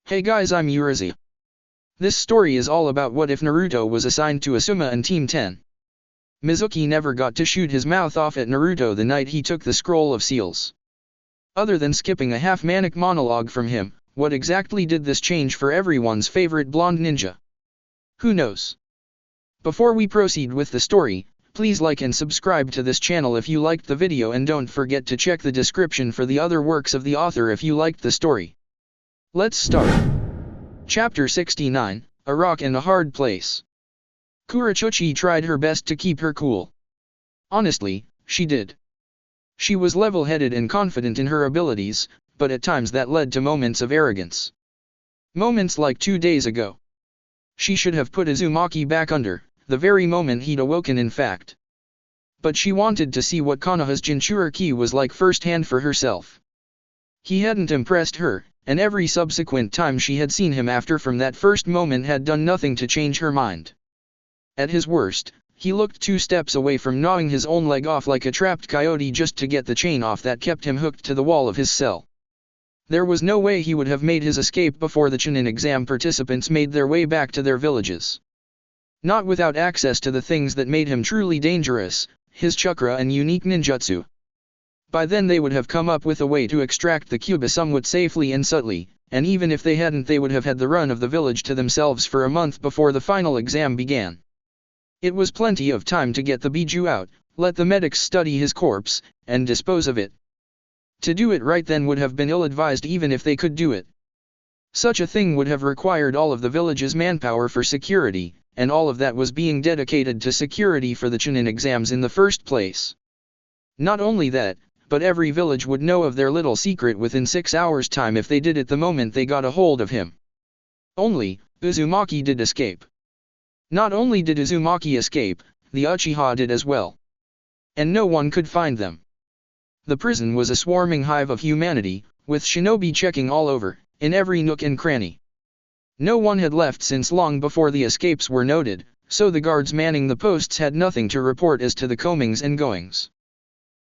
Hey guys, I'm Urizi. This story is all about what if Naruto was assigned to Asuma and Team 10. Mizuki never got to shoot his mouth off at Naruto the night he took the Scroll of Seals. Other than skipping a half-manic monologue from him, what exactly did this change for everyone's favorite blonde ninja? Who knows? Before we proceed with the story, please like and subscribe to this channel if you liked the video, and don't forget to check the description for the other works of the author if you liked the story. Let's start. Chapter 69, A Rock in a Hard Place. Kurochuchi tried her best to keep her cool. Honestly, she did. She was level-headed and confident in her abilities, but at times that led to moments of arrogance. Moments like 2 days ago. She should have put Uzumaki back under, the very moment he'd awoken in fact. But she wanted to see what Konoha's Jinchuriki was like firsthand for herself. He hadn't impressed her, and every subsequent time she had seen him after from that first moment had done nothing to change her mind. At his worst, he looked 2 steps away from gnawing his own leg off like a trapped coyote just to get the chain off that kept him hooked to the wall of his cell. There was no way he would have made his escape before the Chunin exam participants made their way back to their villages. Not without access to the things that made him truly dangerous, his chakra and unique ninjutsu. By then they would have come up with a way to extract the Cuba somewhat safely and subtly, and even if they hadn't, they would have had the run of the village to themselves for a month before the final exam began. It was plenty of time to get the Biju out, let the medics study his corpse, and dispose of it. To do it right then would have been ill-advised even if they could do it. Such a thing would have required all of the village's manpower for security, and all of that was being dedicated to security for the Chunin exams in the first place. Not only that, but every village would know of their little secret within 6 hours' time if they did it the moment they got a hold of him. Only, Uzumaki did escape. Not only did Uzumaki escape, the Uchiha did as well. And no one could find them. The prison was a swarming hive of humanity, with shinobi checking all over, in every nook and cranny. No one had left since long before the escapes were noted, so the guards manning the posts had nothing to report as to the comings and goings.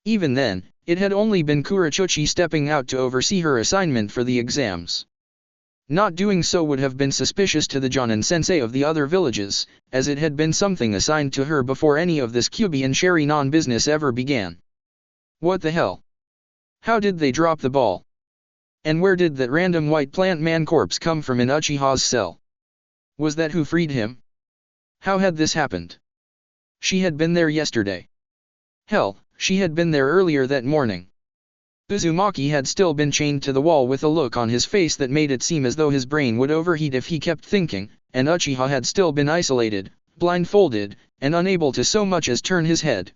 Even then, it had only been Kurochuchi stepping out to oversee her assignment for the exams. Not doing so would have been suspicious to the Jonin sensei of the other villages, as it had been something assigned to her before any of this Kyubi and Sharinon business ever began. What the hell? How did they drop the ball? And where did that random white plant man corpse come from in Uchiha's cell? Was that who freed him? How had this happened? She had been there yesterday. Hell, she had been there earlier that morning. Uzumaki had still been chained to the wall with a look on his face that made it seem as though his brain would overheat if he kept thinking, and Uchiha had still been isolated, blindfolded, and unable to so much as turn his head.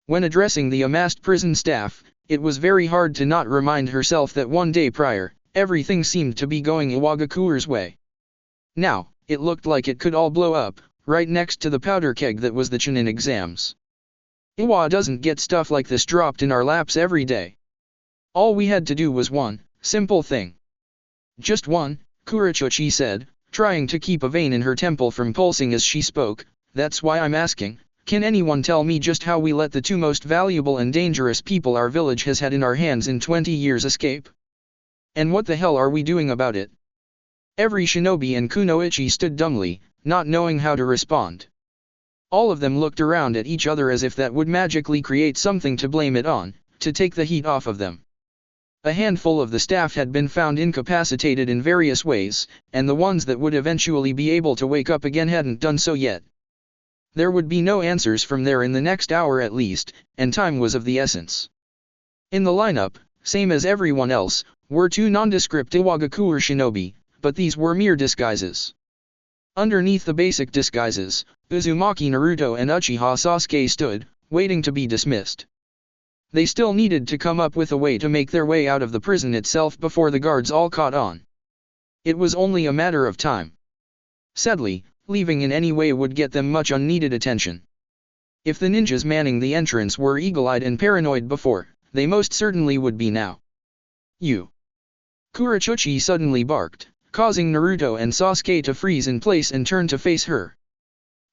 When addressing the amassed prison staff, it was very hard to not remind herself that 1 day prior, everything seemed to be going Iwagakure's way. Now, it looked like it could all blow up, right next to the powder keg that was the Chunin exams. Iwa doesn't get stuff like this dropped in our laps every day. All we had to do was one simple thing. Just one, Kurochuchi said, trying to keep a vein in her temple from pulsing as she spoke. That's why I'm asking, can anyone tell me just how we let the 2 most valuable and dangerous people our village has had in our hands in 20 years escape? And what the hell are we doing about it? Every shinobi and kunoichi stood dumbly, not knowing how to respond. All of them looked around at each other as if that would magically create something to blame it on, to take the heat off of them. A handful of the staff had been found incapacitated in various ways, and the ones that would eventually be able to wake up again hadn't done so yet. There would be no answers from there in the next hour at least, and time was of the essence. In the lineup, same as everyone else, were 2 nondescript Iwagakure shinobi, but these were mere disguises. Underneath the basic disguises, Uzumaki, Naruto and Uchiha Sasuke stood, waiting to be dismissed. They still needed to come up with a way to make their way out of the prison itself before the guards all caught on. It was only a matter of time. Sadly, leaving in any way would get them much unneeded attention. If the ninjas manning the entrance were eagle-eyed and paranoid before, they most certainly would be now. You! Kurochuchi suddenly barked, causing Naruto and Sasuke to freeze in place and turn to face her.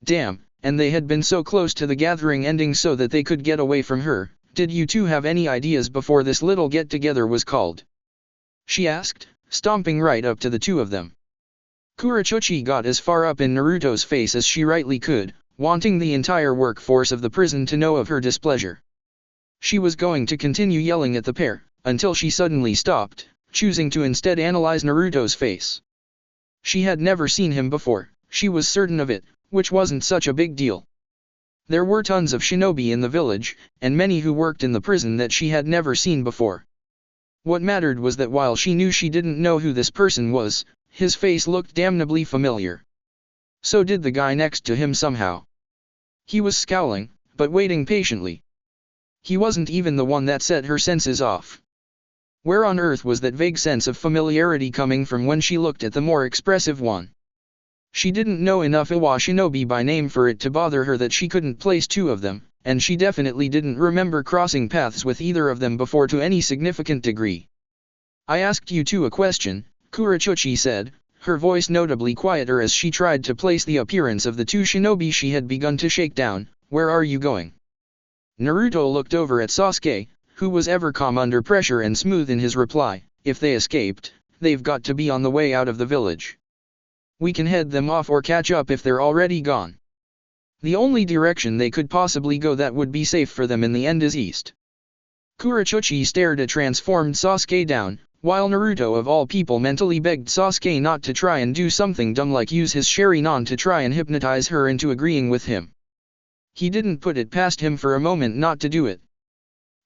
Damn, and they had been so close to the gathering ending so that they could get away from her. Did you two have any ideas before this little get-together was called? She asked, stomping right up to the two of them. Kurochuchi got as far up in Naruto's face as she rightly could, wanting the entire workforce of the prison to know of her displeasure. She was going to continue yelling at the pair, until she suddenly stopped, choosing to instead analyze Naruto's face. She had never seen him before, she was certain of it, which wasn't such a big deal. There were tons of shinobi in the village, and many who worked in the prison that she had never seen before. What mattered was that while she knew she didn't know who this person was, his face looked damnably familiar. So did the guy next to him somehow. He was scowling, but waiting patiently. He wasn't even the one that set her senses off. Where on earth was that vague sense of familiarity coming from when she looked at the more expressive one? She didn't know enough Iwa shinobi by name for it to bother her that she couldn't place two of them, and she definitely didn't remember crossing paths with either of them before to any significant degree. "I asked you two a question," Kurochuchi said, her voice notably quieter as she tried to place the appearance of the two shinobi she had begun to shake down. "Where are you going?" Naruto looked over at Sasuke, who was ever calm under pressure and smooth in his reply. "If they escaped, they've got to be on the way out of the village. We can head them off or catch up if they're already gone. The only direction they could possibly go that would be safe for them in the end is east." Kurochuchi stared at transformed Sasuke down, while Naruto of all people mentally begged Sasuke not to try and do something dumb like use his Sharingan to try and hypnotize her into agreeing with him. He didn't put it past him for a moment not to do it.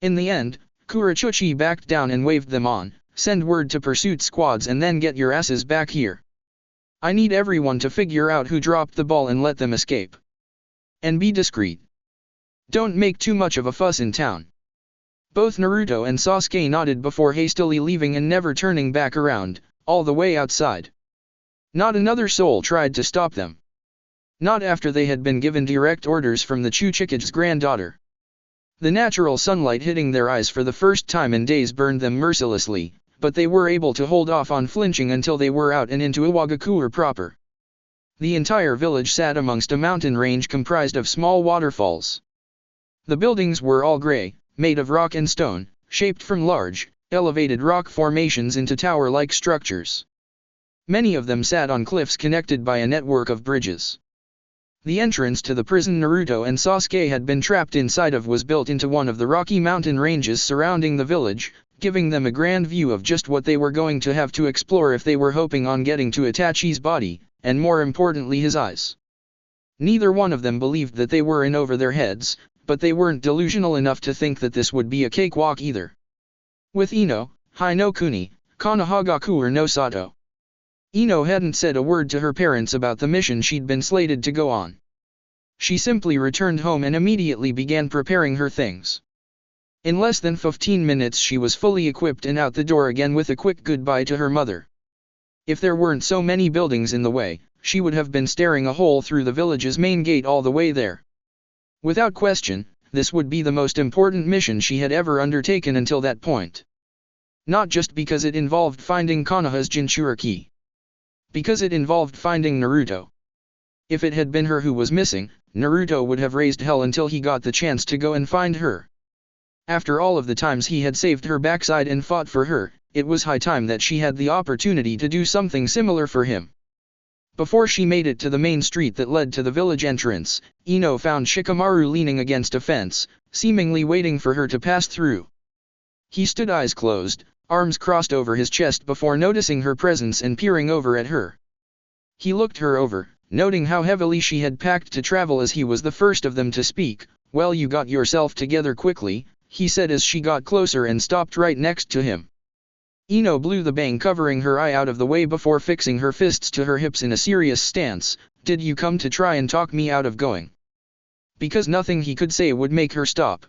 In the end, Kurochuchi backed down and waved them on. "Send word to pursuit squads and then get your asses back here. I need everyone to figure out who dropped the ball and let them escape. And be discreet. Don't make too much of a fuss in town." Both Naruto and Sasuke nodded before hastily leaving and never turning back around, all the way outside. Not another soul tried to stop them. Not after they had been given direct orders from the Chuchikige's granddaughter. The natural sunlight hitting their eyes for the first time in days burned them mercilessly, but they were able to hold off on flinching until they were out and into Iwagakure proper. The entire village sat amongst a mountain range comprised of small waterfalls. The buildings were all gray, made of rock and stone, shaped from large, elevated rock formations into tower-like structures. Many of them sat on cliffs connected by a network of bridges. The entrance to the prison Naruto and Sasuke had been trapped inside of was built into one of the rocky mountain ranges surrounding the village, giving them a grand view of just what they were going to have to explore if they were hoping on getting to Itachi's body, and more importantly his eyes. Neither one of them believed that they were in over their heads, but they weren't delusional enough to think that this would be a cakewalk either. With Ino, Hai no Kuni, Kanahagaku no Sato. Ino hadn't said a word to her parents about the mission she'd been slated to go on. She simply returned home and immediately began preparing her things. In less than 15 minutes she was fully equipped and out the door again with a quick goodbye to her mother. If there weren't so many buildings in the way, she would have been staring a hole through the village's main gate all the way there. Without question, this would be the most important mission she had ever undertaken until that point. Not just because it involved finding Konoha's Jinchuriki. Because it involved finding Naruto. If it had been her who was missing, Naruto would have raised hell until he got the chance to go and find her. After all of the times he had saved her backside and fought for her, it was high time that she had the opportunity to do something similar for him. Before she made it to the main street that led to the village entrance, Ino found Shikamaru leaning against a fence, seemingly waiting for her to pass through. He stood eyes closed, arms crossed over his chest before noticing her presence and peering over at her. He looked her over, noting how heavily she had packed to travel as he was the first of them to speak. "Well, you got yourself together quickly," he said as she got closer and stopped right next to him. Ino blew the bang covering her eye out of the way before fixing her fists to her hips in a serious stance. "Did you come to try and talk me out of going?" Because nothing he could say would make her stop.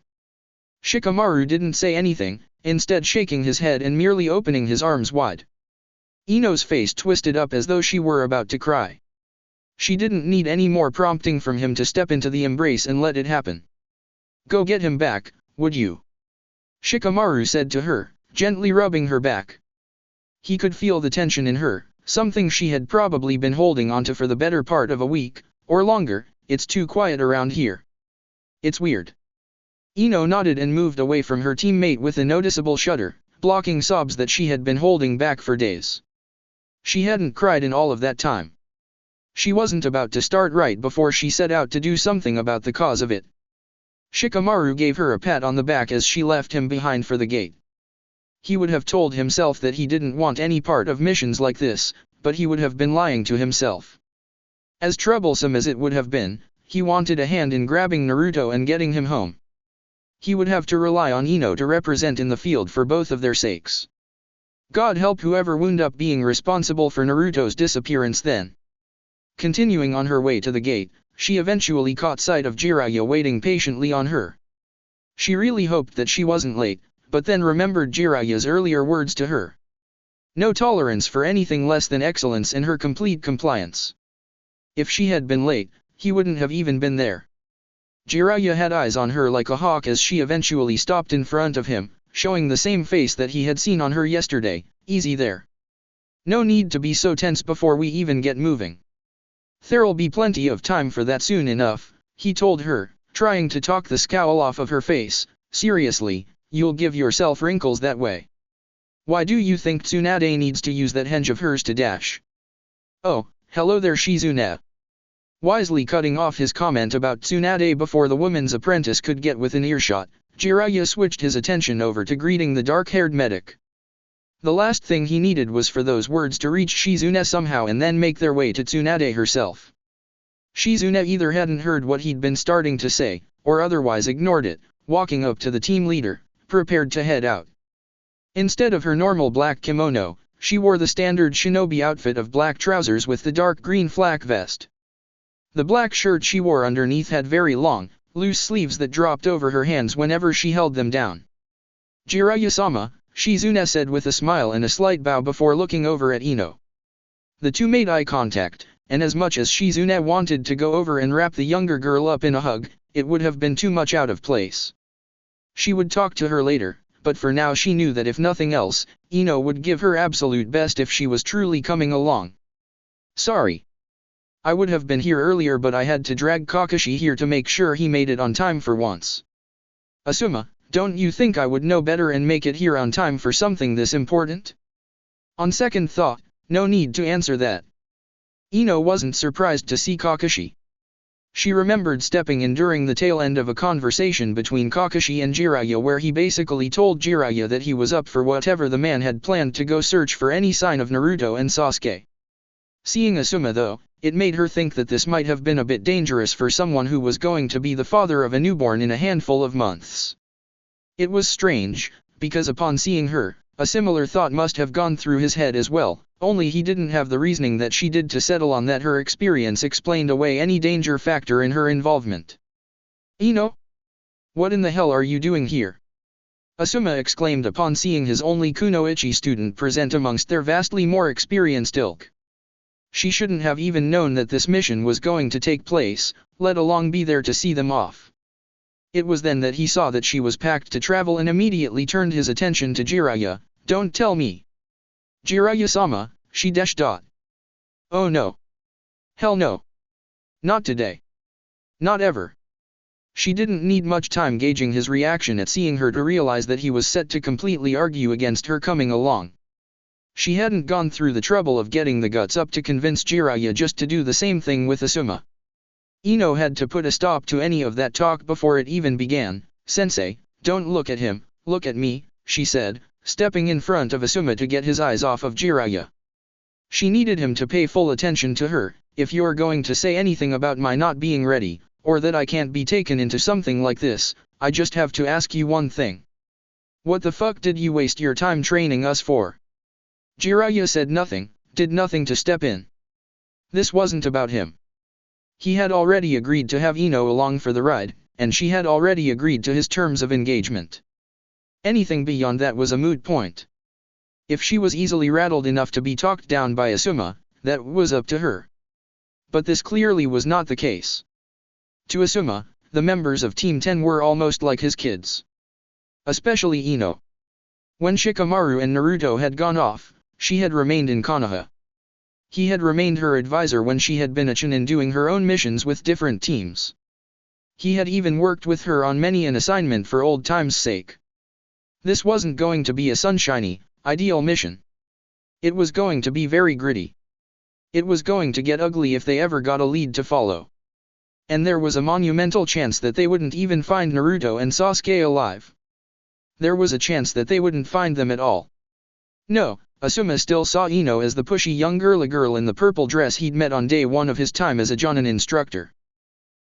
Shikamaru didn't say anything, instead shaking his head and merely opening his arms wide. Ino's face twisted up as though she were about to cry. She didn't need any more prompting from him to step into the embrace and let it happen. "Go get him back, would you?" Shikamaru said to her, gently rubbing her back. He could feel the tension in her, something she had probably been holding onto for the better part of a week, or longer. "It's too quiet around here. It's weird." Ino nodded and moved away from her teammate with a noticeable shudder, blocking sobs that she had been holding back for days. She hadn't cried in all of that time. She wasn't about to start right before she set out to do something about the cause of it. Shikamaru gave her a pat on the back as she left him behind for the gate. He would have told himself that he didn't want any part of missions like this, but he would have been lying to himself. As troublesome as it would have been, he wanted a hand in grabbing Naruto and getting him home. He would have to rely on Ino to represent in the field for both of their sakes. God help whoever wound up being responsible for Naruto's disappearance then. Continuing on her way to the gate, she eventually caught sight of Jiraiya waiting patiently on her. She really hoped that she wasn't late, but then remembered Jiraiya's earlier words to her. No tolerance for anything less than excellence and her complete compliance. If she had been late, he wouldn't have even been there. Jiraiya had eyes on her like a hawk as she eventually stopped in front of him, showing the same face that he had seen on her yesterday. Easy there. No need to be so tense before we even get moving. There'll be plenty of time for that soon enough, he told her, trying to talk the scowl off of her face. Seriously, you'll give yourself wrinkles that way. Why do you think Tsunade needs to use that henge of hers to dash? Oh, hello there Shizune. Wisely cutting off his comment about Tsunade before the woman's apprentice could get within earshot, Jiraiya switched his attention over to greeting the dark-haired medic. The last thing he needed was for those words to reach Shizune somehow and then make their way to Tsunade herself. Shizune either hadn't heard what he'd been starting to say, or otherwise ignored it, walking up to the team leader, prepared to head out. Instead of her normal black kimono, she wore the standard shinobi outfit of black trousers with the dark green flak vest. The black shirt she wore underneath had very long, loose sleeves that dropped over her hands whenever she held them down. Jiraiya-sama, Shizune said with a smile and a slight bow before looking over at Ino. The two made eye contact, and as much as Shizune wanted to go over and wrap the younger girl up in a hug, it would have been too much out of place. She would talk to her later, but for now she knew that if nothing else, Ino would give her absolute best if she was truly coming along. Sorry. I would have been here earlier but I had to drag Kakashi here to make sure he made it on time for once. Asuma, don't you think I would know better and make it here on time for something this important? On second thought, no need to answer that. Ino wasn't surprised to see Kakashi. She remembered stepping in during the tail end of a conversation between Kakashi and Jiraiya where he basically told Jiraiya that he was up for whatever the man had planned to go search for any sign of Naruto and Sasuke. Seeing Asuma though, it made her think that this might have been a bit dangerous for someone who was going to be the father of a newborn in a handful of months. It was strange, because upon seeing her, a similar thought must have gone through his head as well, only he didn't have the reasoning that she did to settle on that her experience explained away any danger factor in her involvement. Ino? What in the hell are you doing here? Asuma exclaimed upon seeing his only kunoichi student present amongst their vastly more experienced ilk. She shouldn't have even known that this mission was going to take place, let alone be there to see them off. It was then that he saw that she was packed to travel and immediately turned his attention to Jiraiya. Don't tell me. Jiraiya-sama, she dash dot. Oh no. Hell no. Not today. Not ever. She didn't need much time gauging his reaction at seeing her to realize that he was set to completely argue against her coming along. She hadn't gone through the trouble of getting the guts up to convince Jiraiya just to do the same thing with Asuma. Ino had to put a stop to any of that talk before it even began. Sensei, don't look at him, look at me, she said, stepping in front of Asuma to get his eyes off of Jiraiya. She needed him to pay full attention to her. If you're going to say anything about my not being ready, or that I can't be taken into something like this, I just have to ask you one thing. What the fuck did you waste your time training us for? Jiraiya said nothing, did nothing to step in. This wasn't about him. He had already agreed to have Ino along for the ride, and she had already agreed to his terms of engagement. Anything beyond that was a moot point. If she was easily rattled enough to be talked down by Asuma, that was up to her. But this clearly was not the case. To Asuma, the members of Team 10 were almost like his kids. Especially Ino. When Shikamaru and Naruto had gone off, she had remained in Konoha. He had remained her advisor when she had been a Chunin doing her own missions with different teams. He had even worked with her on many an assignment for old time's sake. This wasn't going to be a sunshiny, ideal mission. It was going to be very gritty. It was going to get ugly if they ever got a lead to follow. And there was a monumental chance that they wouldn't even find Naruto and Sasuke alive. There was a chance that they wouldn't find them at all. No, Asuma still saw Ino as the pushy young girl in the purple dress he'd met on day one of his time as a Jonin instructor.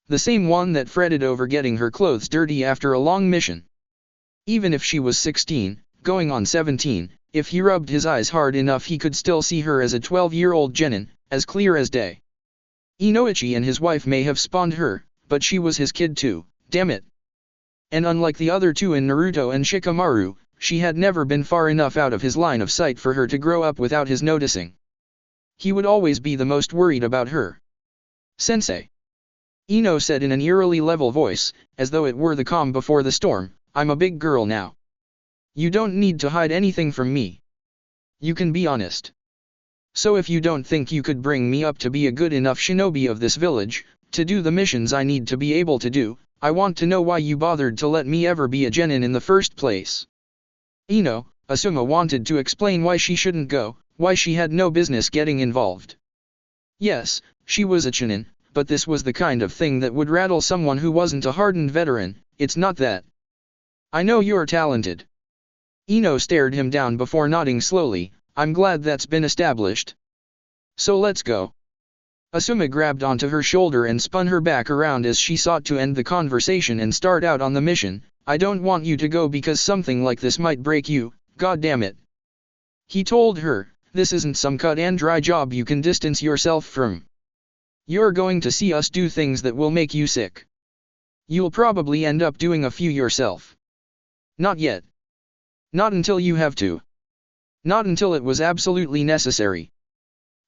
The same one that fretted over getting her clothes dirty after a long mission. Even if she was 16, going on 17, if he rubbed his eyes hard enough he could still see her as a 12-year-old genin, as clear as day. Inoichi and his wife may have spawned her, but she was his kid too, damn it. And unlike the other two in Naruto and Shikamaru, she had never been far enough out of his line of sight for her to grow up without his noticing. He would always be the most worried about her. Sensei. Ino said in an eerily level voice, as though it were the calm before the storm, I'm a big girl now. You don't need to hide anything from me. You can be honest. So if you don't think you could bring me up to be a good enough shinobi of this village, to do the missions I need to be able to do, I want to know why you bothered to let me ever be a genin in the first place. Ino, Asuma wanted to explain why she shouldn't go, why she had no business getting involved. Yes, she was a chunin, but this was the kind of thing that would rattle someone who wasn't a hardened veteran. It's not that. I know you're talented. Ino stared him down before nodding slowly. I'm glad that's been established. So let's go. Asuma grabbed onto her shoulder and spun her back around as she sought to end the conversation and start out on the mission. I don't want you to go because something like this might break you, god damn it. He told her, this isn't some cut and dry job you can distance yourself from. You're going to see us do things that will make you sick. You'll probably end up doing a few yourself. Not yet. Not until you have to. Not until it was absolutely necessary.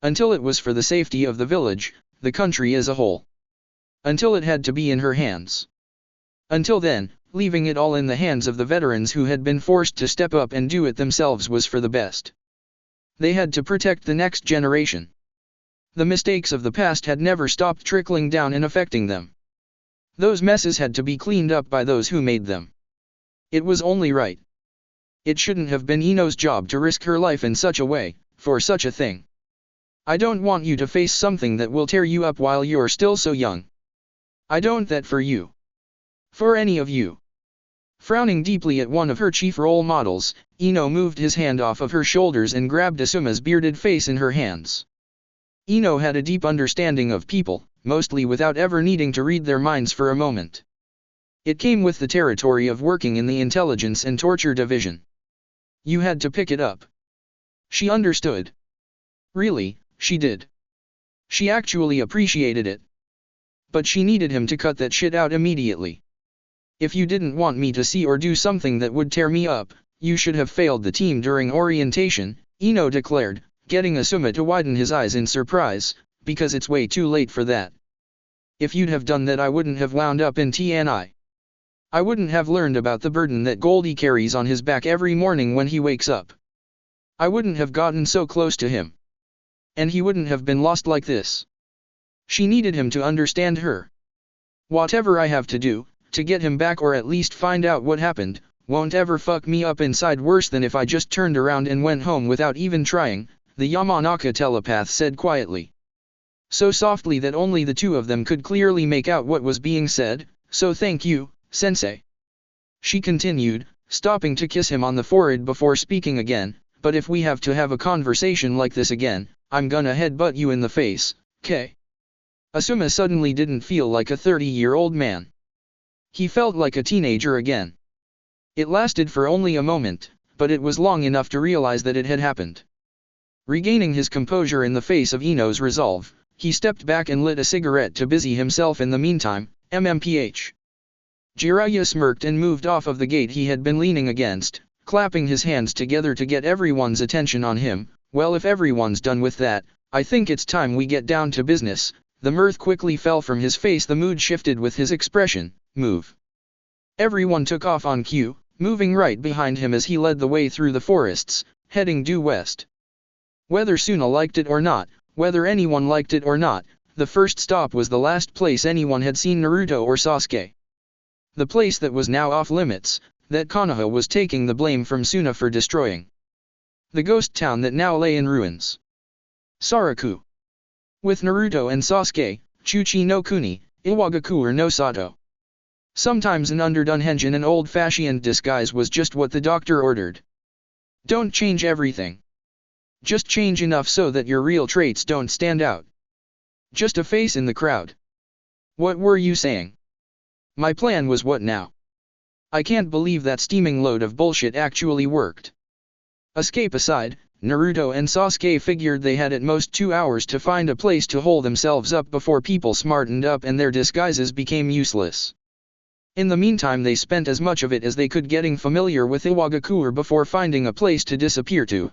Until it was for the safety of the village, the country as a whole. Until it had to be in her hands. Until then, leaving it all in the hands of the veterans who had been forced to step up and do it themselves was for the best. They had to protect the next generation. The mistakes of the past had never stopped trickling down and affecting them. Those messes had to be cleaned up by those who made them. It was only right. It shouldn't have been Ino's job to risk her life in such a way, for such a thing. I don't want you to face something that will tear you up while you're still so young. I don't that for you. For any of you. Frowning deeply at one of her chief role models, Ino moved his hand off of her shoulders and grabbed Asuma's bearded face in her hands. Ino had a deep understanding of people, mostly without ever needing to read their minds for a moment. It came with the territory of working in the intelligence and torture division. You had to pick it up. She understood. Really, she did. She actually appreciated it. But she needed him to cut that shit out immediately. If you didn't want me to see or do something that would tear me up, you should have failed the team during orientation, Ino declared, getting Asuma to widen his eyes in surprise, because it's way too late for that. If you'd have done that I wouldn't have wound up in TNI. I wouldn't have learned about the burden that Goldie carries on his back every morning when he wakes up. I wouldn't have gotten so close to him. And he wouldn't have been lost like this. She needed him to understand her. Whatever I have to do, to get him back or at least find out what happened, won't ever fuck me up inside worse than if I just turned around and went home without even trying, the Yamanaka telepath said quietly. So softly that only the two of them could clearly make out what was being said, so thank you, Sensei. She continued, stopping to kiss him on the forehead before speaking again, but if we have to have a conversation like this again, I'm gonna headbutt you in the face, k? Asuma suddenly didn't feel like a 30-year-old man. He felt like a teenager again. It lasted for only a moment, but it was long enough to realize that it had happened. Regaining his composure in the face of Ino's resolve, he stepped back and lit a cigarette to busy himself in the meantime, MMPH. Jiraiya smirked and moved off of the gate he had been leaning against, clapping his hands together to get everyone's attention on him. Well, if everyone's done with that, I think it's time we get down to business. The mirth quickly fell from his face. The mood shifted with his expression, move. Everyone took off on cue, moving right behind him as he led the way through the forests, heading due west. Whether Suna liked it or not, whether anyone liked it or not, the first stop was the last place anyone had seen Naruto or Sasuke. The place that was now off limits, that Konoha was taking the blame from Suna for destroying the ghost town that now lay in ruins. Saraku. With Naruto and Sasuke, Chuchi no Kuni, Iwagaku or no Sato. Sometimes an underdone henjin and old-fashioned disguise was just what the doctor ordered. Don't change everything. Just change enough so that your real traits don't stand out. Just a face in the crowd. What were you saying? My plan was what now? I can't believe that steaming load of bullshit actually worked. Escape aside, Naruto and Sasuke figured they had at most 2 hours to find a place to hole themselves up before people smartened up and their disguises became useless. In the meantime they spent as much of it as they could getting familiar with Iwagakure before finding a place to disappear to.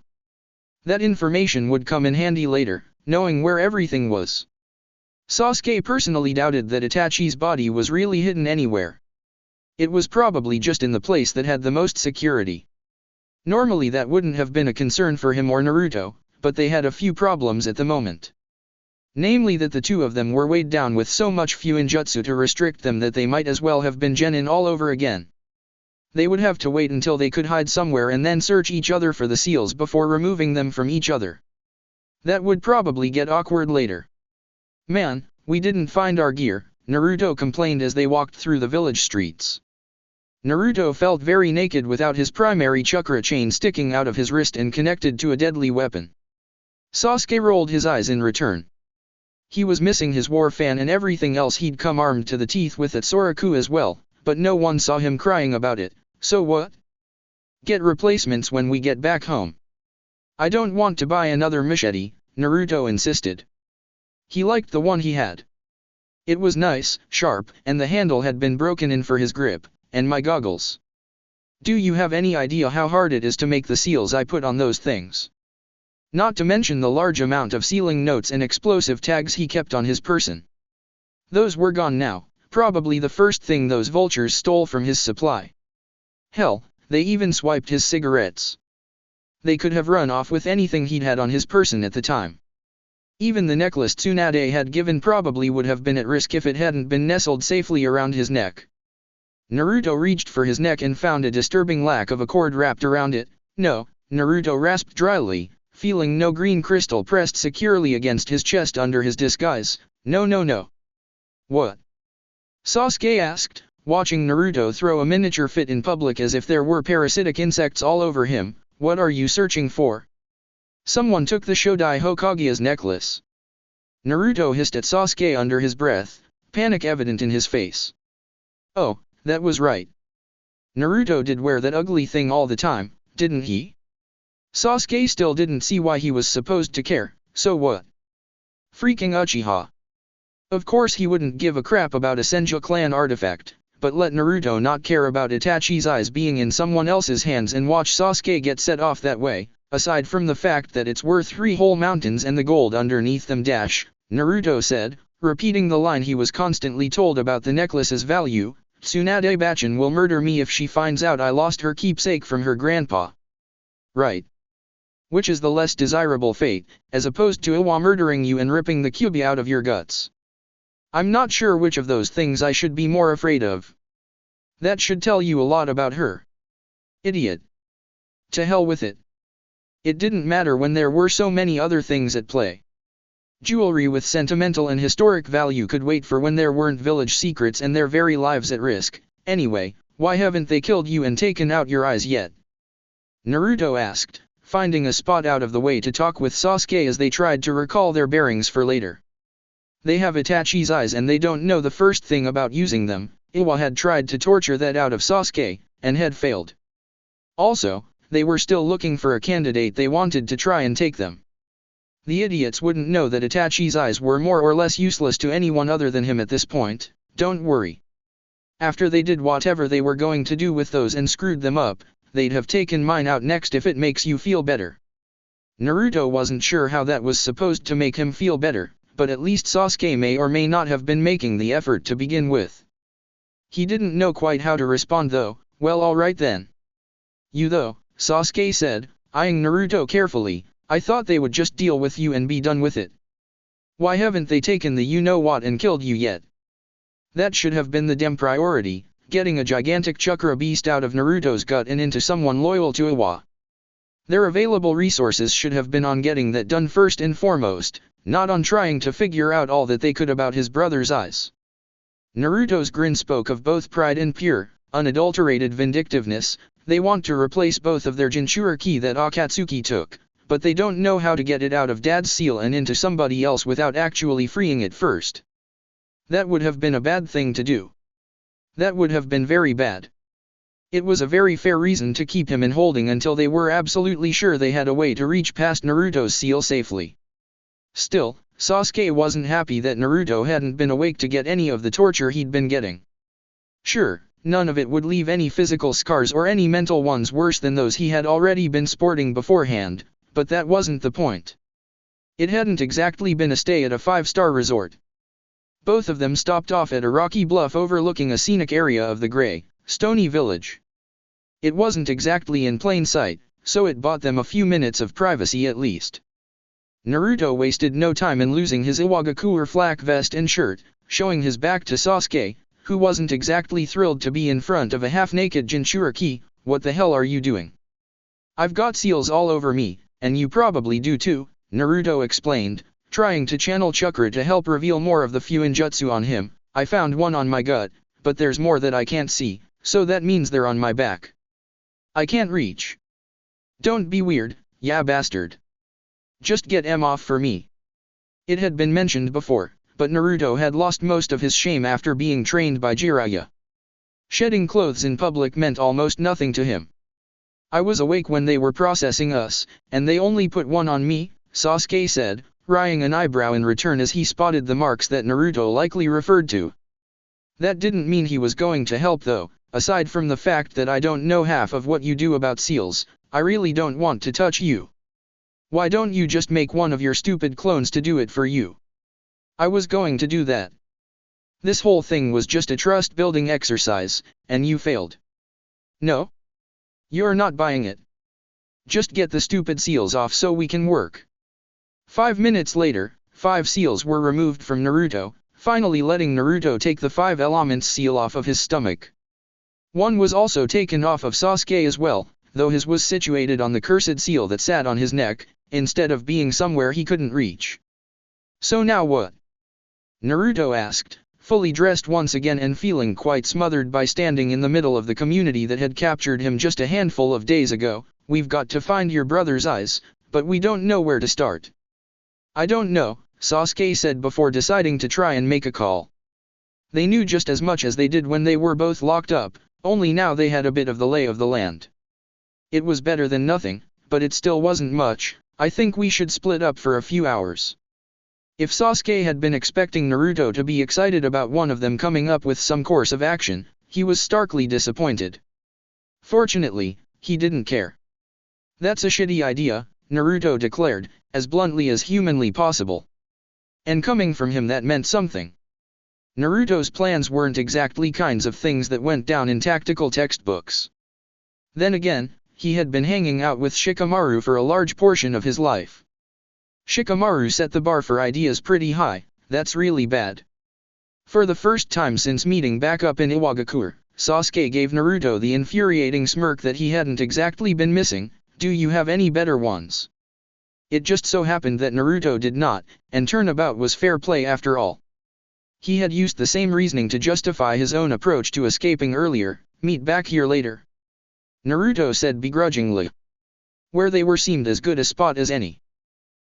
That information would come in handy later, knowing where everything was. Sasuke personally doubted that Itachi's body was really hidden anywhere. It was probably just in the place that had the most security. Normally that wouldn't have been a concern for him or Naruto, but they had a few problems at the moment. Namely that the two of them were weighed down with so much fuinjutsu to restrict them that they might as well have been genin all over again. They would have to wait until they could hide somewhere and then search each other for the seals before removing them from each other. That would probably get awkward later. Man, we didn't find our gear, Naruto complained as they walked through the village streets. Naruto felt very naked without his primary chakra chain sticking out of his wrist and connected to a deadly weapon. Sasuke rolled his eyes in return. He was missing his war fan and everything else he'd come armed to the teeth with at Soraku as well, but no one saw him crying about it, so what? Get replacements when we get back home. I don't want to buy another machete, Naruto insisted. He liked the one he had. It was nice, sharp, and the handle had been broken in for his grip, and my goggles. Do you have any idea how hard it is to make the seals I put on those things? Not to mention the large amount of sealing notes and explosive tags he kept on his person. Those were gone now, probably the first thing those vultures stole from his supply. Hell, they even swiped his cigarettes. They could have run off with anything he'd had on his person at the time. Even the necklace Tsunade had given probably would have been at risk if it hadn't been nestled safely around his neck. Naruto reached for his neck and found a disturbing lack of a cord wrapped around it. No, Naruto rasped dryly, feeling no green crystal pressed securely against his chest under his disguise. No. What? Sasuke asked, watching Naruto throw a miniature fit in public as if there were parasitic insects all over him. What are you searching for? Someone took the Shodai Hokage's necklace. Naruto hissed at Sasuke under his breath, panic evident in his face. Oh, that was right. Naruto did wear that ugly thing all the time, didn't he? Sasuke still didn't see why he was supposed to care, so what? Freaking Uchiha. Of course he wouldn't give a crap about a Senju clan artifact, but let Naruto not care about Itachi's eyes being in someone else's hands and watch Sasuke get set off that way, aside from the fact that it's worth 3 whole mountains and the gold underneath them. Naruto said, repeating the line he was constantly told about the necklace's value, Tsunade Bachin will murder me if she finds out I lost her keepsake from her grandpa. Right. Which is the less desirable fate, as opposed to Iwa murdering you and ripping the Kyuubi out of your guts? I'm not sure which of those things I should be more afraid of. That should tell you a lot about her. Idiot. To hell with it. It didn't matter when there were so many other things at play. Jewelry with sentimental and historic value could wait for when there weren't village secrets and their very lives at risk. Anyway, why haven't they killed you and taken out your eyes yet? Naruto asked, finding a spot out of the way to talk with Sasuke as they tried to recall their bearings for later. They have Itachi's eyes and they don't know the first thing about using them. Iwa had tried to torture that out of Sasuke, and had failed. Also, they were still looking for a candidate they wanted to try and take them. The idiots wouldn't know that Itachi's eyes were more or less useless to anyone other than him at this point. Don't worry. After they did whatever they were going to do with those and screwed them up, they'd have taken mine out next if it makes you feel better. Naruto wasn't sure how that was supposed to make him feel better, but at least Sasuke may or may not have been making the effort to begin with. He didn't know quite how to respond though. Well, alright then. You though, Sasuke said, eyeing Naruto carefully, I thought they would just deal with you and be done with it. Why haven't they taken the you-know-what and killed you yet? That should have been the damn priority, getting a gigantic chakra beast out of Naruto's gut and into someone loyal to Iwa. Their available resources should have been on getting that done first and foremost, not on trying to figure out all that they could about his brother's eyes. Naruto's grin spoke of both pride and pure, unadulterated vindictiveness. They want to replace both of their Jinchuriki that Akatsuki took, but they don't know how to get it out of Dad's seal and into somebody else without actually freeing it first. That would have been a bad thing to do. That would have been very bad. It was a very fair reason to keep him in holding until they were absolutely sure they had a way to reach past Naruto's seal safely. Still, Sasuke wasn't happy that Naruto hadn't been awake to get any of the torture he'd been getting. Sure, none of it would leave any physical scars or any mental ones worse than those he had already been sporting beforehand, but that wasn't the point. It hadn't exactly been a stay at a 5-star resort. Both of them stopped off at a rocky bluff overlooking a scenic area of the gray, stony village. It wasn't exactly in plain sight, so it bought them a few minutes of privacy at least. Naruto wasted no time in losing his Iwagakure flak vest and shirt, showing his back to Sasuke, who wasn't exactly thrilled to be in front of a half-naked Jinchuriki. "What the hell are you doing? I've got seals all over me, and you probably do too," Naruto explained, trying to channel chakra to help reveal more of the Fuinjutsu on him. "I found one on my gut, but there's more that I can't see, so that means they're on my back. I can't reach." "Don't be weird, ya bastard. Just get em off for me." It had been mentioned before, but Naruto had lost most of his shame after being trained by Jiraiya. Shedding clothes in public meant almost nothing to him. "I was awake when they were processing us, and they only put one on me," Sasuke said, raising an eyebrow in return as he spotted the marks that Naruto likely referred to. "That didn't mean he was going to help though. Aside from the fact that I don't know half of what you do about seals, I really don't want to touch you. Why don't you just make one of your stupid clones to do it for you?" "I was going to do that. This whole thing was just a trust-building exercise, and you failed." "No? You're not buying it. Just get the stupid seals off so we can work." 5 minutes later, 5 seals were removed from Naruto, finally letting Naruto take the 5 elements seal off of his stomach. One was also taken off of Sasuke as well, though his was situated on the cursed seal that sat on his neck, instead of being somewhere he couldn't reach. "So now what?" Naruto asked, fully dressed once again and feeling quite smothered by standing in the middle of the community that had captured him just a handful of days ago. "We've got to find your brother's eyes, but we don't know where to start." "I don't know," Sasuke said before deciding to try and make a call. They knew just as much as they did when they were both locked up, only now they had a bit of the lay of the land. "It was better than nothing, but it still wasn't much. I think we should split up for a few hours." If Sasuke had been expecting Naruto to be excited about one of them coming up with some course of action, he was starkly disappointed. Fortunately, he didn't care. "That's a shitty idea," Naruto declared, as bluntly as humanly possible. And coming from him that meant something. Naruto's plans weren't exactly kinds of things that went down in tactical textbooks. Then again, he had been hanging out with Shikamaru for a large portion of his life. Shikamaru set the bar for ideas pretty high. That's really bad. For the first time since meeting back up in Iwagakure, Sasuke gave Naruto the infuriating smirk that he hadn't exactly been missing. "Do you have any better ones?" It just so happened that Naruto did not, and turnabout was fair play after all. He had used the same reasoning to justify his own approach to escaping earlier. "Meet back here later," Naruto said begrudgingly. Where they were seemed as good a spot as any.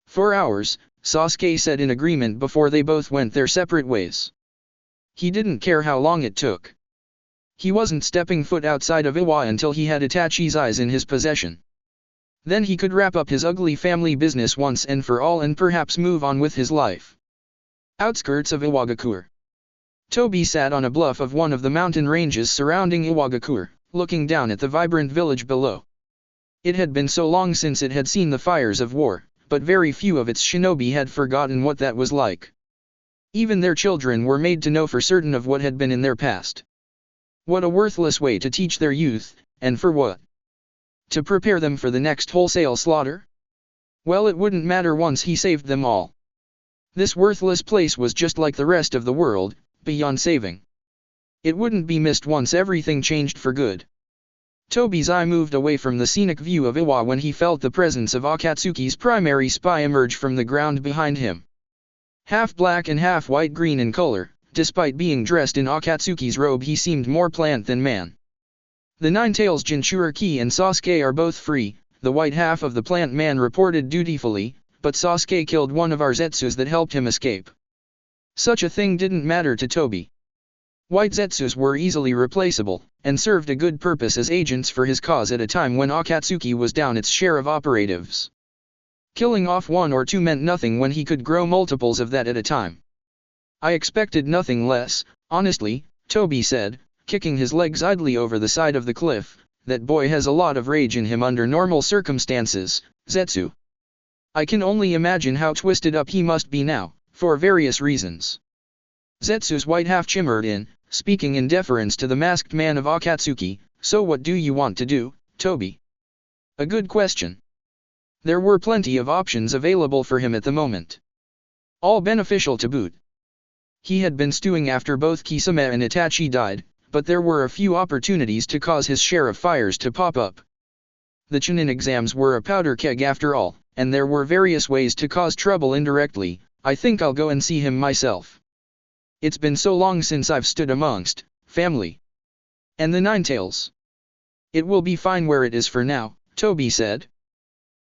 4 hours, Sasuke said in agreement before they both went their separate ways. He didn't care how long it took. He wasn't stepping foot outside of Iwa until he had Itachi's eyes in his possession. Then he could wrap up his ugly family business once and for all and perhaps move on with his life. Outskirts of Iwagakure. Tobi sat on a bluff of one of the mountain ranges surrounding Iwagakure, looking down at the vibrant village below. It had been so long since it had seen the fires of war, but very few of its shinobi had forgotten what that was like. Even their children were made to know for certain of what had been in their past. What a worthless way to teach their youth, and for what? To prepare them for the next wholesale slaughter? Well, it wouldn't matter once he saved them all. This worthless place was just like the rest of the world, beyond saving. It wouldn't be missed once everything changed for good. Tobi's eye moved away from the scenic view of Iwa when he felt the presence of Akatsuki's primary spy emerge from the ground behind him. Half black and half white-green in color, despite being dressed in Akatsuki's robe, he seemed more plant than man. The Ninetales Jinchuriki and Sasuke are both free, the white half of the plant man reported dutifully, but Sasuke killed one of our Zetsus that helped him escape. Such a thing didn't matter to Tobi. White Zetsus were easily replaceable, and served a good purpose as agents for his cause at a time when Akatsuki was down its share of operatives. Killing off one or two meant nothing when he could grow multiples of that at a time. I expected nothing less, honestly, Tobi said, kicking his legs idly over the side of the cliff. That boy has a lot of rage in him under normal circumstances, Zetsu. I can only imagine how twisted up he must be now, for various reasons. Zetsu's white half chimered in, speaking in deference to the masked man of Akatsuki. So what do you want to do, Tobi? A good question. There were plenty of options available for him at the moment. All beneficial to boot. He had been stewing after both Kisame and Itachi died, but there were a few opportunities to cause his share of fires to pop up. The Chunin exams were a powder keg after all, and there were various ways to cause trouble indirectly. I think I'll go and see him myself. It's been so long since I've stood amongst family. And the Ninetales. It will be fine where it is for now, Tobi said.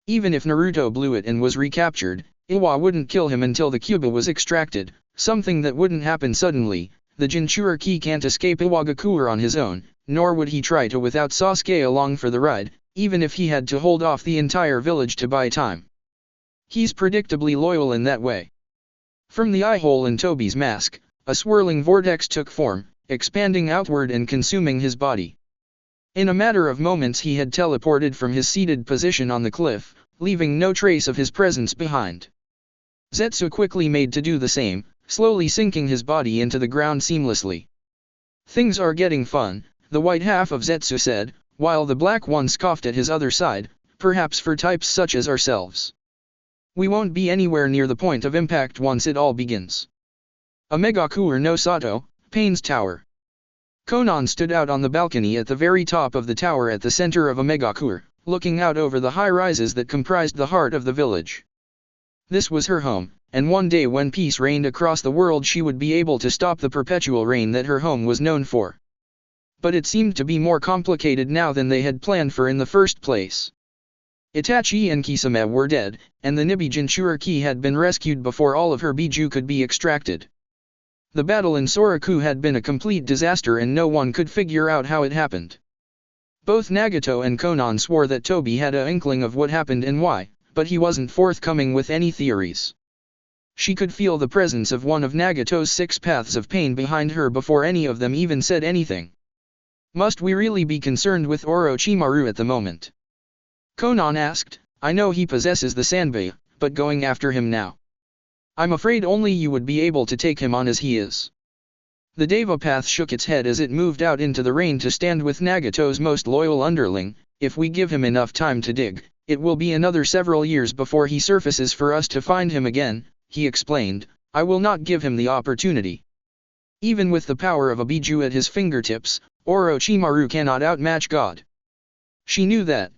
Even if Naruto blew it and was recaptured, Iwa wouldn't kill him until the Kyuubi was extracted, something that wouldn't happen suddenly. The Jinchuriki can't escape Iwagakure on his own, nor would he try to without Sasuke along for the ride, even if he had to hold off the entire village to buy time. He's predictably loyal in that way. From the eye hole in Tobi's mask, a swirling vortex took form, expanding outward and consuming his body. In a matter of moments he had teleported from his seated position on the cliff, leaving no trace of his presence behind. Zetsu quickly made to do the same, slowly sinking his body into the ground seamlessly. Things are getting fun, the white half of Zetsu said, while the black one scoffed at his other side, perhaps for types such as ourselves. We won't be anywhere near the point of impact once it all begins. Omegakure no Sato, Pain's Tower. Konan stood out on the balcony at the very top of the tower at the center of Omegakure, looking out over the high rises that comprised the heart of the village. This was her home, and one day when peace reigned across the world she would be able to stop the perpetual reign that her home was known for. But it seemed to be more complicated now than they had planned for in the first place. Itachi and Kisame were dead, and the Nibi Jinchuriki had been rescued before all of her Biju could be extracted. The battle in Soraku had been a complete disaster and no one could figure out how it happened. Both Nagato and Konan swore that Tobi had an inkling of what happened and why, but he wasn't forthcoming with any theories. She could feel the presence of one of Nagato's 6 paths of pain behind her before any of them even said anything. Must we really be concerned with Orochimaru at the moment? Konan asked. I know he possesses the Sanbei, but going after him now? I'm afraid only you would be able to take him on as he is. The Deva path shook its head as it moved out into the rain to stand with Nagato's most loyal underling. If we give him enough time to dig, it will be another several years before he surfaces for us to find him again, he explained. I will not give him the opportunity. Even with the power of a Biju at his fingertips, Orochimaru cannot outmatch God. She knew that.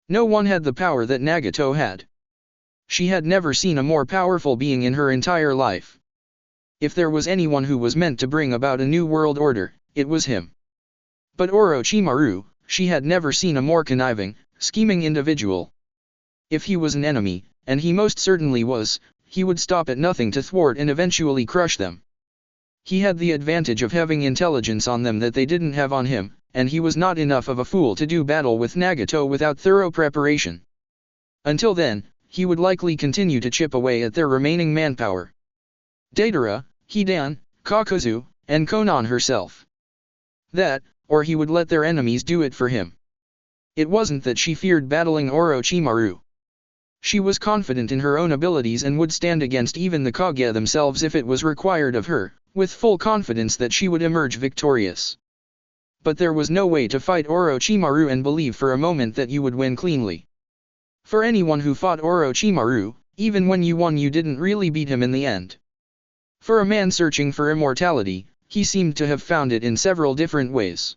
No one had the power that Nagato had. She had never seen a more powerful being in her entire life. If there was anyone who was meant to bring about a new world order, it was him. But Orochimaru, she had never seen a more conniving, scheming individual. If he was an enemy, and he most certainly was, he would stop at nothing to thwart and eventually crush them. He had the advantage of having intelligence on them that they didn't have on him, and he was not enough of a fool to do battle with Nagato without thorough preparation. Until then, he would likely continue to chip away at their remaining manpower. Deidara, Hidan, Kakuzu, and Konan herself. That, or he would let their enemies do it for him. It wasn't that she feared battling Orochimaru. She was confident in her own abilities and would stand against even the Kage themselves if it was required of her, with full confidence that she would emerge victorious. But there was no way to fight Orochimaru and believe for a moment that you would win cleanly. For anyone who fought Orochimaru, even when you won you didn't really beat him in the end. For a man searching for immortality, He seemed to have found it in several different ways.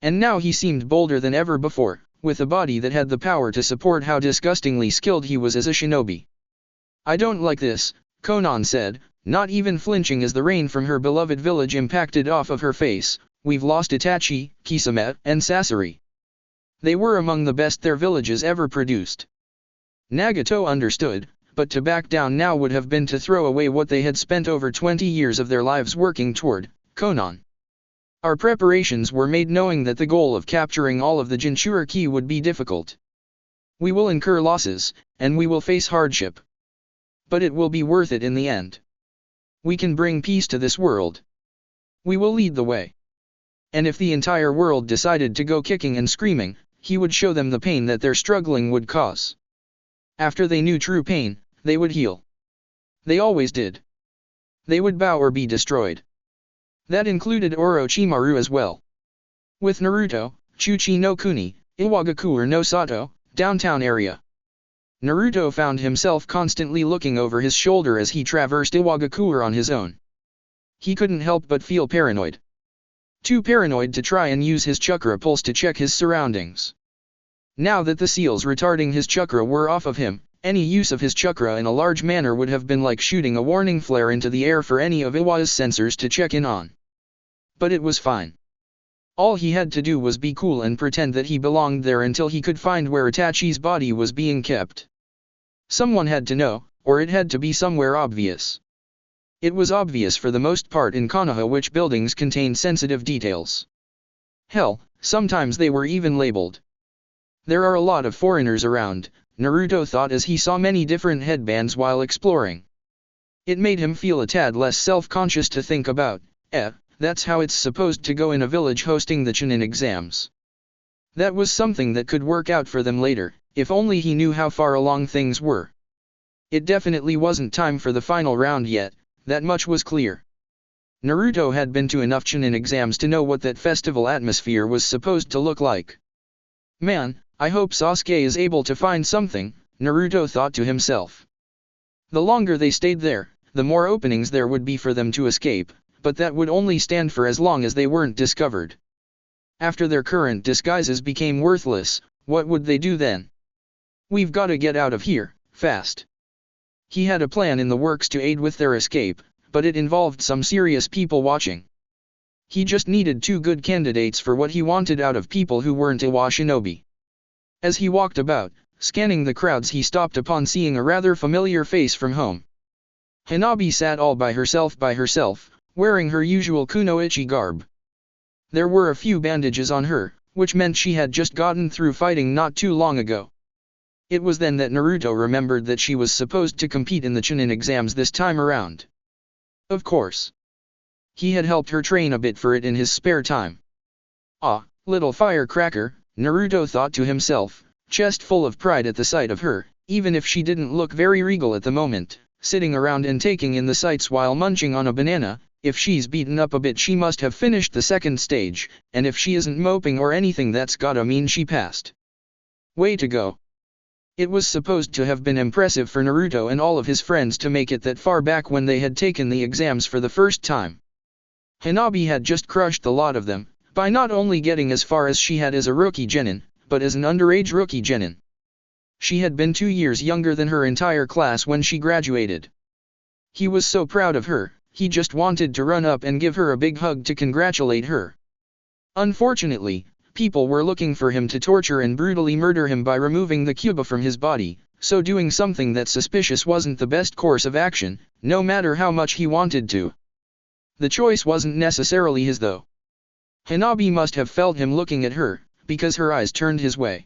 And now he seemed bolder than ever before, with a body that had the power to support how disgustingly skilled he was as a shinobi. I don't like this, Konan said, not even flinching as the rain from her beloved village impacted off of her face. We've lost Itachi, Kisame, and Sasori. They were among the best their villages ever produced. Nagato understood, but to back down now would have been to throw away what they had spent over 20 years of their lives working toward. Konan. Our preparations were made knowing that the goal of capturing all of the Jinchuriki would be difficult. We will incur losses, and we will face hardship. But it will be worth it in the end. We can bring peace to this world. We will lead the way. And if the entire world decided to go kicking and screaming, he would show them the pain that their struggling would cause. After they knew true pain, they would heal. They always did. They would bow or be destroyed. That included Orochimaru as well. With Naruto, Chuchi no Kuni, Iwagakure no Sato, downtown area. Naruto found himself constantly looking over his shoulder as he traversed Iwagakure on his own. He couldn't help but feel paranoid. Too paranoid to try and use his chakra pulse to check his surroundings. Now that the seals retarding his chakra were off of him, any use of his chakra in a large manner would have been like shooting a warning flare into the air for any of Iwa's sensors to check in on. But it was fine. All he had to do was be cool and pretend that he belonged there until he could find where Itachi's body was being kept. Someone had to know, or it had to be somewhere obvious. It was obvious for the most part in Konoha which buildings contained sensitive details. Hell, sometimes they were even labeled. There are a lot of foreigners around, Naruto thought as he saw many different headbands while exploring. It made him feel a tad less self-conscious to think about, that's how it's supposed to go in a village hosting the Chunin exams. That was something that could work out for them later, if only he knew how far along things were. It definitely wasn't time for the final round yet, that much was clear. Naruto had been to enough Chunin exams to know what that festival atmosphere was supposed to look like. Man, I hope Sasuke is able to find something, Naruto thought to himself. The longer they stayed there, the more openings there would be for them to escape, but that would only stand for as long as they weren't discovered. After their current disguises became worthless, what would they do then? We've got to get out of here, fast. He had a plan in the works to aid with their escape, but it involved some serious people watching. He just needed 2 good candidates for what he wanted out of people who weren't Iwa shinobi. As he walked about, scanning the crowds, he stopped upon seeing a rather familiar face from home. Hanabi sat all by herself, wearing her usual kunoichi garb. There were a few bandages on her, which meant she had just gotten through fighting not too long ago. It was then that Naruto remembered that she was supposed to compete in the Chunin exams this time around. Of course. He had helped her train a bit for it in his spare time. Ah, little firecracker, Naruto thought to himself, chest full of pride at the sight of her, even if she didn't look very regal at the moment, sitting around and taking in the sights while munching on a banana. If she's beaten up a bit she must have finished the second stage, and if she isn't moping or anything that's gotta mean she passed. Way to go. It was supposed to have been impressive for Naruto and all of his friends to make it that far back when they had taken the exams for the first time. Hanabi had just crushed the lot of them, by not only getting as far as she had as a rookie genin, but as an underage rookie genin. She had been 2 years younger than her entire class when she graduated. He was so proud of her. He just wanted to run up and give her a big hug to congratulate her. Unfortunately, people were looking for him to torture and brutally murder him by removing the Cuba from his body, so doing something that suspicious wasn't the best course of action, no matter how much he wanted to. The choice wasn't necessarily his though. Hanabi must have felt him looking at her, because her eyes turned his way.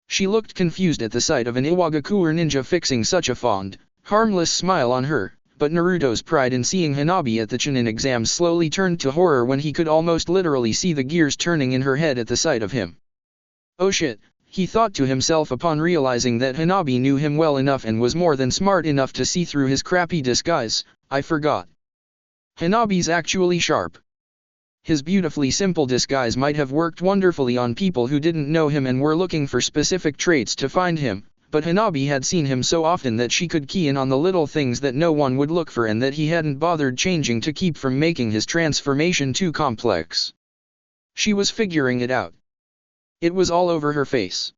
She looked confused at the sight of an Iwagakure ninja fixing such a fond, harmless smile on her. But Naruto's pride in seeing Hanabi at the Chunin exams slowly turned to horror when he could almost literally see the gears turning in her head at the sight of him. Oh shit, he thought to himself upon realizing that Hanabi knew him well enough and was more than smart enough to see through his crappy disguise. I forgot. Hanabi's actually sharp. His beautifully simple disguise might have worked wonderfully on people who didn't know him and were looking for specific traits to find him, but Hanabi had seen him so often that she could key in on the little things that no one would look for and that he hadn't bothered changing to keep from making his transformation too complex. She was figuring it out. It was all over her face.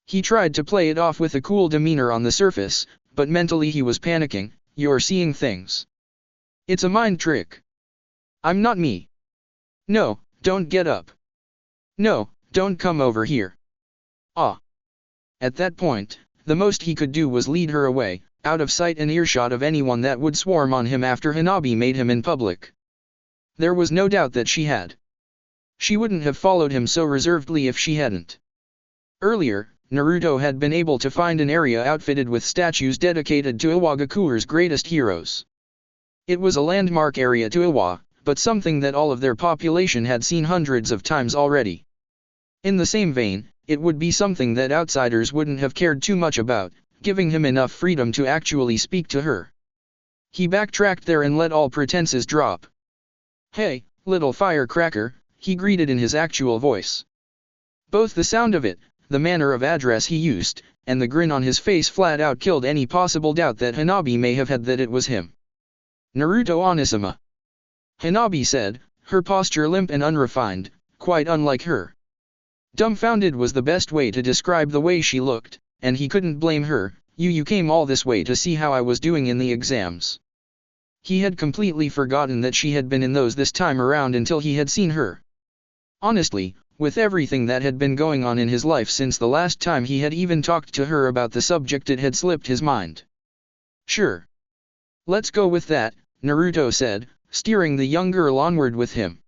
He tried to play it off with a cool demeanor on the surface, but mentally he was panicking. "You're seeing things. It's a mind trick. I'm not me. No, don't get up. No, don't come over here. Ah." At that point, the most he could do was lead her away, out of sight and earshot of anyone that would swarm on him after Hanabi made him in public. There was no doubt that she had. She wouldn't have followed him so reservedly if she hadn't. Earlier, Naruto had been able to find an area outfitted with statues dedicated to Iwagakure's greatest heroes. It was a landmark area to Iwa, but something that all of their population had seen hundreds of times already. In the same vein, it would be something that outsiders wouldn't have cared too much about, giving him enough freedom to actually speak to her. He backtracked there and let all pretenses drop. "Hey, little firecracker," he greeted in his actual voice. Both the sound of it, the manner of address he used, and the grin on his face flat out killed any possible doubt that Hanabi may have had that it was him. "Naruto Onizuma," Hanabi said, her posture limp and unrefined, quite unlike her. Dumbfounded was the best way to describe the way she looked, and he couldn't blame her. You came all this way to see how I was doing in the exams." He had completely forgotten that she had been in those this time around until he had seen her. Honestly, with everything that had been going on in his life since the last time he had even talked to her about the subject, it had slipped his mind. "Sure. Let's go with that," Naruto said, steering the young girl onward with him.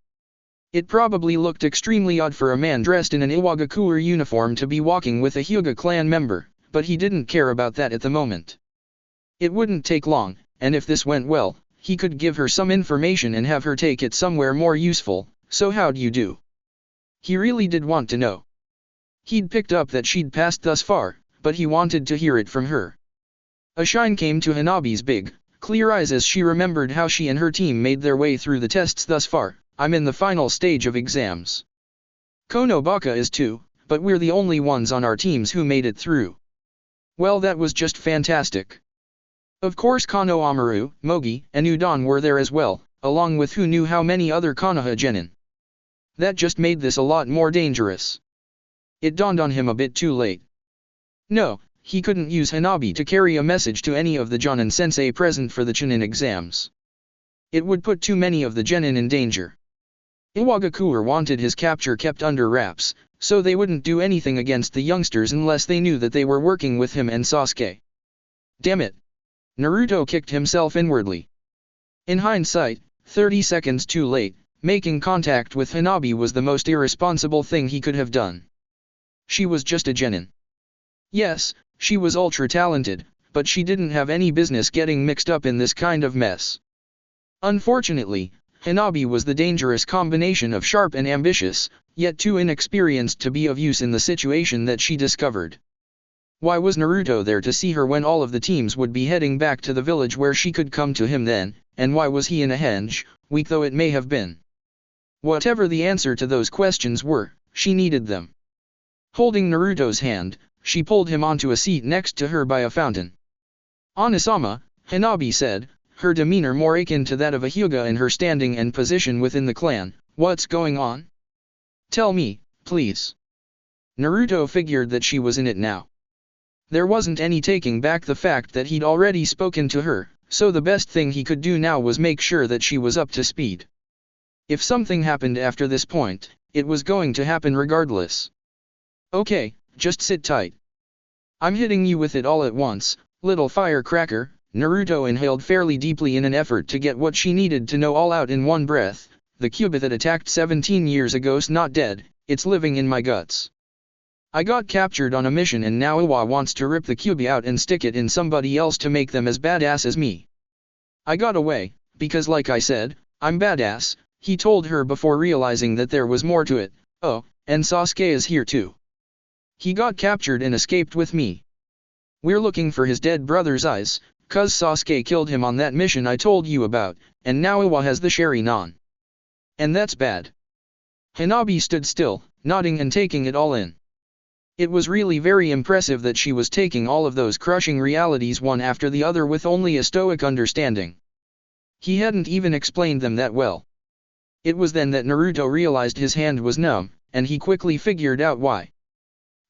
It probably looked extremely odd for a man dressed in an Iwagakure uniform to be walking with a Hyuga clan member, but he didn't care about that at the moment. It wouldn't take long, and if this went well, he could give her some information and have her take it somewhere more useful. "So how'd you do?" He really did want to know. He'd picked up that she'd passed thus far, but he wanted to hear it from her. A shine came to Hanabi's big, clear eyes as she remembered how she and her team made their way through the tests thus far. "I'm in the final stage of exams. Konobaka is too, but we're the only ones on our teams who made it through." Well, that was just fantastic. Of course Konohamaru, Mogi, and Udon were there as well, along with who knew how many other Konoha genin. That just made this a lot more dangerous. It dawned on him a bit too late. No, he couldn't use Hanabi to carry a message to any of the Jonin sensei present for the Chunin exams. It would put too many of the genin in danger. Iwagakure wanted his capture kept under wraps, so they wouldn't do anything against the youngsters unless they knew that they were working with him and Sasuke. Damn it! Naruto kicked himself inwardly. In hindsight, 30 seconds too late, making contact with Hanabi was the most irresponsible thing he could have done. She was just a genin. Yes, she was ultra-talented, but she didn't have any business getting mixed up in this kind of mess. Unfortunately, Hanabi was the dangerous combination of sharp and ambitious, yet too inexperienced to be of use in the situation that she discovered. Why was Naruto there to see her when all of the teams would be heading back to the village where she could come to him then, and why was he in a henge, weak though it may have been? Whatever the answer to those questions were, she needed them. Holding Naruto's hand, she pulled him onto a seat next to her by a fountain. "Onizama," Hanabi said, her demeanor more akin to that of a Hyuga in her standing and position within the clan, "what's going on? Tell me, please." Naruto figured that she was in it now. There wasn't any taking back the fact that he'd already spoken to her, so the best thing he could do now was make sure that she was up to speed. If something happened after this point, it was going to happen regardless. "Okay, just sit tight. I'm hitting you with it all at once, little firecracker." Naruto inhaled fairly deeply in an effort to get what she needed to know all out in one breath. "The Kyuubi that attacked 17 years ago's not dead, it's living in my guts. I got captured on a mission and now Iwa wants to rip the Kyuubi out and stick it in somebody else to make them as badass as me. I got away, because like I said, I'm badass," he told her before realizing that there was more to it. "Oh, and Sasuke is here too. He got captured and escaped with me. We're looking for his dead brother's eyes, 'cause Sasuke killed him on that mission I told you about, and now Iwa has the Sharingan. And that's bad." Hanabi stood still, nodding and taking it all in. It was really very impressive that she was taking all of those crushing realities one after the other with only a stoic understanding. He hadn't even explained them that well. It was then that Naruto realized his hand was numb, and he quickly figured out why.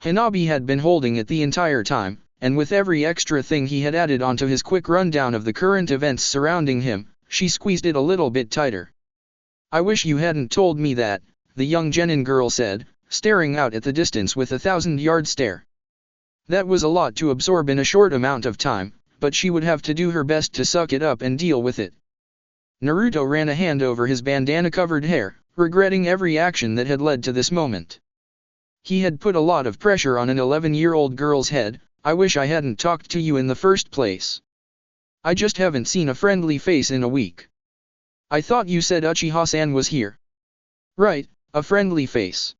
Hanabi had been holding it the entire time, and with every extra thing he had added onto his quick rundown of the current events surrounding him, she squeezed it a little bit tighter. "I wish you hadn't told me that," the young genin girl said, staring out at the distance with a 1,000-yard stare. That was a lot to absorb in a short amount of time, but she would have to do her best to suck it up and deal with it. Naruto ran a hand over his bandana-covered hair, regretting every action that had led to this moment. He had put a lot of pressure on an 11-year-old girl's head. "I wish I hadn't talked to you in the first place. I just haven't seen a friendly face in a week. I thought you said Uchiha-san was here." "Right, a friendly face."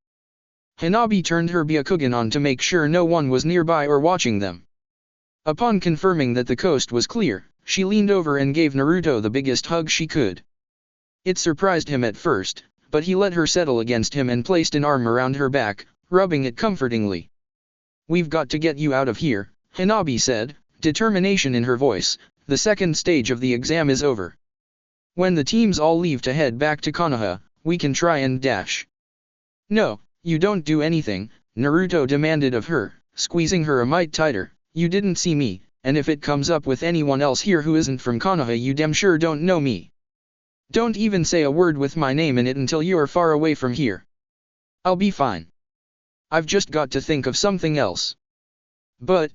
Hanabi turned her Byakugan on to make sure no one was nearby or watching them. Upon confirming that the coast was clear, she leaned over and gave Naruto the biggest hug she could. It surprised him at first, but he let her settle against him and placed an arm around her back, rubbing it comfortingly. "We've got to get you out of here," Hanabi said, determination in her voice. "The second stage of the exam is over. When the teams all leave to head back to Konoha, we can try and dash." "No, you don't do anything," Naruto demanded of her, squeezing her a mite tighter. "You didn't see me, and if it comes up with anyone else here who isn't from Konoha, you damn sure don't know me. Don't even say a word with my name in it until you are far away from here. I'll be fine. I've just got to think of something else." But.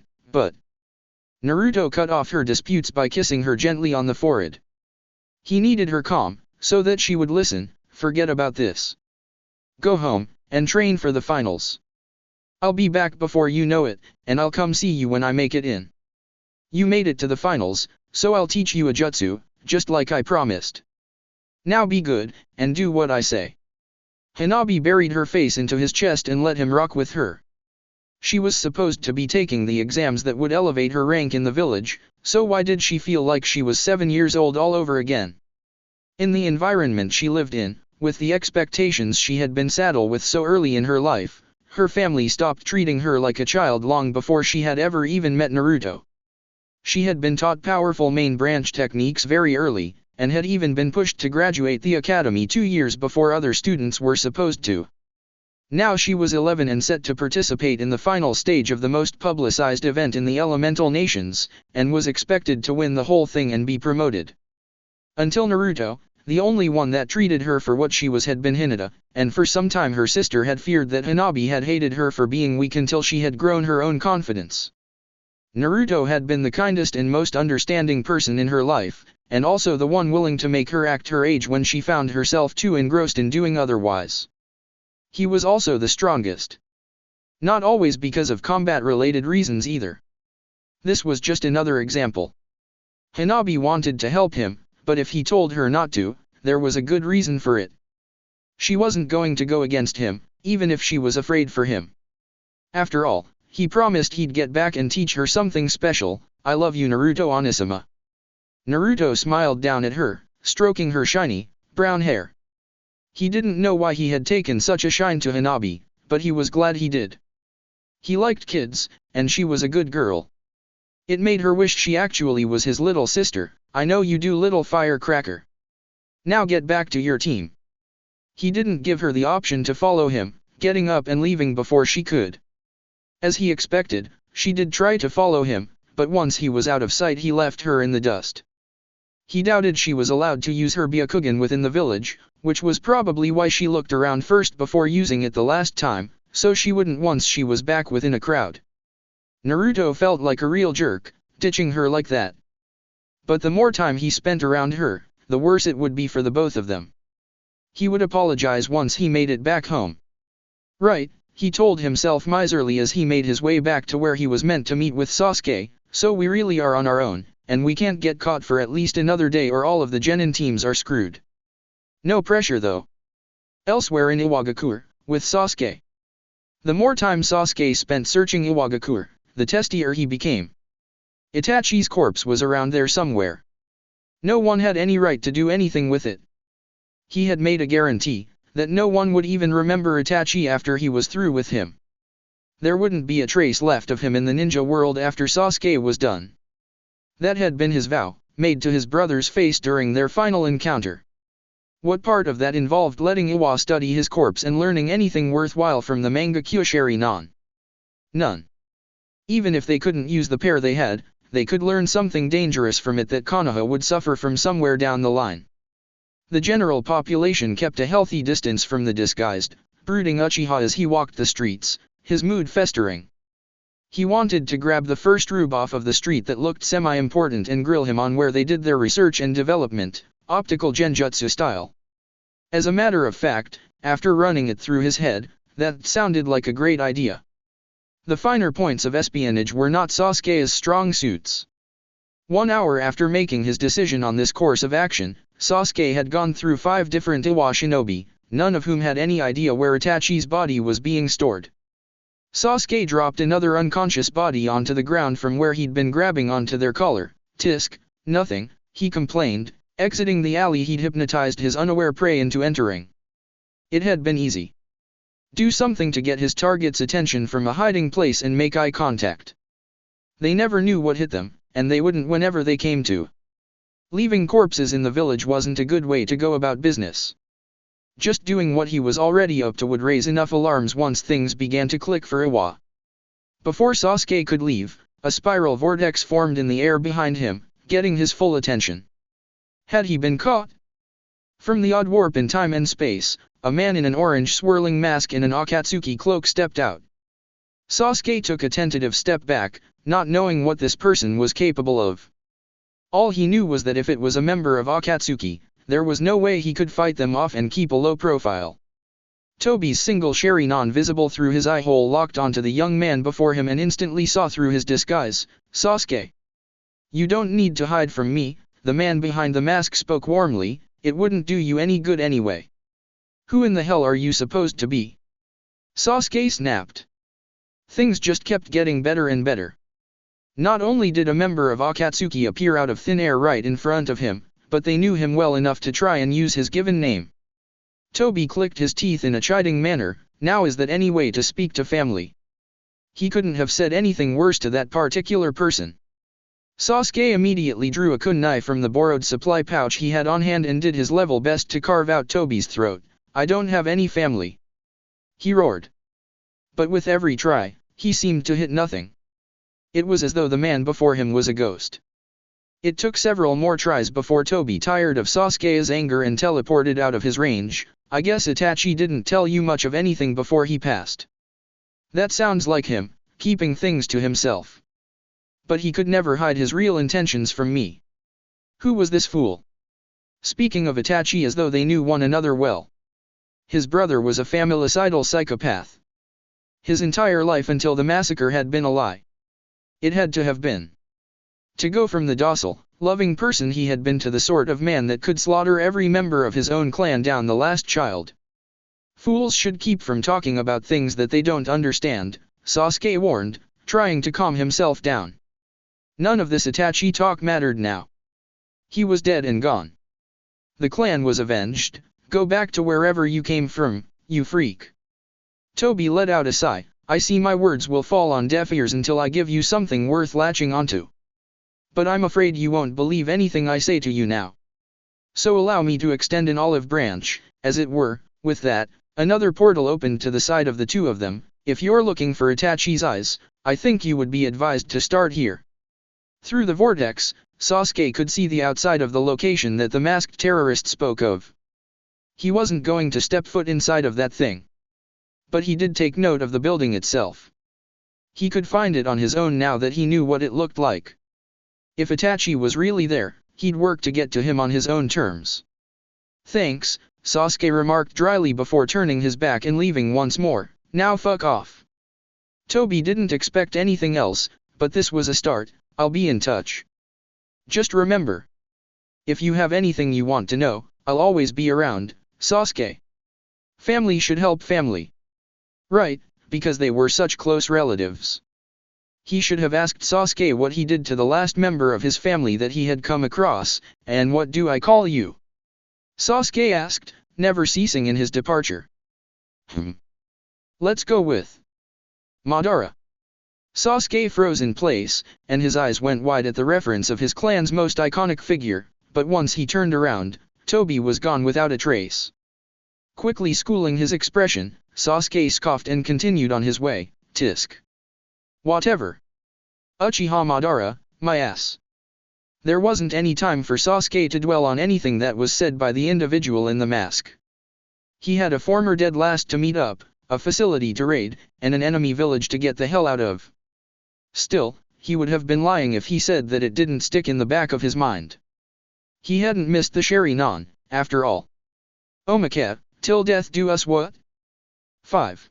Naruto cut off her disputes by kissing her gently on the forehead. He needed her calm, so that she would listen. "Forget about this. Go home, and train for the finals. I'll be back before you know it, and I'll come see you when I make it in. You made it to the finals, so I'll teach you a jutsu, just like I promised. Now be good, and do what I say." Hanabi buried her face into his chest and let him rock with her. She was supposed to be taking the exams that would elevate her rank in the village, so why did she feel like she was 7 years old all over again? In the environment she lived in, with the expectations she had been saddled with so early in her life, her family stopped treating her like a child long before she had ever even met Naruto. She had been taught powerful main branch techniques very early, and had even been pushed to graduate the academy 2 years before other students were supposed to. Now she was 11 and set to participate in the final stage of the most publicized event in the elemental nations, and was expected to win the whole thing and be promoted. Until Naruto, the only one that treated her for what she was, had been Hinata, and for some time her sister had feared that Hanabi had hated her for being weak until she had grown her own confidence. Naruto had been the kindest and most understanding person in her life, and also the one willing to make her act her age when she found herself too engrossed in doing otherwise. He was also the strongest. Not always because of combat-related reasons either. This was just another example. Hanabi wanted to help him, but if he told her not to, there was a good reason for it. She wasn't going to go against him, even if she was afraid for him. After all, he promised he'd get back and teach her something special. "I love you, Naruto Onizuma." Naruto smiled down at her, stroking her shiny, brown hair. He didn't know why he had taken such a shine to Hanabi, but he was glad he did. He liked kids, and she was a good girl. It made her wish she actually was his little sister. "I know you do, little firecracker. Now get back to your team." He didn't give her the option to follow him, getting up and leaving before she could. As he expected, she did try to follow him, but once he was out of sight he left her in the dust. He doubted she was allowed to use her Byakugan within the village, which was probably why she looked around first before using it the last time, so she wouldn't once she was back within a crowd. Naruto felt like a real jerk, ditching her like that. But the more time he spent around her, the worse it would be for the both of them. He would apologize once he made it back home. Right, he told himself miserly as he made his way back to where he was meant to meet with Sasuke, so we really are on our own, and we can't get caught for at least another day or all of the genin teams are screwed. No pressure though. Elsewhere in Iwagakure, with Sasuke. The more time Sasuke spent searching Iwagakure, the testier he became. Itachi's corpse was around there somewhere. No one had any right to do anything with it. He had made a guarantee that no one would even remember Itachi after he was through with him. There wouldn't be a trace left of him in the ninja world after Sasuke was done. That had been his vow, made to his brother's face during their final encounter. What part of that involved letting Iwa study his corpse and learning anything worthwhile from the manga Kyushari non? None. Even if they couldn't use the pair they had, they could learn something dangerous from it that Konoha would suffer from somewhere down the line. The general population kept a healthy distance from the disguised, brooding Uchiha as he walked the streets, his mood festering. He wanted to grab the first rube off of the street that looked semi-important and grill him on where they did their research and development, optical genjutsu style. As a matter of fact, after running it through his head, that sounded like a great idea. The finer points of espionage were not Sasuke's strong suits. 1 hour after making his decision on this course of action, Sasuke had gone through 5 different Iwa shinobi, none of whom had any idea where Itachi's body was being stored. Sasuke dropped another unconscious body onto the ground from where he'd been grabbing onto their collar. Tisk, nothing, he complained, exiting the alley he'd hypnotized his unaware prey into entering. It had been easy. Do something to get his target's attention from a hiding place and make eye contact. They never knew what hit them, and they wouldn't whenever they came to. Leaving corpses in the village wasn't a good way to go about business. Just doing what he was already up to would raise enough alarms once things began to click for Iwa. Before Sasuke could leave, a spiral vortex formed in the air behind him, getting his full attention. Had he been caught? From the odd warp in time and space, a man in an orange swirling mask and an Akatsuki cloak stepped out. Sasuke took a tentative step back, not knowing what this person was capable of. All he knew was that if it was a member of Akatsuki, there was no way he could fight them off and keep a low profile. Tobi's single Sharingan visible through his eye hole locked onto the young man before him and instantly saw through his disguise. Sasuke. You don't need to hide from me, the man behind the mask spoke warmly, it wouldn't do you any good anyway. Who in the hell are you supposed to be? Sasuke snapped. Things just kept getting better and better. Not only did a member of Akatsuki appear out of thin air right in front of him, but they knew him well enough to try and use his given name. Tobi clicked his teeth in a chiding manner, now is that any way to speak to family? He couldn't have said anything worse to that particular person. Sasuke immediately drew a kunai from the borrowed supply pouch he had on hand and did his level best to carve out Tobi's throat. I don't have any family. He roared. But with every try, he seemed to hit nothing. It was as though the man before him was a ghost. It took several more tries before Tobi tired of Sasuke's anger and teleported out of his range. I guess Itachi didn't tell you much of anything before he passed. That sounds like him, keeping things to himself. But he could never hide his real intentions from me. Who was this fool? Speaking of Itachi as though they knew one another well. His brother was a familicidal psychopath. His entire life until the massacre had been a lie. It had to have been. To go from the docile, loving person he had been to the sort of man that could slaughter every member of his own clan down the last child. Fools should keep from talking about things that they don't understand, Sasuke warned, trying to calm himself down. None of this Itachi talk mattered now. He was dead and gone. The clan was avenged. Go back to wherever you came from, you freak. Tobi let out a sigh. I see my words will fall on deaf ears until I give you something worth latching onto. But I'm afraid you won't believe anything I say to you now. So allow me to extend an olive branch, as it were. With that, another portal opened to the side of the two of them. If you're looking for Itachi's eyes, I think you would be advised to start here. Through the vortex, Sasuke could see the outside of the location that the masked terrorist spoke of. He wasn't going to step foot inside of that thing. But he did take note of the building itself. He could find it on his own now that he knew what it looked like. If Itachi was really there, he'd work to get to him on his own terms. Thanks, Sasuke remarked dryly before turning his back and leaving once more. Now fuck off. Tobi didn't expect anything else, but this was a start. I'll be in touch. Just remember. If you have anything you want to know, I'll always be around, Sasuke. Family should help family. Right, because they were such close relatives. He should have asked Sasuke what he did to the last member of his family that he had come across. And what do I call you? Sasuke asked, never ceasing in his departure. Let's go with Madara. Sasuke froze in place, and his eyes went wide at the reference of his clan's most iconic figure, but once he turned around, Toby was gone without a trace. Quickly schooling his expression, Sasuke scoffed and continued on his way. Tisk. Whatever. Uchiha Madara, my ass. There wasn't any time for Sasuke to dwell on anything that was said by the individual in the mask. He had a former dead last to meet up, a facility to raid, and an enemy village to get the hell out of. Still, he would have been lying if he said that it didn't stick in the back of his mind. He hadn't missed the Sharingan, after all. Omake, till death do us what? 5.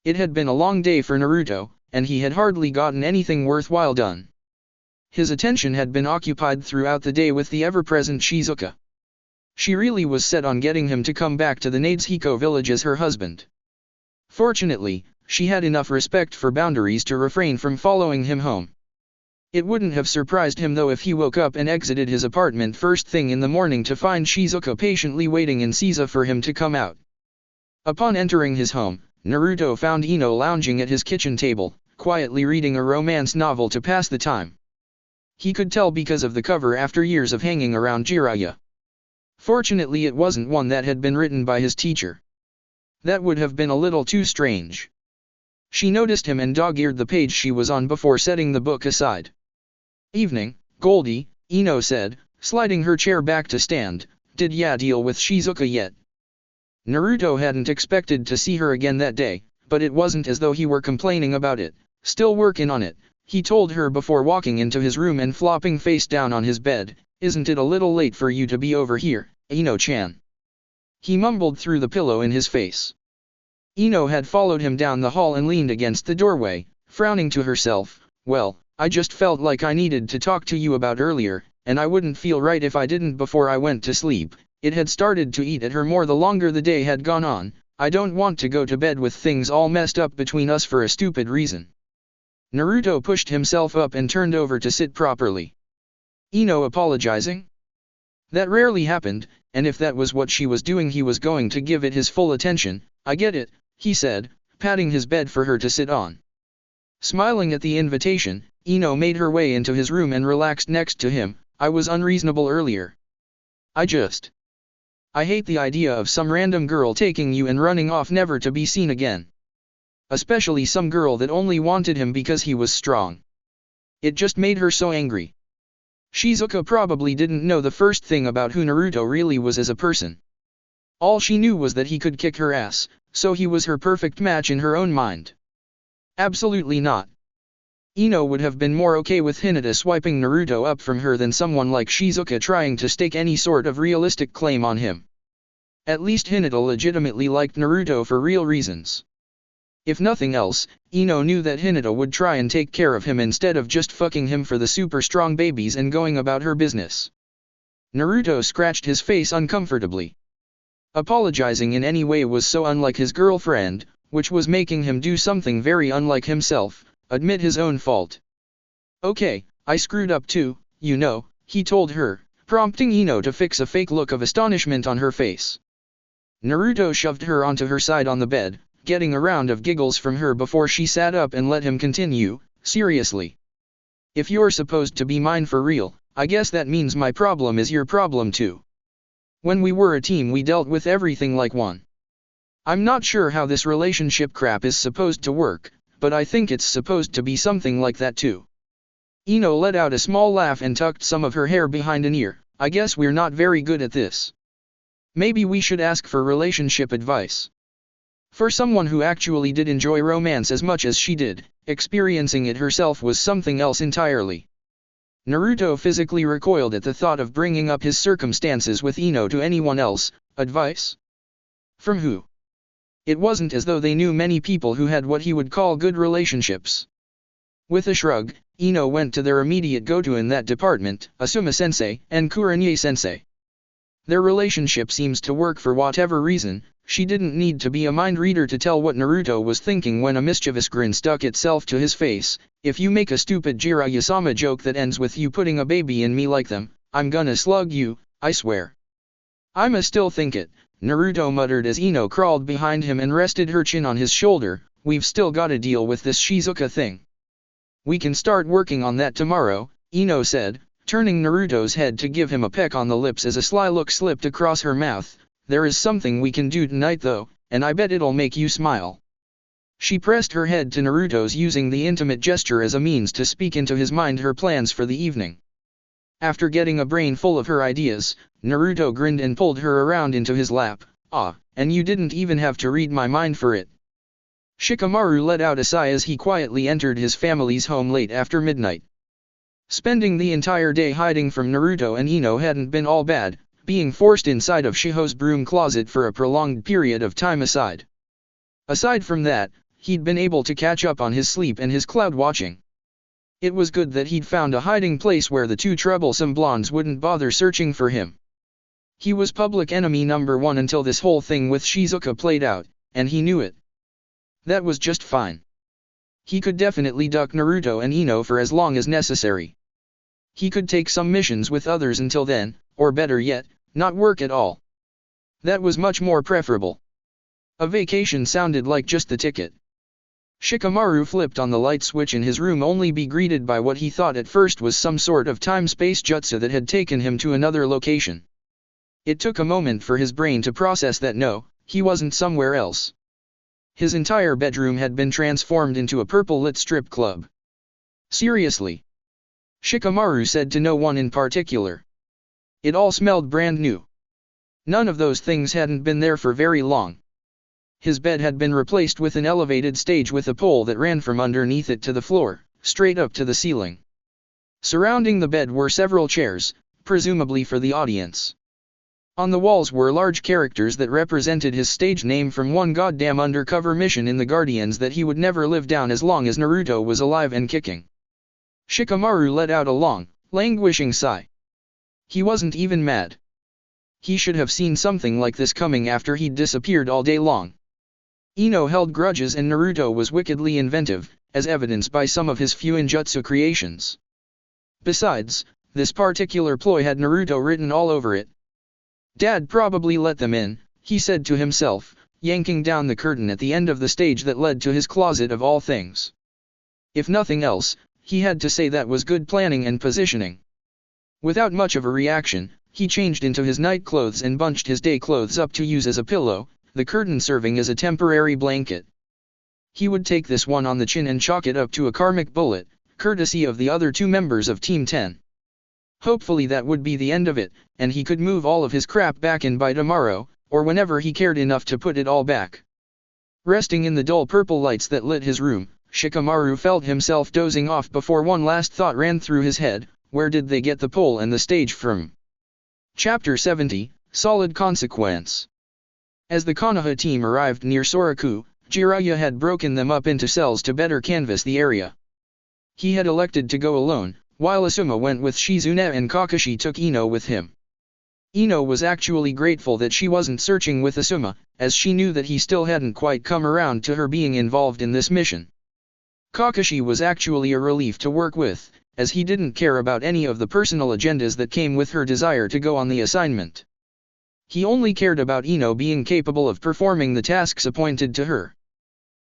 It had been a long day for Naruto, and he had hardly gotten anything worthwhile done. His attention had been occupied throughout the day with the ever-present Shizuka. She really was set on getting him to come back to the Nadeshiko village as her husband. Fortunately, she had enough respect for boundaries to refrain from following him home. It wouldn't have surprised him though if he woke up and exited his apartment first thing in the morning to find Shizuka patiently waiting in Seiza for him to come out. Upon entering his home, Naruto found Ino lounging at his kitchen table, quietly reading a romance novel to pass the time. He could tell because of the cover after years of hanging around Jiraiya. Fortunately it wasn't one that had been written by his teacher. That would have been a little too strange. She noticed him and dog-eared the page she was on before setting the book aside. Evening, Goldie, Ino said, sliding her chair back to stand. Did ya deal with Shizuka yet? Naruto hadn't expected to see her again that day, but it wasn't as though he were complaining about it. Still working on it, he told her before walking into his room and flopping face down on his bed. Isn't it a little late for you to be over here, Ino-chan? He mumbled through the pillow in his face. Ino had followed him down the hall and leaned against the doorway, frowning to herself. Well, I just felt like I needed to talk to you about earlier, and I wouldn't feel right if I didn't before I went to sleep. It had started to eat at her more the longer the day had gone on. I don't want to go to bed with things all messed up between us for a stupid reason. Naruto pushed himself up and turned over to sit properly. Ino apologizing? That rarely happened, and if that was what she was doing he was going to give it his full attention. I get it, he said, patting his bed for her to sit on. Smiling at the invitation, Ino made her way into his room and relaxed next to him. I was unreasonable earlier. I hate the idea of some random girl taking you and running off never to be seen again. Especially some girl that only wanted him because he was strong. It just made her so angry. Shizuka probably didn't know the first thing about who Naruto really was as a person. All she knew was that he could kick her ass, so he was her perfect match in her own mind. Absolutely not. Ino would have been more okay with Hinata swiping Naruto up from her than someone like Shizuka trying to stake any sort of realistic claim on him. At least Hinata legitimately liked Naruto for real reasons. If nothing else, Ino knew that Hinata would try and take care of him instead of just fucking him for the super strong babies and going about her business. Naruto scratched his face uncomfortably. Apologizing in any way was so unlike his girlfriend, which was making him do something very unlike himself, admit his own fault. Okay, I screwed up too, you know, he told her, prompting Ino to fix a fake look of astonishment on her face. Naruto shoved her onto her side on the bed, getting a round of giggles from her before she sat up and let him continue. Seriously. If you're supposed to be mine for real, I guess that means my problem is your problem too. When we were a team we dealt with everything like one. I'm not sure how this relationship crap is supposed to work, but I think it's supposed to be something like that too. Ino let out a small laugh and tucked some of her hair behind an ear. I guess we're not very good at this. Maybe we should ask for relationship advice. For someone who actually did enjoy romance as much as she did, experiencing it herself was something else entirely. Naruto physically recoiled at the thought of bringing up his circumstances with Ino to anyone else. Advice? From who? It wasn't as though they knew many people who had what he would call good relationships. With a shrug, Ino went to their immediate go-to in that department, Asuma-sensei and Kurenye-sensei. Their relationship seems to work for whatever reason. She didn't need to be a mind reader to tell what Naruto was thinking when a mischievous grin stuck itself to his face. If you make a stupid Jiraiya-sama joke that ends with you putting a baby in me like them, I'm gonna slug you, I swear. I'ma still think it, Naruto muttered as Ino crawled behind him and rested her chin on his shoulder. we've still gotta deal with this Shizuka thing. We can start working on that tomorrow, Ino said, turning Naruto's head to give him a peck on the lips as a sly look slipped across her mouth. There is something we can do tonight though, and I bet it'll make you smile. She pressed her head to Naruto's using the intimate gesture as a means to speak into his mind her plans for the evening. After getting a brain full of her ideas, Naruto grinned and pulled her around into his lap. Ah, and you didn't even have to read my mind for it. Shikamaru let out a sigh as he quietly entered his family's home late after midnight. Spending the entire day hiding from Naruto and Ino hadn't been all bad, being forced inside of Shiho's broom closet for a prolonged period of time aside. Aside from that, he'd been able to catch up on his sleep and his cloud watching. It was good that he'd found a hiding place where the two troublesome blondes wouldn't bother searching for him. He was public enemy number one until this whole thing with Shizuka played out, and he knew it. That was just fine. He could definitely duck Naruto and Ino for as long as necessary. He could take some missions with others until then, or better yet, not work at all. That was much more preferable. A vacation sounded like just the ticket. Shikamaru flipped on the light switch in his room only be greeted by what he thought at first was some sort of time-space jutsu that had taken him to another location. It took a moment for his brain to process that no, he wasn't somewhere else. His entire bedroom had been transformed into a purple-lit strip club. Seriously? Shikamaru said to no one in particular. It all smelled brand new. None of those things hadn't been there for very long. His bed had been replaced with an elevated stage with a pole that ran from underneath it to the floor, straight up to the ceiling. Surrounding the bed were several chairs, presumably for the audience. On the walls were large characters that represented his stage name from one goddamn undercover mission in the Guardians that he would never live down as long as Naruto was alive and kicking. Shikamaru let out a long, languishing sigh. He wasn't even mad. He should have seen something like this coming after he'd disappeared all day long. Ino held grudges and Naruto was wickedly inventive, as evidenced by some of his few ninjutsu creations. Besides, this particular ploy had Naruto written all over it. Dad probably let them in, he said to himself, yanking down the curtain at the end of the stage that led to his closet of all things. If nothing else, he had to say that was good planning and positioning. Without much of a reaction, he changed into his night clothes and bunched his day clothes up to use as a pillow, the curtain serving as a temporary blanket. He would take this one on the chin and chalk it up to a karmic bullet, courtesy of the other two members of Team 10. Hopefully that would be the end of it, and he could move all of his crap back in by tomorrow, or whenever he cared enough to put it all back. Resting in the dull purple lights that lit his room, Shikamaru felt himself dozing off before one last thought ran through his head: where did they get the pole and the stage from? Chapter 70, Solid Consequence. As the Konoha team arrived near Soraku, Jiraiya had broken them up into cells to better canvass the area. He had elected to go alone, while Asuma went with Shizune and Kakashi took Ino with him. Ino was actually grateful that she wasn't searching with Asuma, as she knew that he still hadn't quite come around to her being involved in this mission. Kakashi was actually a relief to work with, as he didn't care about any of the personal agendas that came with her desire to go on the assignment. He only cared about Ino being capable of performing the tasks appointed to her.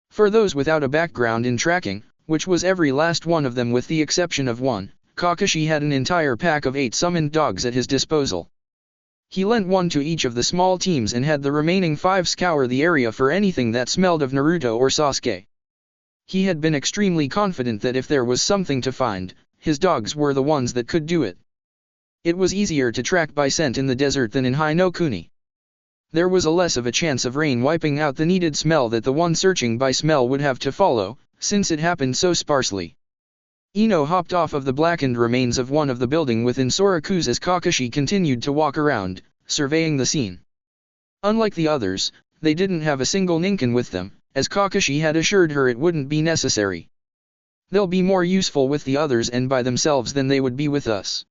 For those without a background in tracking, which was every last one of them with the exception of one, Kakashi had an entire pack of 8 summoned dogs at his disposal. He lent one to each of the small teams and had the remaining 5 scour the area for anything that smelled of Naruto or Sasuke. He had been extremely confident that if there was something to find, his dogs were the ones that could do it. It was easier to track by scent in the desert than in Hai no Kuni. There was a less of a chance of rain wiping out the needed smell that the one searching by smell would have to follow, since it happened so sparsely. Ino hopped off of the blackened remains of one of the building within Soraku's as Kakashi continued to walk around, surveying the scene. Unlike the others, they didn't have a single ninkin with them, as Kakashi had assured her it wouldn't be necessary. They'll be more useful with the others and by themselves than they would be with us.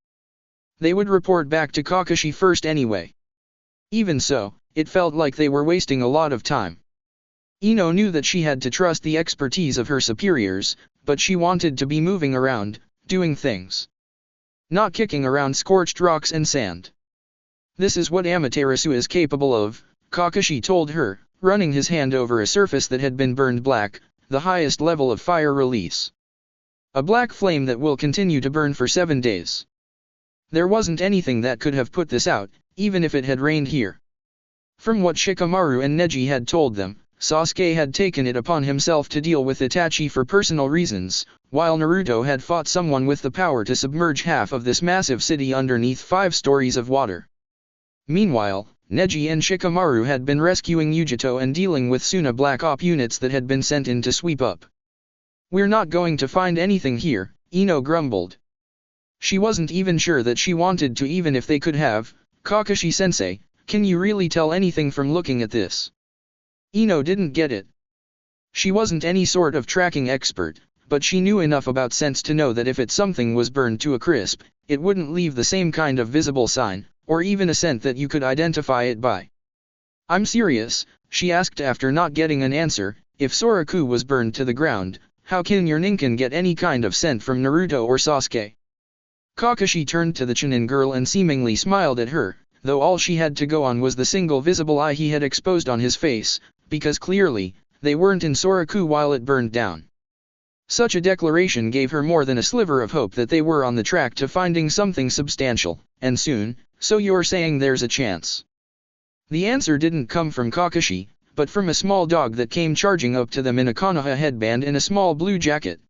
They would report back to Kakashi first anyway. Even so, it felt like they were wasting a lot of time. Ino knew that she had to trust the expertise of her superiors, but she wanted to be moving around, doing things. Not kicking around scorched rocks and sand. This is what Amaterasu is capable of, Kakashi told her, running his hand over a surface that had been burned black, the highest level of fire release. A black flame that will continue to burn for 7 days. There wasn't anything that could have put this out, even if it had rained here. From what Shikamaru and Neji had told them, Sasuke had taken it upon himself to deal with Itachi for personal reasons, while Naruto had fought someone with the power to submerge half of this massive city underneath 5 stories of water. Meanwhile, Neji and Shikamaru had been rescuing Yujito and dealing with Suna Black Op units that had been sent in to sweep up. "We're not going to find anything here," Ino grumbled. She wasn't even sure that she wanted to, even if they could have. "Kakashi-sensei, can you really tell anything from looking at this?" Ino didn't get it. She wasn't any sort of tracking expert, but she knew enough about scents to know that if something was burned to a crisp, it wouldn't leave the same kind of visible sign, or even a scent that you could identify it by. "I'm serious," she asked after not getting an answer. "If Soraku was burned to the ground, how can your Ninken get any kind of scent from Naruto or Sasuke?" Kakashi turned to the Chunin girl and seemingly smiled at her, though all she had to go on was the single visible eye he had exposed on his face, because clearly, they weren't in Soraku while it burned down. Such a declaration gave her more than a sliver of hope that they were on the track to finding something substantial, and soon. "So you're saying there's a chance?" The answer didn't come from Kakashi, but from a small dog that came charging up to them in a Konoha headband and a small blue jacket.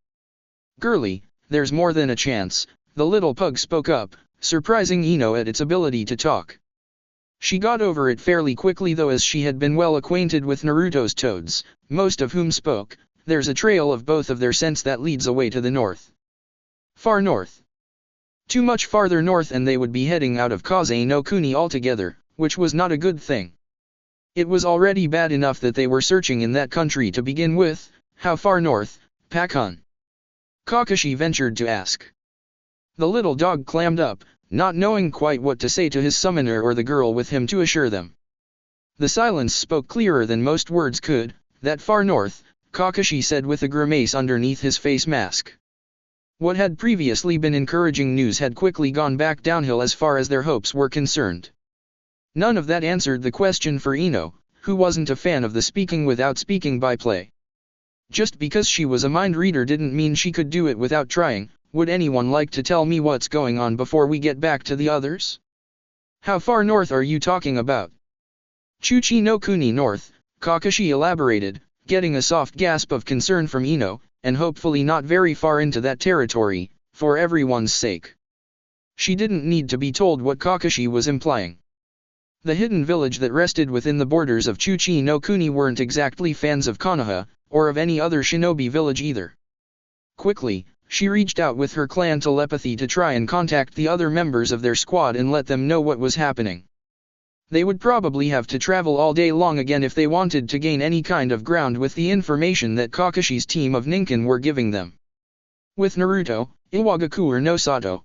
"Girlie, there's more than a chance," the little pug spoke up, surprising Ino at its ability to talk. She got over it fairly quickly though, as she had been well acquainted with Naruto's toads, most of whom spoke. "There's a trail of both of their scents that leads away to the north." "Far north?" Too much farther north and they would be heading out of Kaze no Kuni altogether, which was not a good thing. It was already bad enough that they were searching in that country to begin with. "How far north, Pakun?" Kakashi ventured to ask. The little dog clammed up, not knowing quite what to say to his summoner or the girl with him to assure them. The silence spoke clearer than most words could. "That far north," Kakashi said with a grimace underneath his face mask. What had previously been encouraging news had quickly gone back downhill as far as their hopes were concerned. None of that answered the question for Ino, who wasn't a fan of the speaking without speaking by play. Just because she was a mind reader didn't mean she could do it without trying. "Would anyone like to tell me what's going on before we get back to the others?" "How far north are you talking about?" "Chuchi no Kuni north," Kakashi elaborated, getting a soft gasp of concern from Ino, and hopefully not very far into that territory, for everyone's sake. She didn't need to be told what Kakashi was implying. The hidden village that rested within the borders of Chuchi no Kuni weren't exactly fans of Konoha, or of any other shinobi village either. Quickly, she reached out with her clan telepathy to try and contact the other members of their squad and let them know what was happening. They would probably have to travel all day long again if they wanted to gain any kind of ground with the information that Kakashi's team of Ninken were giving them. With Naruto, Iwagakure no Sato.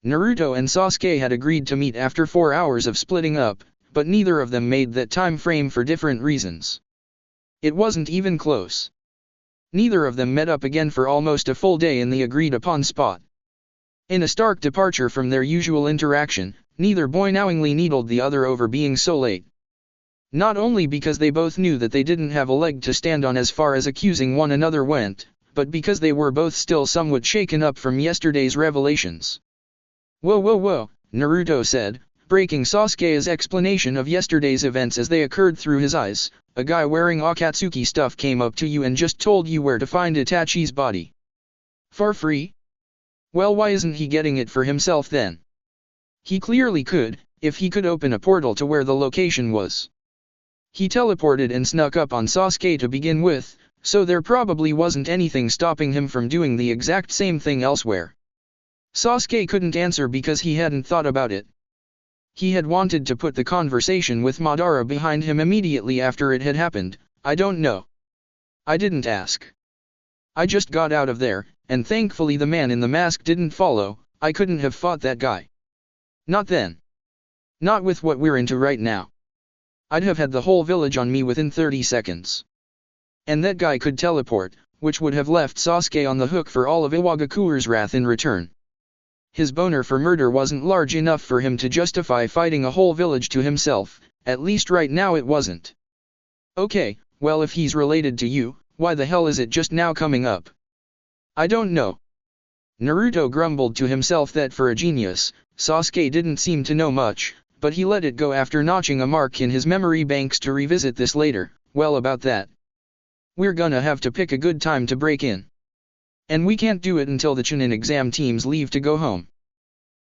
Naruto and Sasuke had agreed to meet after 4 hours of splitting up, but neither of them made that time frame for different reasons. It wasn't even close. Neither of them met up again for almost a full day in the agreed-upon spot. In a stark departure from their usual interaction, neither boy knowingly needled the other over being so late. Not only because they both knew that they didn't have a leg to stand on as far as accusing one another went, but because they were both still somewhat shaken up from yesterday's revelations. Whoa, Naruto said, breaking Sasuke's explanation of yesterday's events as they occurred through his eyes. "A guy wearing Akatsuki stuff came up to you and just told you where to find Itachi's body. For free? Well, why isn't he getting it for himself then? He clearly could, if he could open a portal to where the location was. He teleported and snuck up on Sasuke to begin with, so there probably wasn't anything stopping him from doing the exact same thing elsewhere." Sasuke couldn't answer because he hadn't thought about it. He had wanted to put the conversation with Madara behind him immediately after it had happened. "I don't know. I didn't ask. I just got out of there, and thankfully the man in the mask didn't follow. I couldn't have fought that guy. Not then. Not with what we're into right now. I'd have had the whole village on me within 30 seconds. And that guy could teleport, which would have left Sasuke on the hook for all of Iwagakure's wrath in return. His boner for murder wasn't large enough for him to justify fighting a whole village to himself, at least right now it wasn't. Okay, well if he's related to you, Why the hell is it just now coming up? I don't know. Naruto grumbled to himself that for a genius, Sasuke didn't seem to know much, but he let it go after notching a mark in his memory banks to revisit this later. Well, about that. We're gonna have to pick a good time to break in. And we can't do it until the Chunin exam teams leave to go home.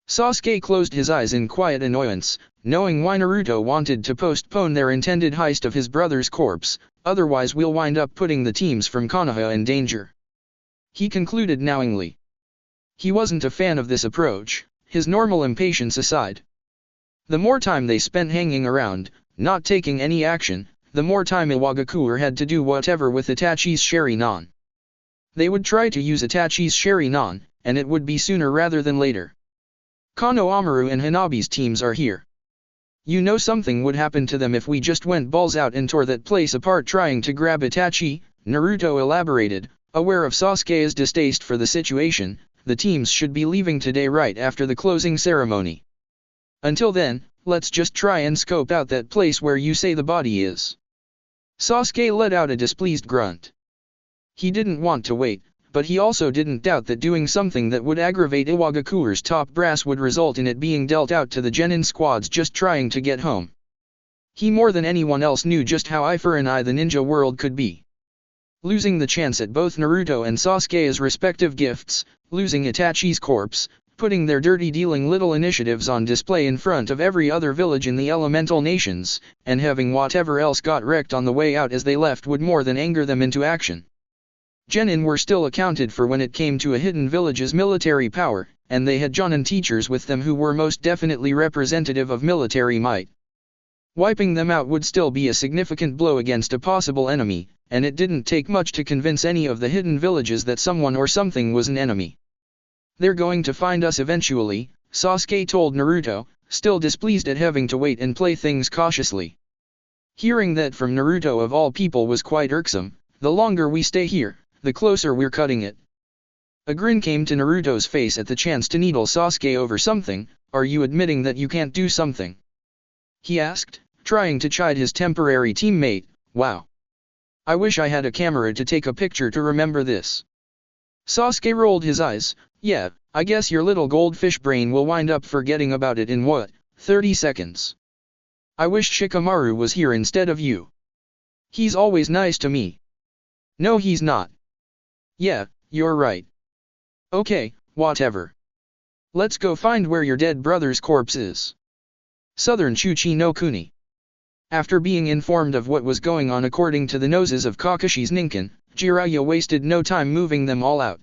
Sasuke closed his eyes in quiet annoyance, knowing why Naruto wanted to postpone their intended heist of his brother's corpse, otherwise we'll wind up putting the teams from Konoha in danger. He concluded knowingly. He wasn't a fan of this approach, his normal impatience aside. The more time they spent hanging around, not taking any action, the more time Iwagakure had to do whatever with Itachi's Sharingan. They would try to use Itachi's Sharingan, and it would be sooner rather than later. Konohamaru and Hanabi's teams are here. You know something would happen to them if we just went balls out and tore that place apart trying to grab Itachi, Naruto elaborated, aware of Sasuke's distaste for the situation. The teams should be leaving today right after the closing ceremony. Until then, let's just try and scope out that place where you say the body is. Sasuke let out a displeased grunt. He didn't want to wait, but he also didn't doubt that doing something that would aggravate Iwagakure's top brass would result in it being dealt out to the genin squads just trying to get home. He more than anyone else knew just how eye for an eye the ninja world could be. Losing the chance at both Naruto and Sasuke's respective gifts, losing Itachi's corpse, putting their dirty-dealing little initiatives on display in front of every other village in the elemental nations, and having whatever else got wrecked on the way out as they left would more than anger them into action. Genin were still accounted for when it came to a hidden village's military power, and they had Jonin teachers with them who were most definitely representative of military might. Wiping them out would still be a significant blow against a possible enemy, and it didn't take much to convince any of the hidden villages that someone or something was an enemy. They're going to find us eventually, Sasuke told Naruto, still displeased at having to wait and play things cautiously. Hearing that from Naruto of all people was quite irksome. The longer we stay here, the closer we're cutting it. A grin came to Naruto's face at the chance to needle Sasuke over something. Are you admitting that you can't do something? He asked, trying to chide his temporary teammate. Wow. I wish I had a camera to take a picture to remember this. Sasuke rolled his eyes. Yeah, I guess your little goldfish brain will wind up forgetting about it in what, 30 seconds. I wish Shikamaru was here instead of you. He's always nice to me. No, he's not. Yeah, you're right. Okay, whatever. Let's go find where your dead brother's corpse is. Southern Chuchi no Kuni. After being informed of what was going on according to the noses of Kakashi's Ninken, Jiraiya wasted no time moving them all out.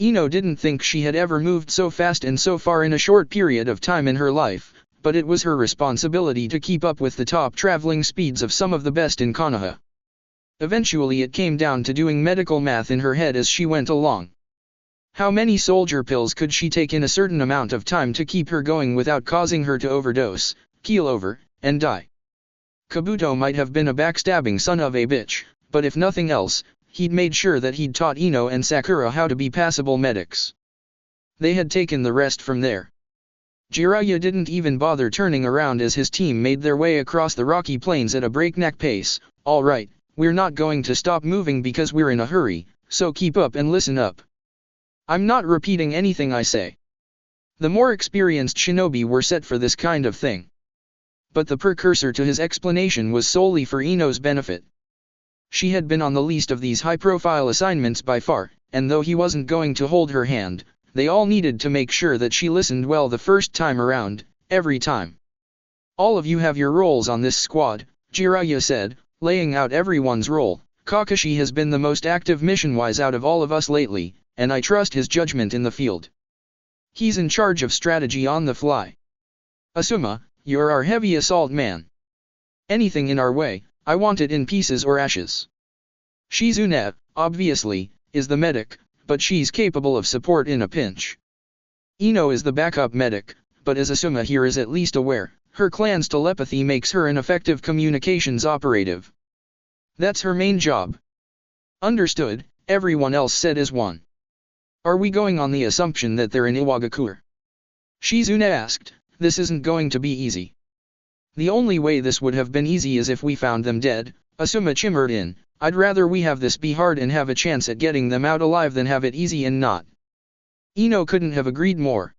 Ino didn't think she had ever moved so fast and so far in a short period of time in her life, but it was her responsibility to keep up with the top traveling speeds of some of the best in Konoha. Eventually it came down to doing medical math in her head as she went along. How many soldier pills could she take in a certain amount of time to keep her going without causing her to overdose, keel over, and die? Kabuto might have been a backstabbing son of a bitch, but if nothing else, he'd made sure that he'd taught Ino and Sakura how to be passable medics. They had taken the rest from there. Jiraiya didn't even bother turning around as his team made their way across the rocky plains at a breakneck pace. All right, we're not going to stop moving because we're in a hurry, so keep up and listen up. I'm not repeating anything I say. The more experienced shinobi were set for this kind of thing. But the precursor to his explanation was solely for Ino's benefit. She had been on the least of these high-profile assignments by far, and though he wasn't going to hold her hand, they all needed to make sure that she listened well the first time around, every time. All of you have your roles on this squad, Jiraiya said, laying out everyone's role. Kakashi has been the most active mission-wise out of all of us lately, and I trust his judgment in the field. He's in charge of strategy on the fly. Asuma, you're our heavy assault man. Anything in our way, I want it in pieces or ashes. Shizune, obviously, is the medic, but she's capable of support in a pinch. Ino is the backup medic, but as Asuma here is at least aware, her clan's telepathy makes her an effective communications operative. That's her main job. Understood, everyone else said as one. Are we going on the assumption that they're in Iwagakure? Shizune asked. This isn't going to be easy. The only way this would have been easy is if we found them dead, Asuma chimed in, I'd rather we have this be hard and have a chance at getting them out alive than have it easy and not. Ino couldn't have agreed more.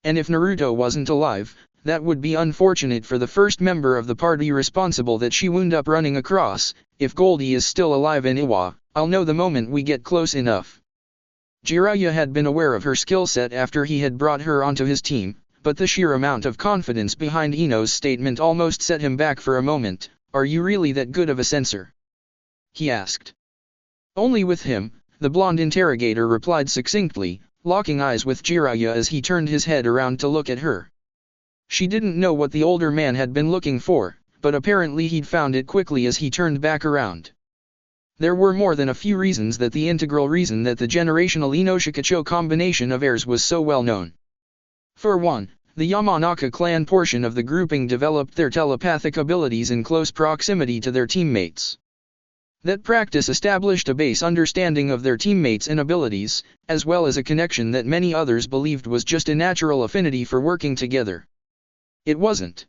And if Naruto wasn't alive, that would be unfortunate for the first member of the party responsible that she wound up running across. If Goldie is still alive in Iwa, I'll know the moment we get close enough. Jiraiya had been aware of her skill set after he had brought her onto his team, but the sheer amount of confidence behind Ino's statement almost set him back for a moment. Are you really that good of a censor? He asked. Only with him, the blonde interrogator replied succinctly, locking eyes with Jiraiya as he turned his head around to look at her. She didn't know what the older man had been looking for, but apparently he'd found it quickly as he turned back around. There were more than a few reasons that the integral reason that the generational Ino-Shikacho combination of heirs was so well known. For one, the Yamanaka clan portion of the grouping developed their telepathic abilities in close proximity to their teammates. That practice established a base understanding of their teammates' inabilities, as well as a connection that many others believed was just a natural affinity for working together. It wasn't.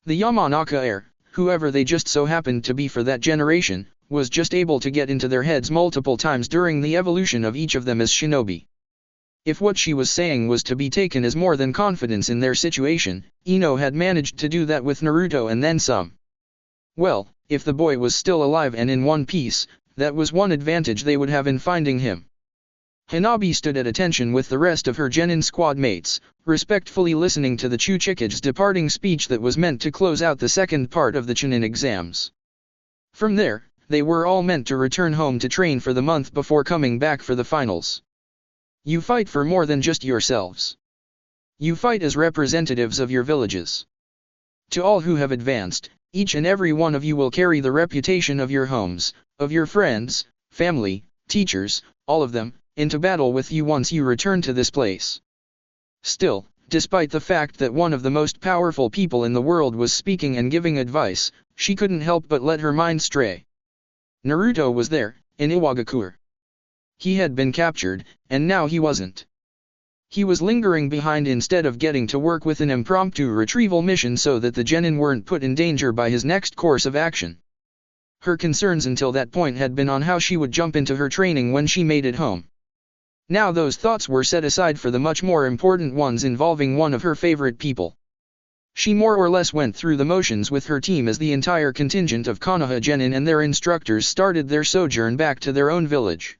The Yamanaka heir, whoever they just so happened to be for that generation, was just able to get into their heads multiple times during the evolution of each of them as shinobi. If what she was saying was to be taken as more than confidence in their situation, Ino had managed to do that with Naruto and then some. Well, if the boy was still alive and in one piece, that was one advantage they would have in finding him. Hanabi stood at attention with the rest of her Genin squad mates, respectfully listening to the Chuchikage's departing speech that was meant to close out the second part of the Chunin exams. From there, they were all meant to return home to train for the month before coming back for the finals. You fight for more than just yourselves. You fight as representatives of your villages. To all who have advanced, each and every one of you will carry the reputation of your homes, of your friends, family, teachers, all of them, into battle with you once you return to this place. Still, despite the fact that one of the most powerful people in the world was speaking and giving advice, she couldn't help but let her mind stray. Naruto was there, in Iwagakure. He had been captured, and now he wasn't. He was lingering behind instead of getting to work with an impromptu retrieval mission so that the genin weren't put in danger by his next course of action. Her concerns until that point had been on how she would jump into her training when she made it home. Now those thoughts were set aside for the much more important ones involving one of her favorite people. She more or less went through the motions with her team as the entire contingent of Konoha genin and their instructors started their sojourn back to their own village.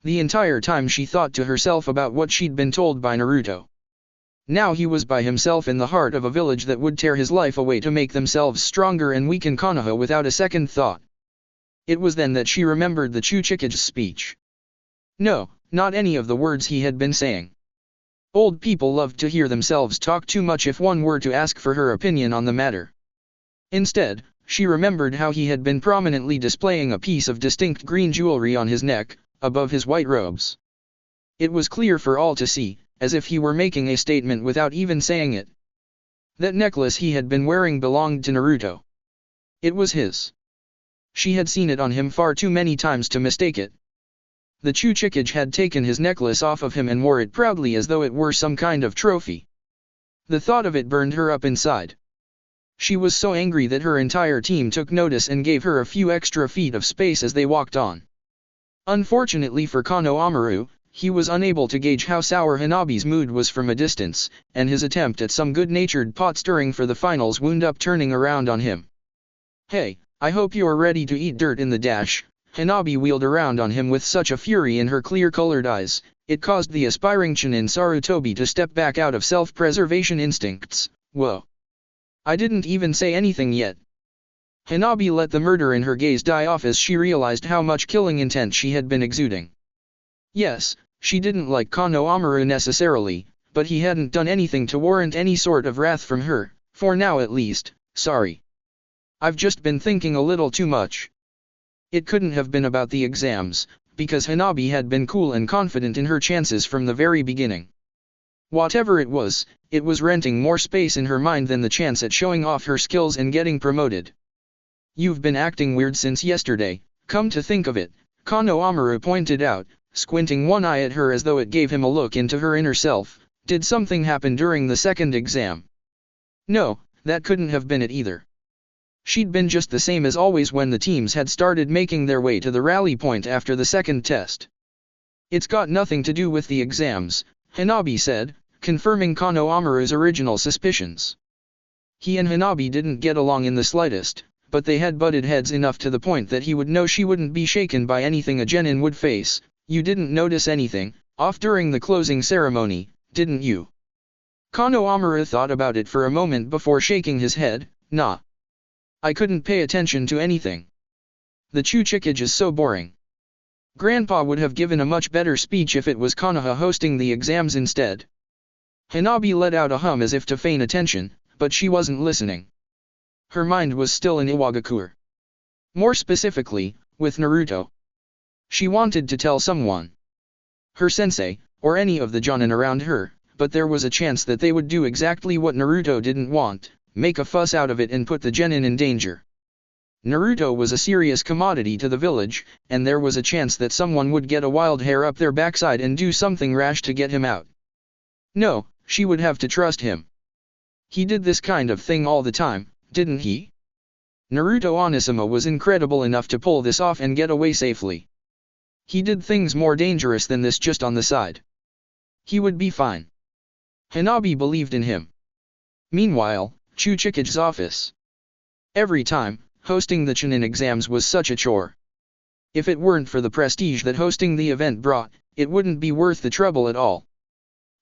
The entire time she thought to herself about what she'd been told by Naruto. Now he was by himself in the heart of a village that would tear his life away to make themselves stronger and weaken Konoha without a second thought. It was then that she remembered the Chuchikage's speech. No, not any of the words he had been saying. Old people loved to hear themselves talk too much if one were to ask for her opinion on the matter. Instead, she remembered how he had been prominently displaying a piece of distinct green jewelry on his neck, above his white robes. It was clear for all to see, as if he were making a statement without even saying it. That necklace he had been wearing belonged to Naruto. It was his. She had seen it on him far too many times to mistake it. The Chuchikage had taken his necklace off of him and wore it proudly as though it were some kind of trophy. The thought of it burned her up inside. She was so angry that her entire team took notice and gave her a few extra feet of space as they walked on. Unfortunately for Konohamaru, he was unable to gauge how sour Hanabi's mood was from a distance, and his attempt at some good-natured pot-stirring for the finals wound up turning around on him. Hey, I hope you're ready to eat dirt in the dash. Hanabi wheeled around on him with such a fury in her clear-colored eyes, it caused the aspiring Chunin Sarutobi to step back out of self-preservation instincts. Whoa. I didn't even say anything yet. Hanabi let the murder in her gaze die off as she realized how much killing intent she had been exuding. Yes, she didn't like Konohamaru necessarily, but he hadn't done anything to warrant any sort of wrath from her, for now at least. Sorry. I've just been thinking a little too much. It couldn't have been about the exams, because Hanabi had been cool and confident in her chances from the very beginning. Whatever it was renting more space in her mind than the chance at showing off her skills and getting promoted. You've been acting weird since yesterday, come to think of it, Konohamaru pointed out, squinting one eye at her as though it gave him a look into her inner self. Did something happen during the second exam? No, that couldn't have been it either. She'd been just the same as always when the teams had started making their way to the rally point after the second test. "It's got nothing to do with the exams," Hanabi said, confirming Kano Amaru's original suspicions. He and Hanabi didn't get along in the slightest, but they had butted heads enough to the point that he would know she wouldn't be shaken by anything a genin would face. "You didn't notice anything off during the closing ceremony, didn't you?" Kano Amaru thought about it for a moment before shaking his head. "Nah. I couldn't pay attention to anything. The Chuchikage is so boring. Grandpa would have given a much better speech if it was Konoha hosting the exams instead." Hanabi let out a hum as if to feign attention, but she wasn't listening. Her mind was still in Iwagakure. More specifically, with Naruto. She wanted to tell someone. Her sensei, or any of the jonin around her, but there was a chance that they would do exactly what Naruto didn't want, make a fuss out of it and put the genin in danger. Naruto was a serious commodity to the village, and there was a chance that someone would get a wild hair up their backside and do something rash to get him out. No, she would have to trust him. He did this kind of thing all the time, didn't he? Naruto Onizuma was incredible enough to pull this off and get away safely. He did things more dangerous than this just on the side. He would be fine. Hanabi believed in him. Meanwhile, Chuchikage's office. Every time, hosting the Chunin exams was such a chore. If it weren't for the prestige that hosting the event brought, it wouldn't be worth the trouble at all.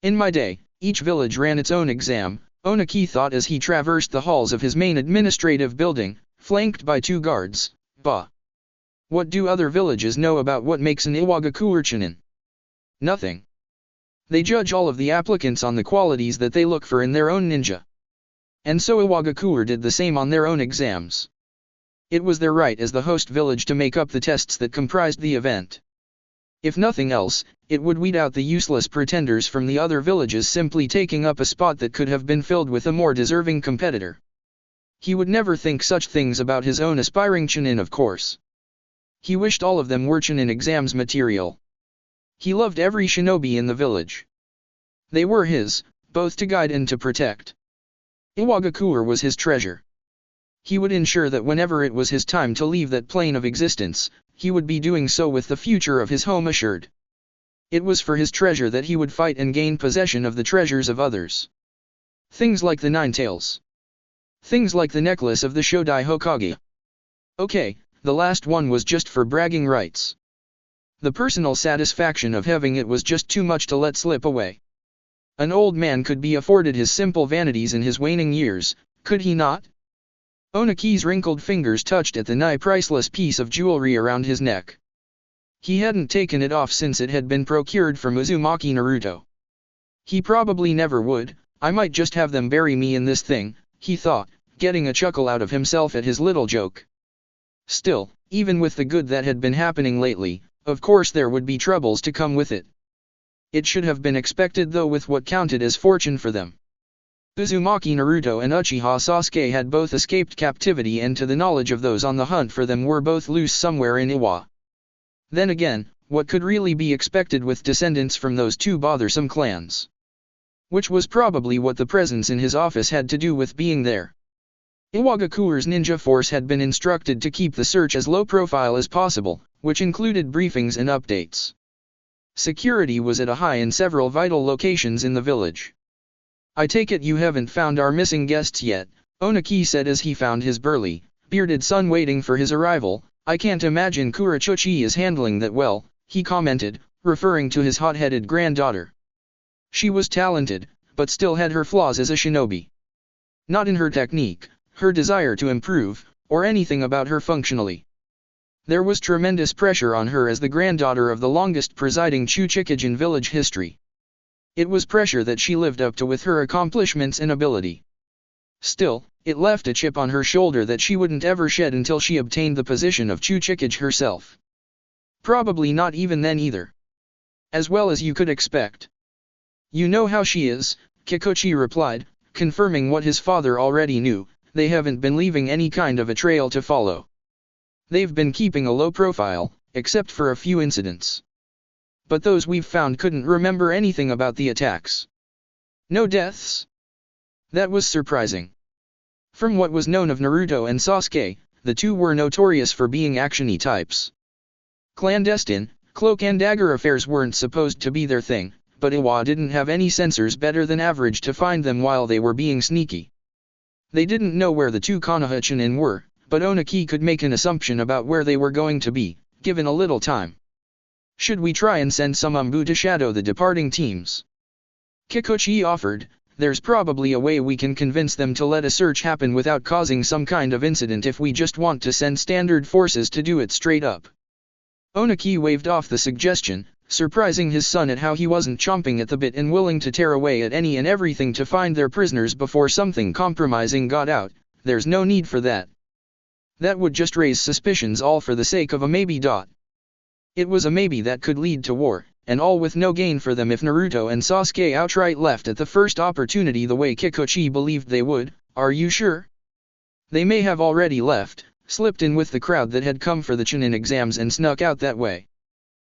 "In my day, each village ran its own exam," Oniki thought as he traversed the halls of his main administrative building, flanked by 2 guards. Bah! What do other villages know about what makes an Iwagakure Chunin? Nothing. They judge all of the applicants on the qualities that they look for in their own ninja. And so Iwagakure did the same on their own exams. It was their right as the host village to make up the tests that comprised the event. If nothing else, it would weed out the useless pretenders from the other villages simply taking up a spot that could have been filled with a more deserving competitor. He would never think such things about his own aspiring Chunin, of course. He wished all of them were Chunin exams material. He loved every shinobi in the village. They were his, both to guide and to protect. Iwagakure was his treasure. He would ensure that whenever it was his time to leave that plane of existence, he would be doing so with the future of his home assured. It was for his treasure that he would fight and gain possession of the treasures of others. Things like the 9 tails. Things like the necklace of the Shodai Hokage. Okay, the last one was just for bragging rights. The personal satisfaction of having it was just too much to let slip away. An old man could be afforded his simple vanities in his waning years, could he not? Oniki's wrinkled fingers touched at the nigh priceless piece of jewelry around his neck. He hadn't taken it off since it had been procured from Uzumaki Naruto. He probably never would. "I might just have them bury me in this thing," he thought, getting a chuckle out of himself at his little joke. Still, even with the good that had been happening lately, of course there would be troubles to come with it. It should have been expected though, with what counted as fortune for them. Uzumaki Naruto and Uchiha Sasuke had both escaped captivity, and to the knowledge of those on the hunt for them were both loose somewhere in Iwa. Then again, what could really be expected with descendants from those 2 bothersome clans? Which was probably what the presence in his office had to do with being there. Iwagakure's ninja force had been instructed to keep the search as low profile as possible, which included briefings and updates. Security was at a high in several vital locations in the village. "I take it you haven't found our missing guests yet," Oniki said as he found his burly, bearded son waiting for his arrival. "I can't imagine Kurachuchi is handling that well," he commented, referring to his hot-headed granddaughter. She was talented, but still had her flaws as a shinobi. Not in her technique, her desire to improve, or anything about her functionally. There was tremendous pressure on her as the granddaughter of the longest presiding Chuchikage in village history. It was pressure that she lived up to with her accomplishments and ability. Still, it left a chip on her shoulder that she wouldn't ever shed until she obtained the position of Chuchikage herself. Probably not even then either. As well as you could expect. "You know how she is," Kikuchi replied, confirming what his father already knew. "They haven't been leaving any kind of a trail to follow. They've been keeping a low profile, except for a few incidents. But those we've found couldn't remember anything about the attacks. No deaths? That was surprising. From what was known of Naruto and Sasuke, the two were notorious for being actiony types. Clandestine, cloak and dagger affairs weren't supposed to be their thing, but Iwa didn't have any sensors better than average to find them while they were being sneaky. They didn't know where the two Konoha Chunin were, but Oniki could make an assumption about where they were going to be, given a little time. Should we try and send some Umbu to shadow the departing teams? Kikuchi offered. There's probably a way we can convince them to let a search happen without causing some kind of incident if we just want to send standard forces to do it straight up. Oniki waved off the suggestion, surprising his son at how he wasn't chomping at the bit and willing to tear away at any and everything to find their prisoners before something compromising got out. There's no need for that. That would just raise suspicions, all for the sake of a maybe. It was a maybe that could lead to war, and all with no gain for them if Naruto and Sasuke outright left at the first opportunity the way Kikuchi believed they would. Are you sure? They may have already left, slipped in with the crowd that had come for the Chunin exams and snuck out that way.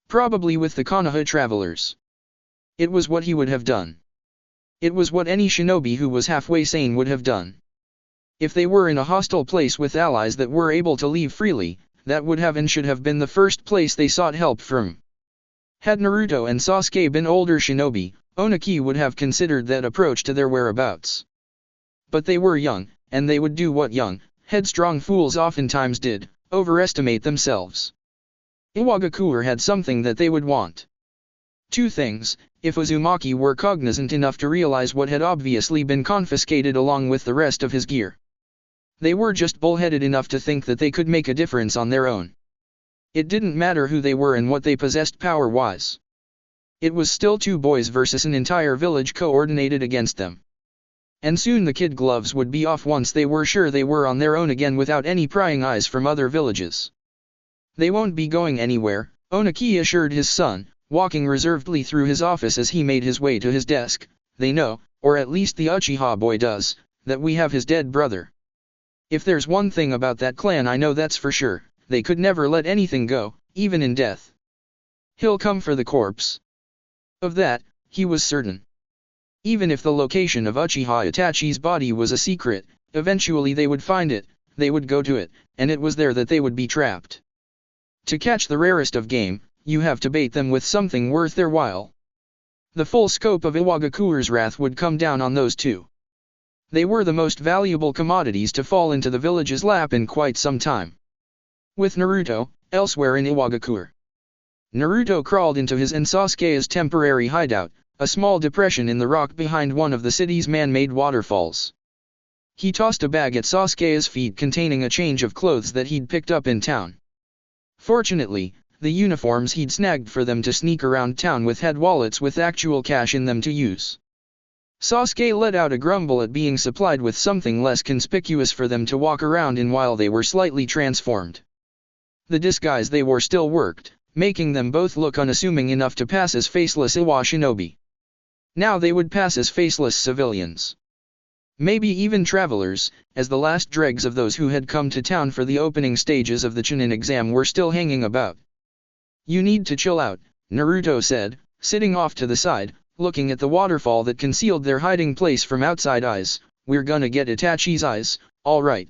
Probably with the Konoha travelers. It was what he would have done. It was what any shinobi who was halfway sane would have done. If they were in a hostile place with allies that were able to leave freely, that would have and should have been the first place they sought help from. Had Naruto and Sasuke been older shinobi, Oniki would have considered that approach to their whereabouts. But they were young, and they would do what young, headstrong fools oftentimes did, overestimate themselves. Iwagakure had something that they would want. Two things: if Uzumaki were cognizant enough to realize what had obviously been confiscated along with the rest of his gear. They were just bullheaded enough to think that they could make a difference on their own. It didn't matter who they were and what they possessed power-wise. It was still two boys versus an entire village coordinated against them. And soon the kid gloves would be off once they were sure they were on their own again without any prying eyes from other villages. They won't be going anywhere, Oniki assured his son, walking reservedly through his office as he made his way to his desk. They know, or at least the Uchiha boy does, that we have his dead brother. If there's one thing about that clan I know, that's for sure: they could never let anything go, even in death. He'll come for the corpse. Of that, he was certain. Even if the location of Uchiha Itachi's body was a secret, eventually they would find it, they would go to it, and it was there that they would be trapped. To catch the rarest of game, you have to bait them with something worth their while. The full scope of Iwagakure's wrath would come down on those two. They were the most valuable commodities to fall into the village's lap in quite some time. With Naruto, elsewhere in Iwagakure. Naruto crawled into his and Sasuke's temporary hideout, a small depression in the rock behind one of the city's man-made waterfalls. He tossed a bag at Sasuke's feet containing a change of clothes that he'd picked up in town. Fortunately, the uniforms he'd snagged for them to sneak around town with had wallets with actual cash in them to use. Sasuke let out a grumble at being supplied with something less conspicuous for them to walk around in while they were slightly transformed. The disguise they wore still worked, making them both look unassuming enough to pass as faceless Iwa shinobi. Now they would pass as faceless civilians. Maybe even travelers, as the last dregs of those who had come to town for the opening stages of the Chunin exam were still hanging about. You need to chill out, Naruto said, sitting off to the side, looking at the waterfall that concealed their hiding place from outside eyes. We're gonna get Itachi's eyes, all right.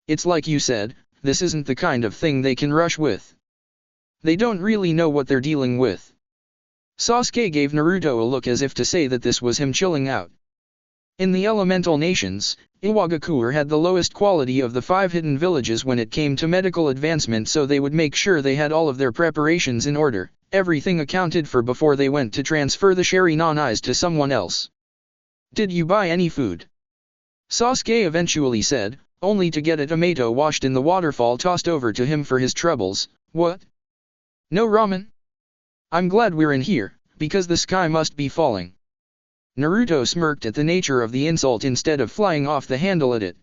It's like you said, this isn't the kind of thing they can rush with. They don't really know what they're dealing with. Sasuke gave Naruto a look as if to say that this was him chilling out. In the elemental nations, Iwagakure had the lowest quality of the 5 hidden villages when it came to medical advancement, so they would make sure they had all of their preparations in order, everything accounted for before they went to transfer the Sharingan eyes to someone else. Did you buy any food? Sasuke eventually said, only to get a tomato washed in the waterfall tossed over to him for his troubles. What? No ramen? I'm glad we're in here, because the sky must be falling. Naruto smirked at the nature of the insult instead of flying off the handle at it.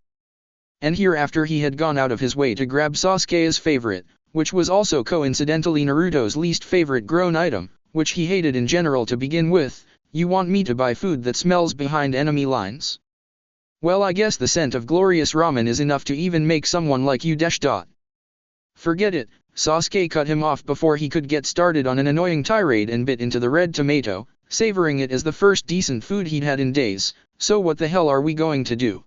And here, after he had gone out of his way to grab Sasuke's favorite, which was also coincidentally Naruto's least favorite grown item, which he hated in general to begin with, you want me to buy food that smells behind enemy lines? Well, I guess the scent of glorious ramen is enough to even make someone like you dash. Forget it, Sasuke cut him off before he could get started on an annoying tirade and bit into the red tomato, savoring it as the first decent food he'd had in days. So what the hell are we going to do?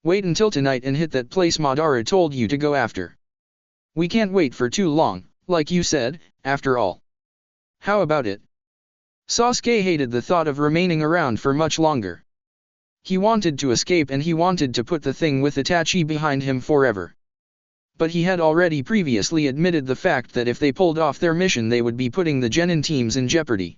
Wait until tonight and hit that place Madara told you to go after. We can't wait for too long, like you said, after all. How about it? Sasuke hated the thought of remaining around for much longer. He wanted to escape and he wanted to put the thing with Itachi behind him forever. But he had already previously admitted the fact that if they pulled off their mission they would be putting the genin teams in jeopardy.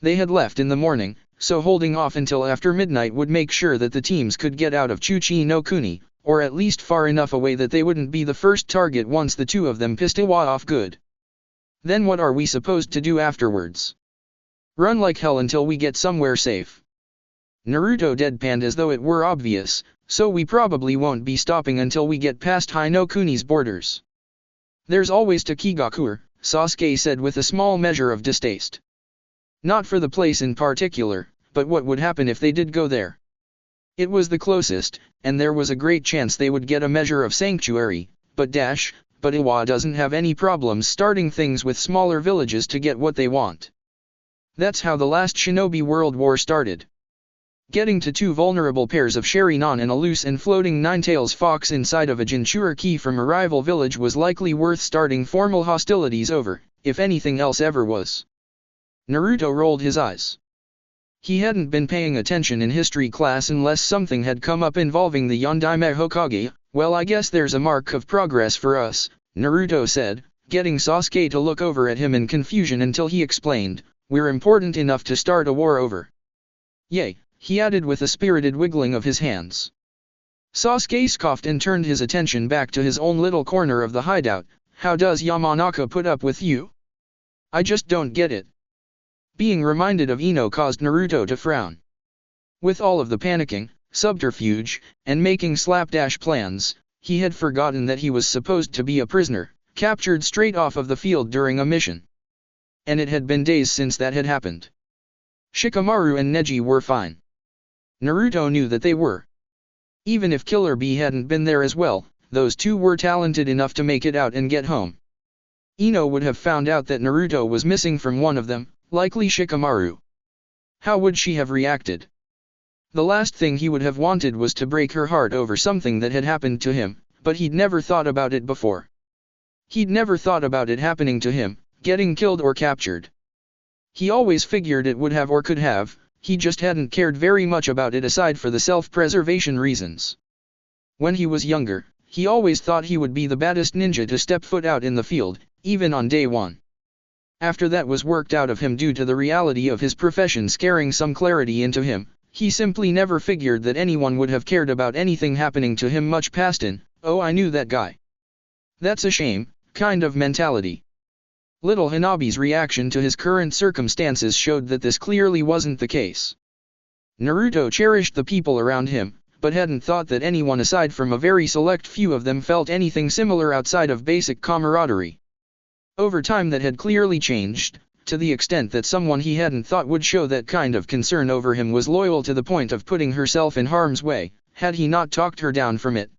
They had left in the morning, so holding off until after midnight would make sure that the teams could get out of Chuchi no Kuni, or at least far enough away that they wouldn't be the first target once the two of them pissed Iwa off good. Then what are we supposed to do afterwards? Run like hell until we get somewhere safe. Naruto deadpanned as though it were obvious, so we probably won't be stopping until we get past Hinokuni's borders. There's always Takigakur, Sasuke said with a small measure of distaste. Not for the place in particular, but what would happen if they did go there? It was the closest, and there was a great chance they would get a measure of sanctuary, but Iwa doesn't have any problems starting things with smaller villages to get what they want. That's how the last Shinobi World War started. Getting to two vulnerable pairs of Sharingan and a loose and floating nine-tails fox inside of a Jinchuriki from a rival village was likely worth starting formal hostilities over, if anything else ever was. Naruto rolled his eyes. He hadn't been paying attention in history class unless something had come up involving the Yondaime Hokage. Well, I guess there's a mark of progress for us, Naruto said, getting Sasuke to look over at him in confusion until he explained, we're important enough to start a war over. Yay, he added with a spirited wiggling of his hands. Sasuke scoffed and turned his attention back to his own little corner of the hideout. How does Yamanaka put up with you? I just don't get it. Being reminded of Ino caused Naruto to frown. With all of the panicking, subterfuge, and making slapdash plans, he had forgotten that he was supposed to be a prisoner, captured straight off of the field during a mission. And it had been days since that had happened. Shikamaru and Neji were fine. Naruto knew that they were. Even if Killer Bee hadn't been there as well, those two were talented enough to make it out and get home. Ino would have found out that Naruto was missing from one of them, likely Shikamaru. How would she have reacted? The last thing he would have wanted was to break her heart over something that had happened to him, but he'd never thought about it before. He'd never thought about it happening to him, getting killed or captured. He always figured it would have or could have, he just hadn't cared very much about it aside for the self-preservation reasons. When he was younger, he always thought he would be the baddest ninja to step foot out in the field, even on day one. After that was worked out of him due to the reality of his profession scaring some clarity into him, he simply never figured that anyone would have cared about anything happening to him much past an, oh I knew that guy. That's a shame, kind of mentality. Little Hanabi's reaction to his current circumstances showed that this clearly wasn't the case. Naruto cherished the people around him, but hadn't thought that anyone aside from a very select few of them felt anything similar outside of basic camaraderie. Over time that had clearly changed, to the extent that someone he hadn't thought would show that kind of concern over him was loyal to the point of putting herself in harm's way, had he not talked her down from it.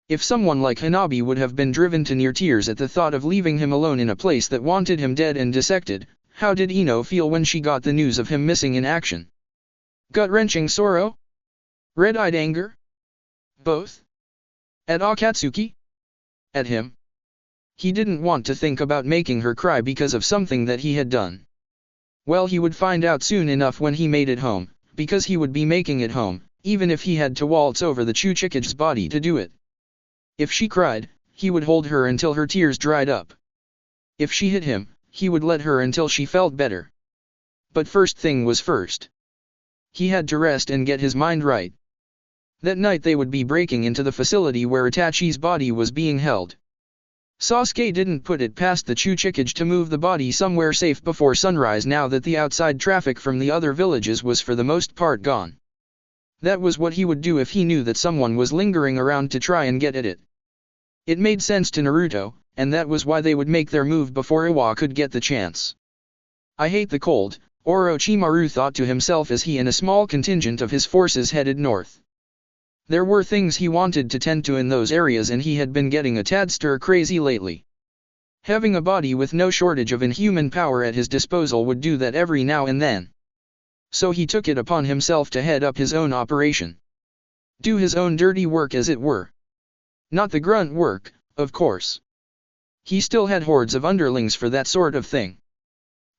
If someone like Hanabi would have been driven to near tears at the thought of leaving him alone in a place that wanted him dead and dissected, how did Ino feel when she got the news of him missing in action? Gut-wrenching sorrow? Red-eyed anger? Both? At Akatsuki? At him? He didn't want to think about making her cry because of something that he had done. Well, he would find out soon enough when he made it home, because he would be making it home, even if he had to waltz over the Chuchikage's body to do it. If she cried, he would hold her until her tears dried up. If she hit him, he would let her until she felt better. But first thing was first. He had to rest and get his mind right. That night they would be breaking into the facility where Itachi's body was being held. Sasuke didn't put it past the Chuchikage to move the body somewhere safe before sunrise now that the outside traffic from the other villages was for the most part gone. That was what he would do if he knew that someone was lingering around to try and get at it. It made sense to Naruto, and that was why they would make their move before Iwa could get the chance. I hate the cold, Orochimaru thought to himself as he and a small contingent of his forces headed north. There were things he wanted to tend to in those areas and he had been getting a tad stir-crazy lately. Having a body with no shortage of inhuman power at his disposal would do that every now and then. So he took it upon himself to head up his own operation. Do his own dirty work as it were. Not the grunt work, of course. He still had hordes of underlings for that sort of thing.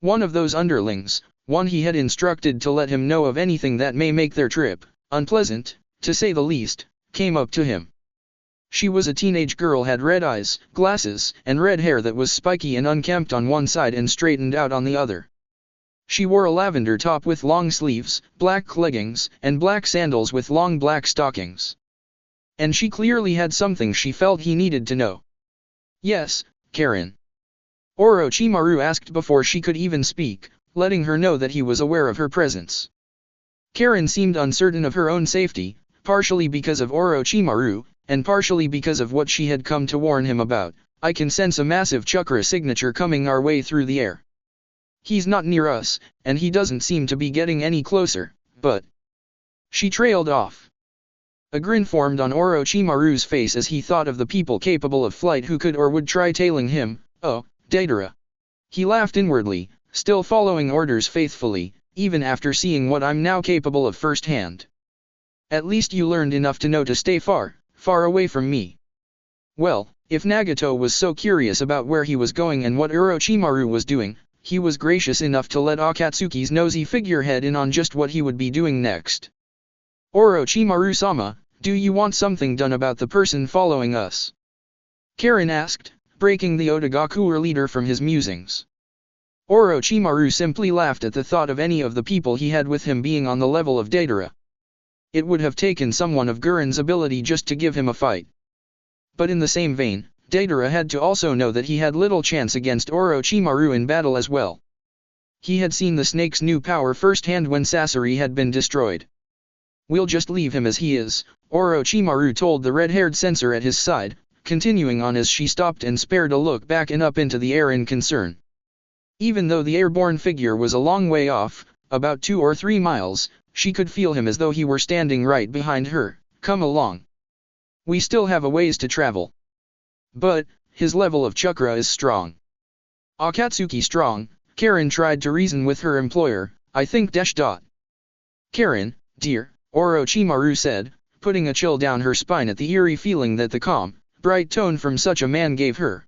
One of those underlings, one he had instructed to let him know of anything that may make their trip unpleasant, to say the least, came up to him. She was a teenage girl, had red eyes, glasses, and red hair that was spiky and unkempt on one side and straightened out on the other. She wore a lavender top with long sleeves, black leggings, and black sandals with long black stockings. And she clearly had something she felt he needed to know. Yes, Karen. Orochimaru asked before she could even speak, letting her know that he was aware of her presence. Karen seemed uncertain of her own safety, partially because of Orochimaru, and partially because of what she had come to warn him about. I can sense a massive chakra signature coming our way through the air. He's not near us, and he doesn't seem to be getting any closer, but... She trailed off. A grin formed on Orochimaru's face as he thought of the people capable of flight who could or would try tailing him. Oh, Deidara. He laughed inwardly, still following orders faithfully, even after seeing what I'm now capable of firsthand. At least you learned enough to know to stay far away from me. Well, if Nagato was so curious about where he was going and what Orochimaru was doing, he was gracious enough to let Akatsuki's nosy figurehead in on just what he would be doing next. Orochimaru-sama, do you want something done about the person following us? Karen asked, breaking the Otagaku leader from his musings. Orochimaru simply laughed at the thought of any of the people he had with him being on the level of Deidara. It would have taken someone of Guren's ability just to give him a fight. But in the same vein, Deidara had to also know that he had little chance against Orochimaru in battle as well. He had seen the snake's new power firsthand when Sasori had been destroyed. We'll just leave him as he is, Orochimaru told the red-haired censor at his side, continuing on as she stopped and spared a look back and up into the air in concern. Even though the airborne figure was a long way off, about 2 or 3 miles, she could feel him as though he were standing right behind her. Come along. We still have a ways to travel. But, his level of chakra is strong. Akatsuki strong, Karen tried to reason with her employer, I think Karen, dear, Orochimaru said, putting a chill down her spine at the eerie feeling that the calm, bright tone from such a man gave her.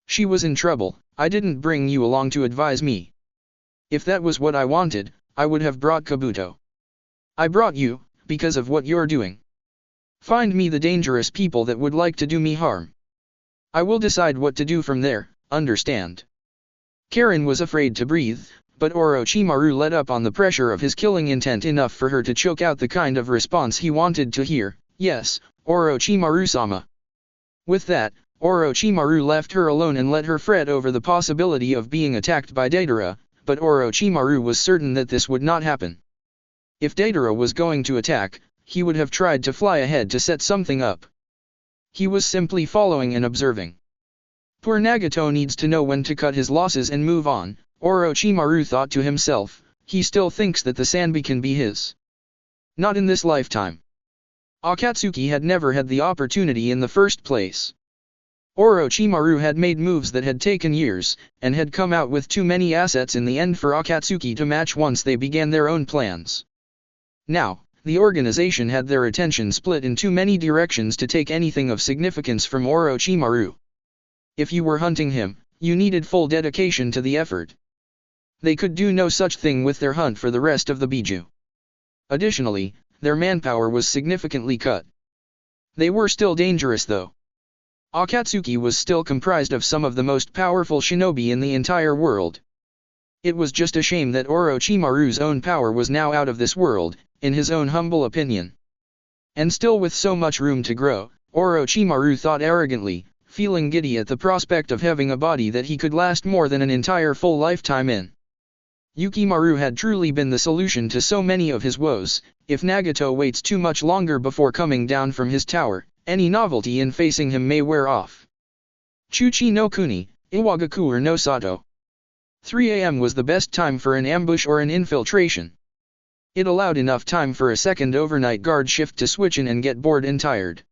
She was in trouble. I didn't bring you along to advise me. If that was what I wanted, I would have brought Kabuto. I brought you, because of what you're doing. Find me the dangerous people that would like to do me harm. I will decide what to do from there, understand? Karen was afraid to breathe, but Orochimaru let up on the pressure of his killing intent enough for her to choke out the kind of response he wanted to hear. Yes, Orochimaru-sama. With that, Orochimaru left her alone and let her fret over the possibility of being attacked by Deidara, but Orochimaru was certain that this would not happen. If Deidara was going to attack, he would have tried to fly ahead to set something up. He was simply following and observing. Poor Nagato needs to know when to cut his losses and move on, Orochimaru thought to himself. He still thinks that the Sanbi can be his. Not in this lifetime. Akatsuki had never had the opportunity in the first place. Orochimaru had made moves that had taken years, and had come out with too many assets in the end for Akatsuki to match once they began their own plans. Now, the organization had their attention split in too many directions to take anything of significance from Orochimaru. If you were hunting him, you needed full dedication to the effort. They could do no such thing with their hunt for the rest of the Biju. Additionally, their manpower was significantly cut. They were still dangerous though. Akatsuki was still comprised of some of the most powerful shinobi in the entire world. It was just a shame that Orochimaru's own power was now out of this world, in his own humble opinion. And still with so much room to grow, Orochimaru thought arrogantly, feeling giddy at the prospect of having a body that he could last more than an entire full lifetime in. Yukimaru had truly been the solution to so many of his woes. If Nagato waits too much longer before coming down from his tower, any novelty in facing him may wear off. Chuchi no Kuni, Iwagaku no Sato. 3 a.m. was the best time for an ambush or an infiltration. It allowed enough time for a second overnight guard shift to switch in and get bored and tired.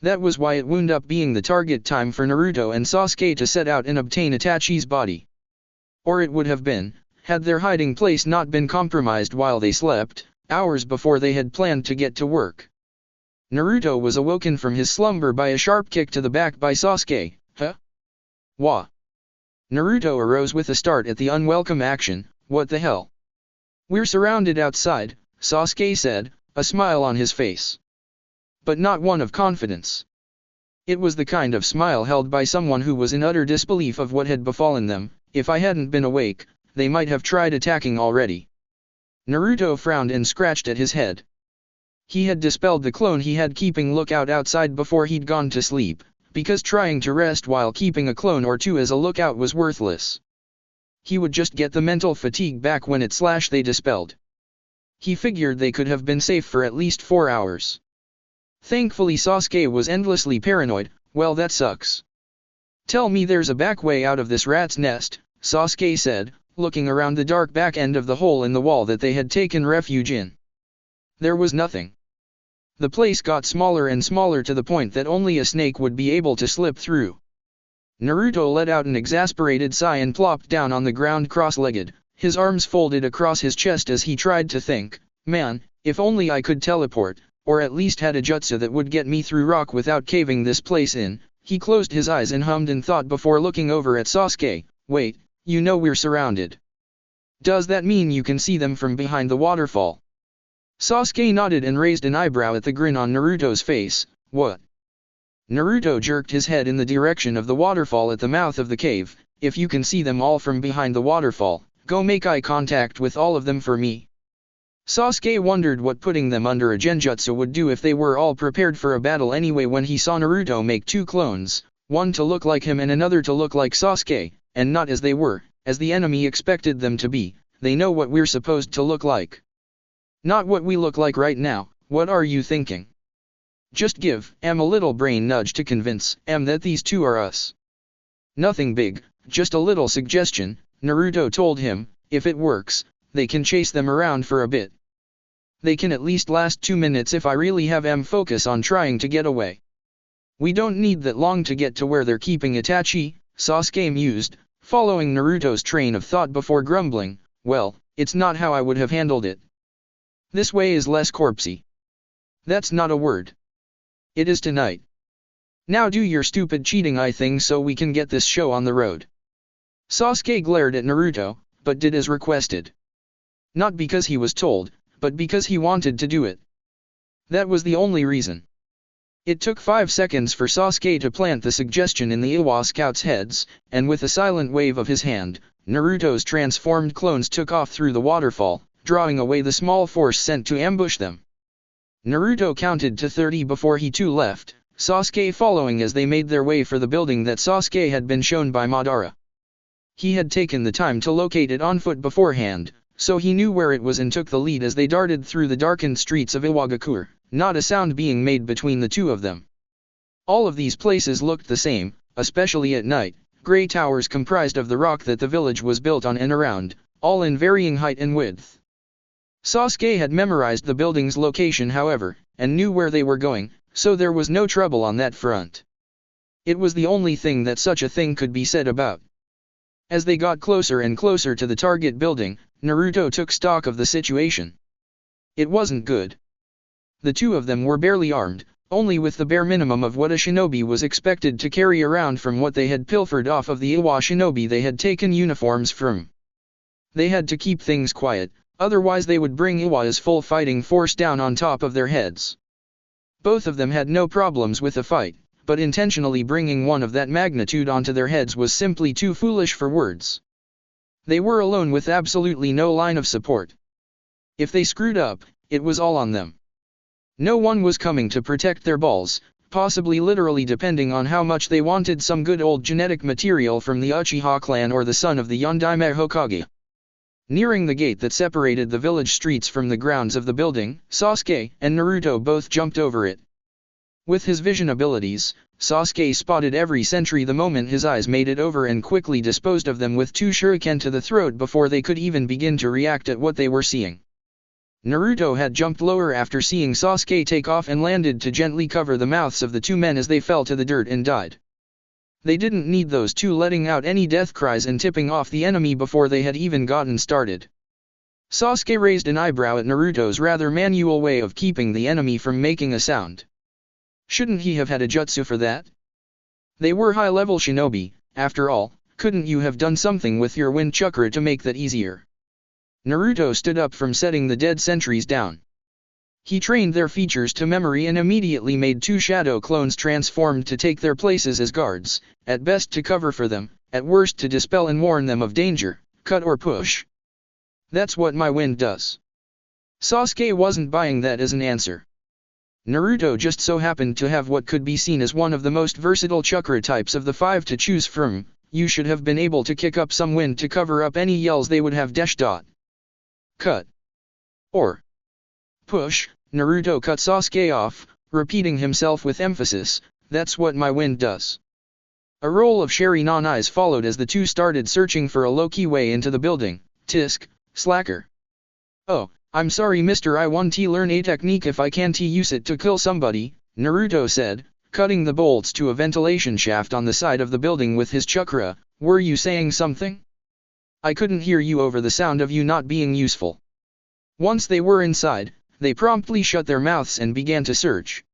That was why it wound up being the target time for Naruto and Sasuke to set out and obtain Itachi's body. Or it would have been, had their hiding place not been compromised while they slept, hours before they had planned to get to work. Naruto was awoken from his slumber by a sharp kick to the back by Sasuke. Huh? Wah. Naruto arose with a start at the unwelcome action. What the hell? We're surrounded outside, Sasuke said, a smile on his face. But not one of confidence. It was the kind of smile held by someone who was in utter disbelief of what had befallen them. If I hadn't been awake, they might have tried attacking already. Naruto frowned and scratched at his head. He had dispelled the clone he had keeping lookout outside before he'd gone to sleep, because trying to rest while keeping a clone or two as a lookout was worthless. He would just get the mental fatigue back when they dispelled. He figured they could have been safe for at least 4 hours. Thankfully Sasuke was endlessly paranoid. Well, that sucks. Tell me there's a back way out of this rat's nest, Sasuke said, looking around the dark back end of the hole in the wall that they had taken refuge in. There was nothing. The place got smaller and smaller to the point that only a snake would be able to slip through. Naruto let out an exasperated sigh and plopped down on the ground cross-legged, his arms folded across his chest as he tried to think, man, if only I could teleport, or at least had a jutsu that would get me through rock without caving this place in. He closed his eyes and hummed in thought before looking over at Sasuke. Wait, you know we're surrounded. Does that mean you can see them from behind the waterfall? Sasuke nodded and raised an eyebrow at the grin on Naruto's face. What? Naruto jerked his head in the direction of the waterfall at the mouth of the cave. If you can see them all from behind the waterfall, go make eye contact with all of them for me. Sasuke wondered what putting them under a genjutsu would do if they were all prepared for a battle anyway when he saw Naruto make 2 clones, one to look like him and another to look like Sasuke, and not as they were, as the enemy expected them to be. They know what we're supposed to look like. Not what we look like right now. What are you thinking? Just give a little brain nudge to convince that these two are us. Nothing big, just a little suggestion, Naruto told him. If it works, they can chase them around for a bit. They can at least last 2 minutes if I really have focus on trying to get away. We don't need that long to get to where they're keeping Itachi, Sasuke mused, following Naruto's train of thought before grumbling, well, it's not how I would have handled it. This way is less corpsey. That's not a word. It is tonight. Now do your stupid cheating eye thing so we can get this show on the road. Sasuke glared at Naruto, but did as requested. Not because he was told, but because he wanted to do it. That was the only reason. It took 5 seconds for Sasuke to plant the suggestion in the Iwa scouts' heads, and with a silent wave of his hand, Naruto's transformed clones took off through the waterfall, drawing away the small force sent to ambush them. Naruto counted to 30 before he too left, Sasuke following as they made their way for the building that Sasuke had been shown by Madara. He had taken the time to locate it on foot beforehand, so he knew where it was and took the lead as they darted through the darkened streets of Iwagakure, not a sound being made between the two of them. All of these places looked the same, especially at night, grey towers comprised of the rock that the village was built on and around, all in varying height and width. Sasuke had memorized the building's location however, and knew where they were going, so there was no trouble on that front. It was the only thing that such a thing could be said about. As they got closer and closer to the target building, Naruto took stock of the situation. It wasn't good. The two of them were barely armed, only with the bare minimum of what a shinobi was expected to carry around from what they had pilfered off of the Iwa shinobi they had taken uniforms from. They had to keep things quiet, otherwise they would bring Iwa's full fighting force down on top of their heads. Both of them had no problems with a fight, but intentionally bringing one of that magnitude onto their heads was simply too foolish for words. They were alone with absolutely no line of support. If they screwed up, it was all on them. No one was coming to protect their balls, possibly literally depending on how much they wanted some good old genetic material from the Uchiha clan or the son of the Yondaime Hokage. Nearing the gate that separated the village streets from the grounds of the building, Sasuke and Naruto both jumped over it. With his vision abilities, Sasuke spotted every sentry the moment his eyes made it over and quickly disposed of them with 2 shuriken to the throat before they could even begin to react at what they were seeing. Naruto had jumped lower after seeing Sasuke take off and landed to gently cover the mouths of the 2 men as they fell to the dirt and died. They didn't need those 2 letting out any death cries and tipping off the enemy before they had even gotten started. Sasuke raised an eyebrow at Naruto's rather manual way of keeping the enemy from making a sound. Shouldn't he have had a jutsu for that? They were high-level shinobi, after all, couldn't you have done something with your wind chakra to make that easier? Naruto stood up from setting the dead sentries down. He trained their features to memory and immediately made 2 shadow clones transformed to take their places as guards, at best to cover for them, at worst to dispel and warn them of danger, cut or push. That's what my wind does. Sasuke wasn't buying that as an answer. Naruto just so happened to have what could be seen as one of the most versatile chakra types of the 5 to choose from. You should have been able to kick up some wind to cover up any yells they would have dash. Cut. Or push. Naruto cut Sasuke off, repeating himself with emphasis, that's what my wind does. A roll of Sharingan eyes followed as the 2 started searching for a low-key way into the building. Tisk, slacker. Oh, I'm sorry mister, I want to learn a technique if I can't use it to kill somebody, Naruto said, cutting the bolts to a ventilation shaft on the side of the building with his chakra. Were you saying something? I couldn't hear you over the sound of you not being useful. Once they were inside, they promptly shut their mouths and began to search.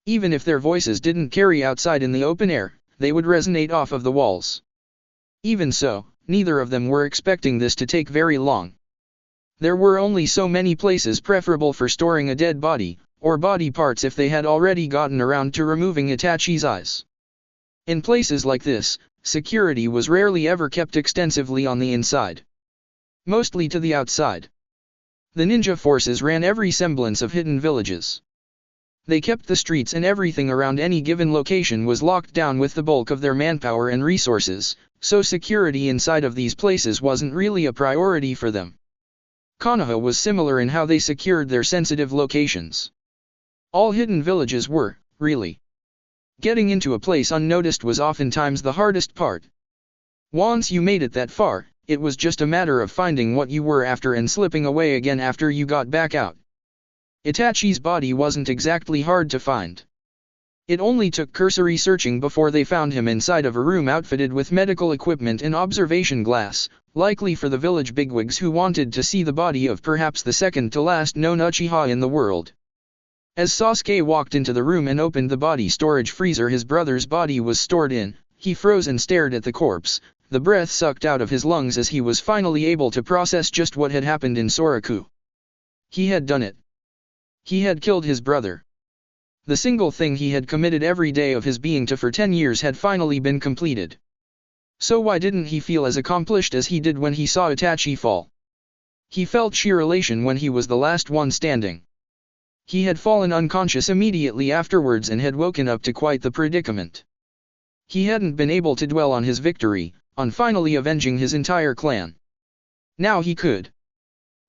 Even if their voices didn't carry outside in the open air, they would resonate off of the walls. Even so, neither of them were expecting this to take very long. There were only so many places preferable for storing a dead body, or body parts if they had already gotten around to removing Itachi's eyes. In places like this, security was rarely ever kept extensively on the inside. Mostly to the outside. The ninja forces ran every semblance of hidden villages. They kept the streets and everything around any given location was locked down with the bulk of their manpower and resources, so security inside of these places wasn't really a priority for them. Konoha was similar in how they secured their sensitive locations. All hidden villages were, really. Getting into a place unnoticed was oftentimes the hardest part. Once you made it that far, it was just a matter of finding what you were after and slipping away again after you got back out. Itachi's body wasn't exactly hard to find. It only took cursory searching before they found him inside of a room outfitted with medical equipment and observation glass, likely for the village bigwigs who wanted to see the body of perhaps the second to last known Uchiha in the world. As Sasuke walked into the room and opened the body storage freezer his brother's body was stored in, he froze and stared at the corpse, the breath sucked out of his lungs as he was finally able to process just what had happened in Soraku. He had done it. He had killed his brother. The single thing he had committed every day of his being to for 10 years had finally been completed. So why didn't he feel as accomplished as he did when he saw Itachi fall? He felt sheer elation when he was the last one standing. He had fallen unconscious immediately afterwards and had woken up to quite the predicament. He hadn't been able to dwell on his victory, on finally avenging his entire clan. Now he could.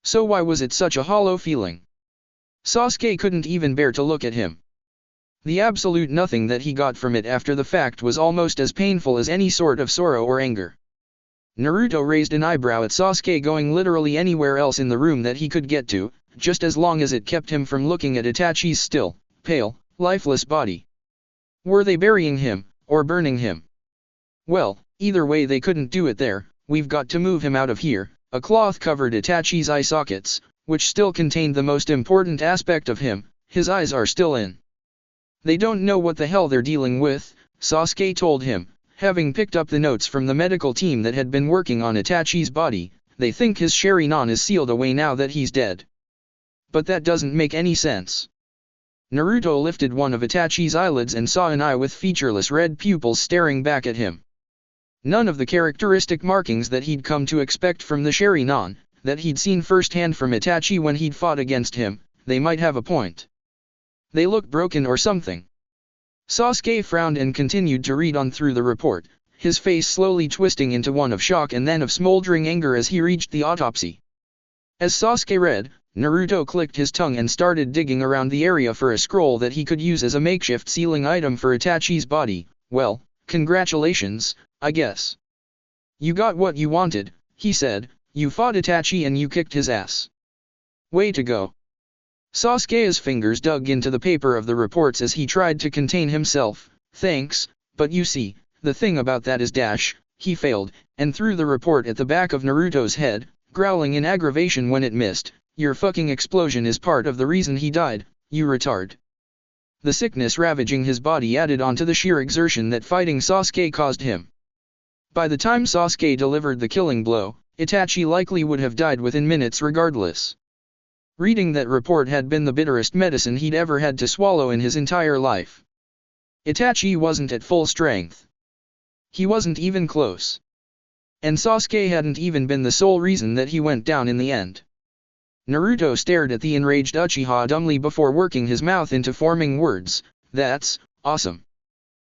So why was it such a hollow feeling? Sasuke couldn't even bear to look at him. The absolute nothing that he got from it after the fact was almost as painful as any sort of sorrow or anger. Naruto raised an eyebrow at Sasuke going literally anywhere else in the room that he could get to, just as long as it kept him from looking at Itachi's still, pale, lifeless body. Were they burying him, or burning him? Well, either way they couldn't do it there. We've got to move him out of here. A cloth covered Itachi's eye sockets, which still contained the most important aspect of him. His eyes are still in. They don't know what the hell they're dealing with, Sasuke told him, having picked up the notes from the medical team that had been working on Itachi's body. They think his Sharingan is sealed away now that he's dead. But that doesn't make any sense. Naruto lifted one of Itachi's eyelids and saw an eye with featureless red pupils staring back at him. None of the characteristic markings that he'd come to expect from the Sharingan, that he'd seen firsthand from Itachi when he'd fought against him. They might have a point. They look broken or something. Sasuke frowned and continued to read on through the report, his face slowly twisting into one of shock and then of smoldering anger as he reached the autopsy. As Sasuke read, Naruto clicked his tongue and started digging around the area for a scroll that he could use as a makeshift sealing item for Itachi's body. Well, congratulations, I guess. You got what you wanted, he said. You fought Itachi and you kicked his ass. Way to go. Sasuke's fingers dug into the paper of the reports as he tried to contain himself. Thanks, but you see, the thing about that is he failed, and threw the report at the back of Naruto's head, growling in aggravation when it missed. Your fucking explosion is part of the reason he died, you retard. The sickness ravaging his body added on to the sheer exertion that fighting Sasuke caused him. By the time Sasuke delivered the killing blow, Itachi likely would have died within minutes regardless. Reading that report had been the bitterest medicine he'd ever had to swallow in his entire life. Itachi wasn't at full strength. He wasn't even close. And Sasuke hadn't even been the sole reason that he went down in the end. Naruto stared at the enraged Uchiha dumbly before working his mouth into forming words. "That's awesome,"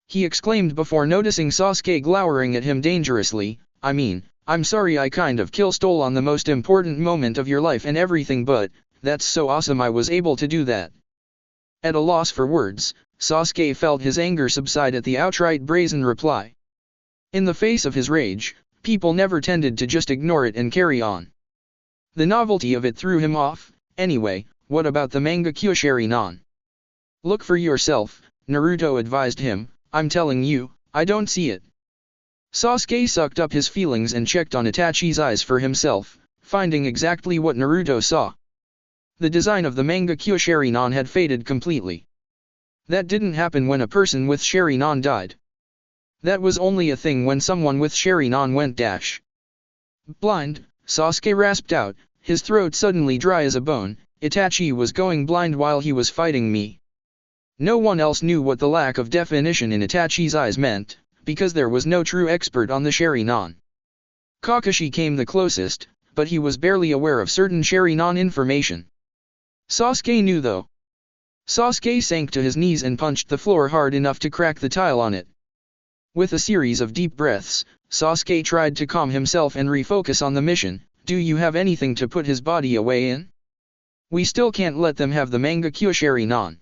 he exclaimed before noticing Sasuke glowering at him dangerously. I'm sorry I kind of stole on the most important moment of your life and everything, but that's so awesome I was able to do that." At a loss for words, Sasuke felt his anger subside at the outright brazen reply. In the face of his rage, people never tended to just ignore it and carry on. The novelty of it threw him off. Anyway, what about the Mangekyo Sharingan? "Look for yourself," Naruto advised him. "I'm telling you, I don't see it." Sasuke sucked up his feelings and checked on Itachi's eyes for himself, finding exactly what Naruto saw. The design of the Mangekyo Sharingan had faded completely. That didn't happen when a person with Sharingan died. That was only a thing when someone with Sharingan went blind. Sasuke rasped out, his throat suddenly dry as a bone. "Itachi was going blind while he was fighting me." No one else knew what the lack of definition in Itachi's eyes meant, because there was no true expert on the Sharingan. Kakashi came the closest, but he was barely aware of certain Sharingan information. Sasuke knew though. Sasuke sank to his knees and punched the floor hard enough to crack the tile on it. With a series of deep breaths, Sasuke tried to calm himself and refocus on the mission. "Do you have anything to put his body away in? We still can't let them have the Mangekyo Sharingan."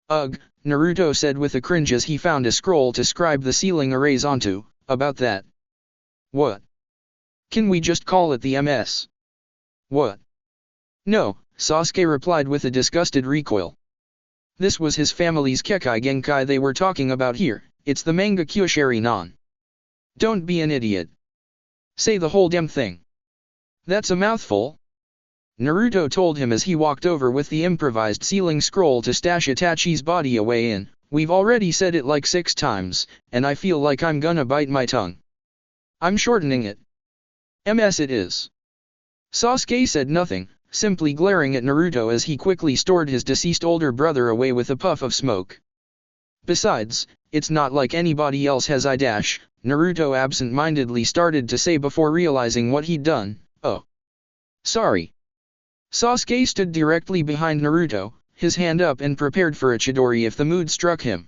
"Ugh," Naruto said with a cringe as he found a scroll to scribe the ceiling arrays onto. "About that. What? Can we just call it the MS? What?" "No," Sasuke replied with a disgusted recoil. This was his family's Kekkei Genkai they were talking about here. It's the Mangekyo Sharingan. Don't be an idiot. Say the whole damn thing. That's a mouthful," Naruto told him as he walked over with the improvised ceiling scroll to stash Itachi's body away in. "We've already said it like 6 times, and I feel like I'm gonna bite my tongue. I'm shortening it. MS it is." Sasuke said nothing, simply glaring at Naruto as he quickly stored his deceased older brother away with a puff of smoke. "Besides, it's not like anybody else has I dash," Naruto absent-mindedly started to say before realizing what he'd done. "Oh. Sorry." Sasuke stood directly behind Naruto, his hand up and prepared for a Chidori if the mood struck him.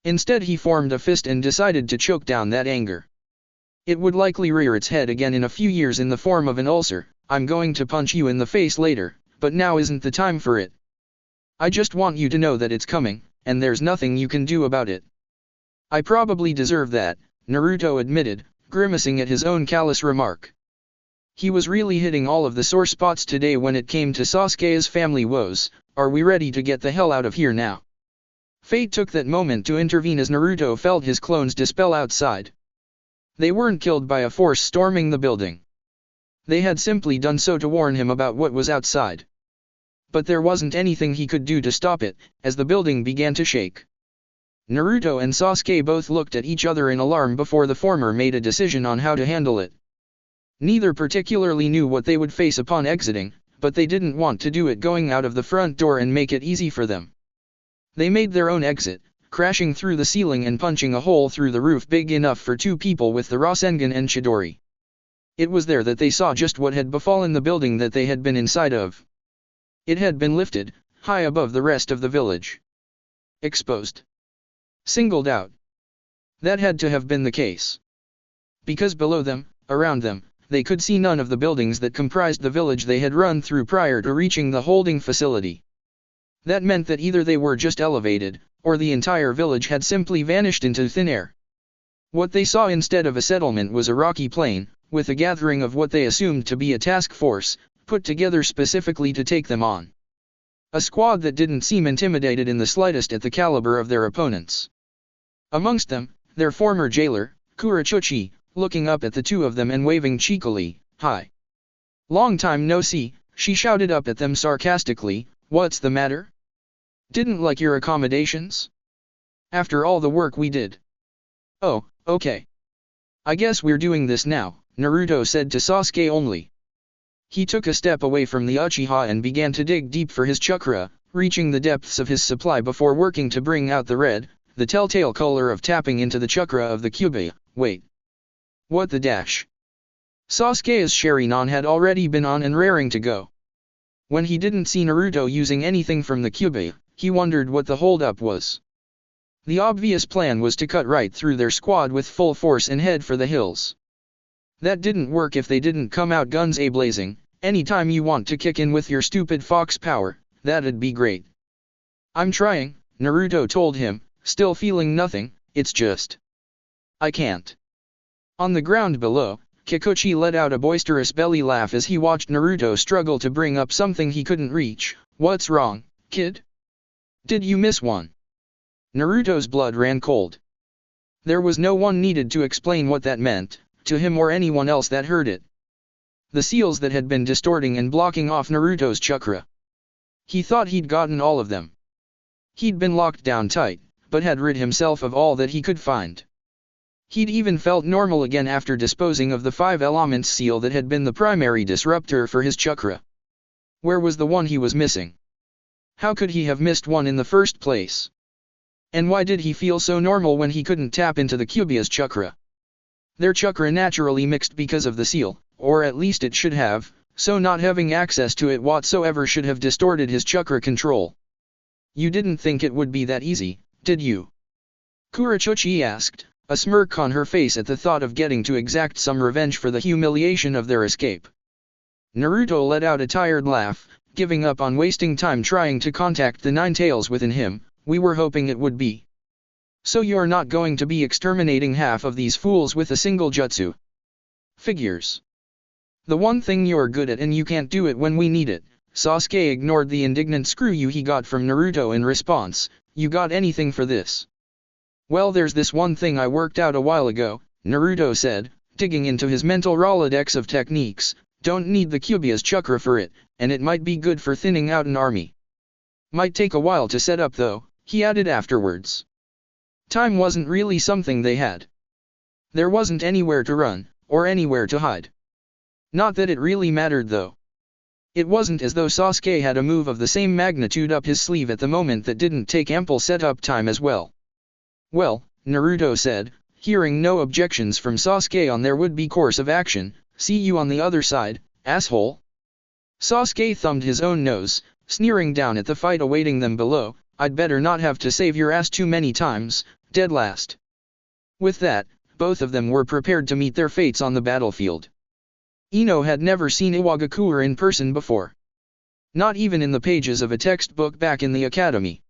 Instead he formed a fist and decided to choke down that anger. It would likely rear its head again in a few years in the form of an ulcer. "I'm going to punch you in the face later, but now isn't the time for it. I just want you to know that it's coming, and there's nothing you can do about it." "I probably deserve that," Naruto admitted, grimacing at his own callous remark. He was really hitting all of the sore spots today when it came to Sasuke's family woes. "Are we ready to get the hell out of here now?" Fate took that moment to intervene as Naruto felt his clones dispel outside. They weren't killed by a force storming the building. They had simply done so to warn him about what was outside. But there wasn't anything he could do to stop it, as the building began to shake. Naruto and Sasuke both looked at each other in alarm before the former made a decision on how to handle it. Neither particularly knew what they would face upon exiting, but they didn't want to do it going out of the front door and make it easy for them. They made their own exit, crashing through the ceiling and punching a hole through the roof big enough for 2 people with the Rasengan and Chidori. It was there that they saw just what had befallen the building that they had been inside of. It had been lifted, high above the rest of the village. Exposed. Singled out. That had to have been the case. Because below them, around them, they could see none of the buildings that comprised the village they had run through prior to reaching the holding facility. That meant that either they were just elevated, or the entire village had simply vanished into thin air. What they saw instead of a settlement was a rocky plain, with a gathering of what they assumed to be a task force, put together specifically to take them on. A squad that didn't seem intimidated in the slightest at the caliber of their opponents. Amongst them, their former jailer, Kurachuchi, looking up at the 2 of them and waving cheekily. "Hi. Long time no see," she shouted up at them sarcastically. "What's the matter? Didn't like your accommodations? After all the work we did. Oh, okay. I guess we're doing this now, Naruto said to Sasuke only. He took a step away from the Uchiha and began to dig deep for his chakra, reaching the depths of his supply before working to bring out the red, the telltale color of tapping into the chakra of the Kyuubi. Wait. What the dash? Sasuke's Sharingan had already been on and raring to go. When he didn't see Naruto using anything from the Kyuubi, he wondered what the holdup was. The obvious plan was to cut right through their squad with full force and head for the hills. That didn't work if they didn't come out guns a-blazing. Anytime you want to kick in with your stupid fox power, that'd be great. I'm trying, Naruto told him, still feeling nothing. It's just I can't. On the ground below, Kikuchi let out a boisterous belly laugh as he watched Naruto struggle to bring up something he couldn't reach. What's wrong, kid? Did you miss one? Naruto's blood ran cold. There was no one needed to explain what that meant, to him or anyone else that heard it. The seals that had been distorting and blocking off Naruto's chakra. He thought he'd gotten all of them. He'd been locked down tight, but had rid himself of all that he could find. He'd even felt normal again after disposing of the 5 elements seal that had been the primary disruptor for his chakra. Where was the one he was missing? How could he have missed one in the first place? And why did he feel so normal when he couldn't tap into the Kyuubi's chakra? Their chakra naturally mixed because of the seal, or at least it should have, so not having access to it whatsoever should have distorted his chakra control. You didn't think it would be that easy, did you? Kurochuchi asked, a smirk on her face at the thought of getting to exact some revenge for the humiliation of their escape. Naruto let out a tired laugh, giving up on wasting time trying to contact the 9 tails within him. We were hoping it would be. So you're not going to be exterminating half of these fools with a single jutsu? Figures. The one thing you're good at and you can't do it when we need it. Sasuke ignored the indignant screw you he got from Naruto in response. You got anything for this? Well, there's this one thing I worked out a while ago, Naruto said, digging into his mental Rolodex of techniques. Don't need the Kyuubi's chakra for it, and it might be good for thinning out an army. Might take a while to set up though, he added afterwards. Time wasn't really something they had. There wasn't anywhere to run, or anywhere to hide. Not that it really mattered though. It wasn't as though Sasuke had a move of the same magnitude up his sleeve at the moment that didn't take ample setup time as well. Well, Naruto said, hearing no objections from Sasuke on their would-be course of action, see you on the other side, asshole. Sasuke thumbed his own nose, sneering down at the fight awaiting them below. I'd better not have to save your ass too many times, dead last. With that, both of them were prepared to meet their fates on the battlefield. Ino had never seen Iwagakure in person before. Not even in the pages of a textbook back in the academy.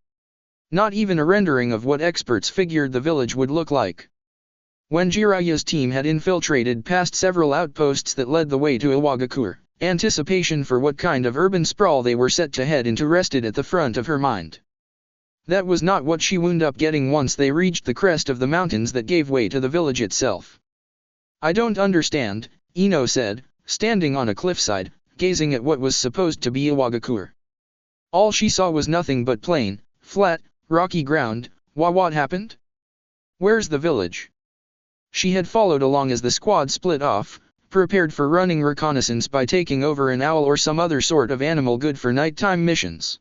Not even a rendering of what experts figured the village would look like. When Jiraiya's team had infiltrated past several outposts that led the way to Iwagakure, anticipation for what kind of urban sprawl they were set to head into rested at the front of her mind. That was not what she wound up getting once they reached the crest of the mountains that gave way to the village itself. I don't understand, Ino said, standing on a cliffside, gazing at what was supposed to be Iwagakure. All she saw was nothing but plain, flat, rocky ground. What happened? Where's the village? She had followed along as the squad split off, prepared for running reconnaissance by taking over an owl or some other sort of animal good for nighttime missions.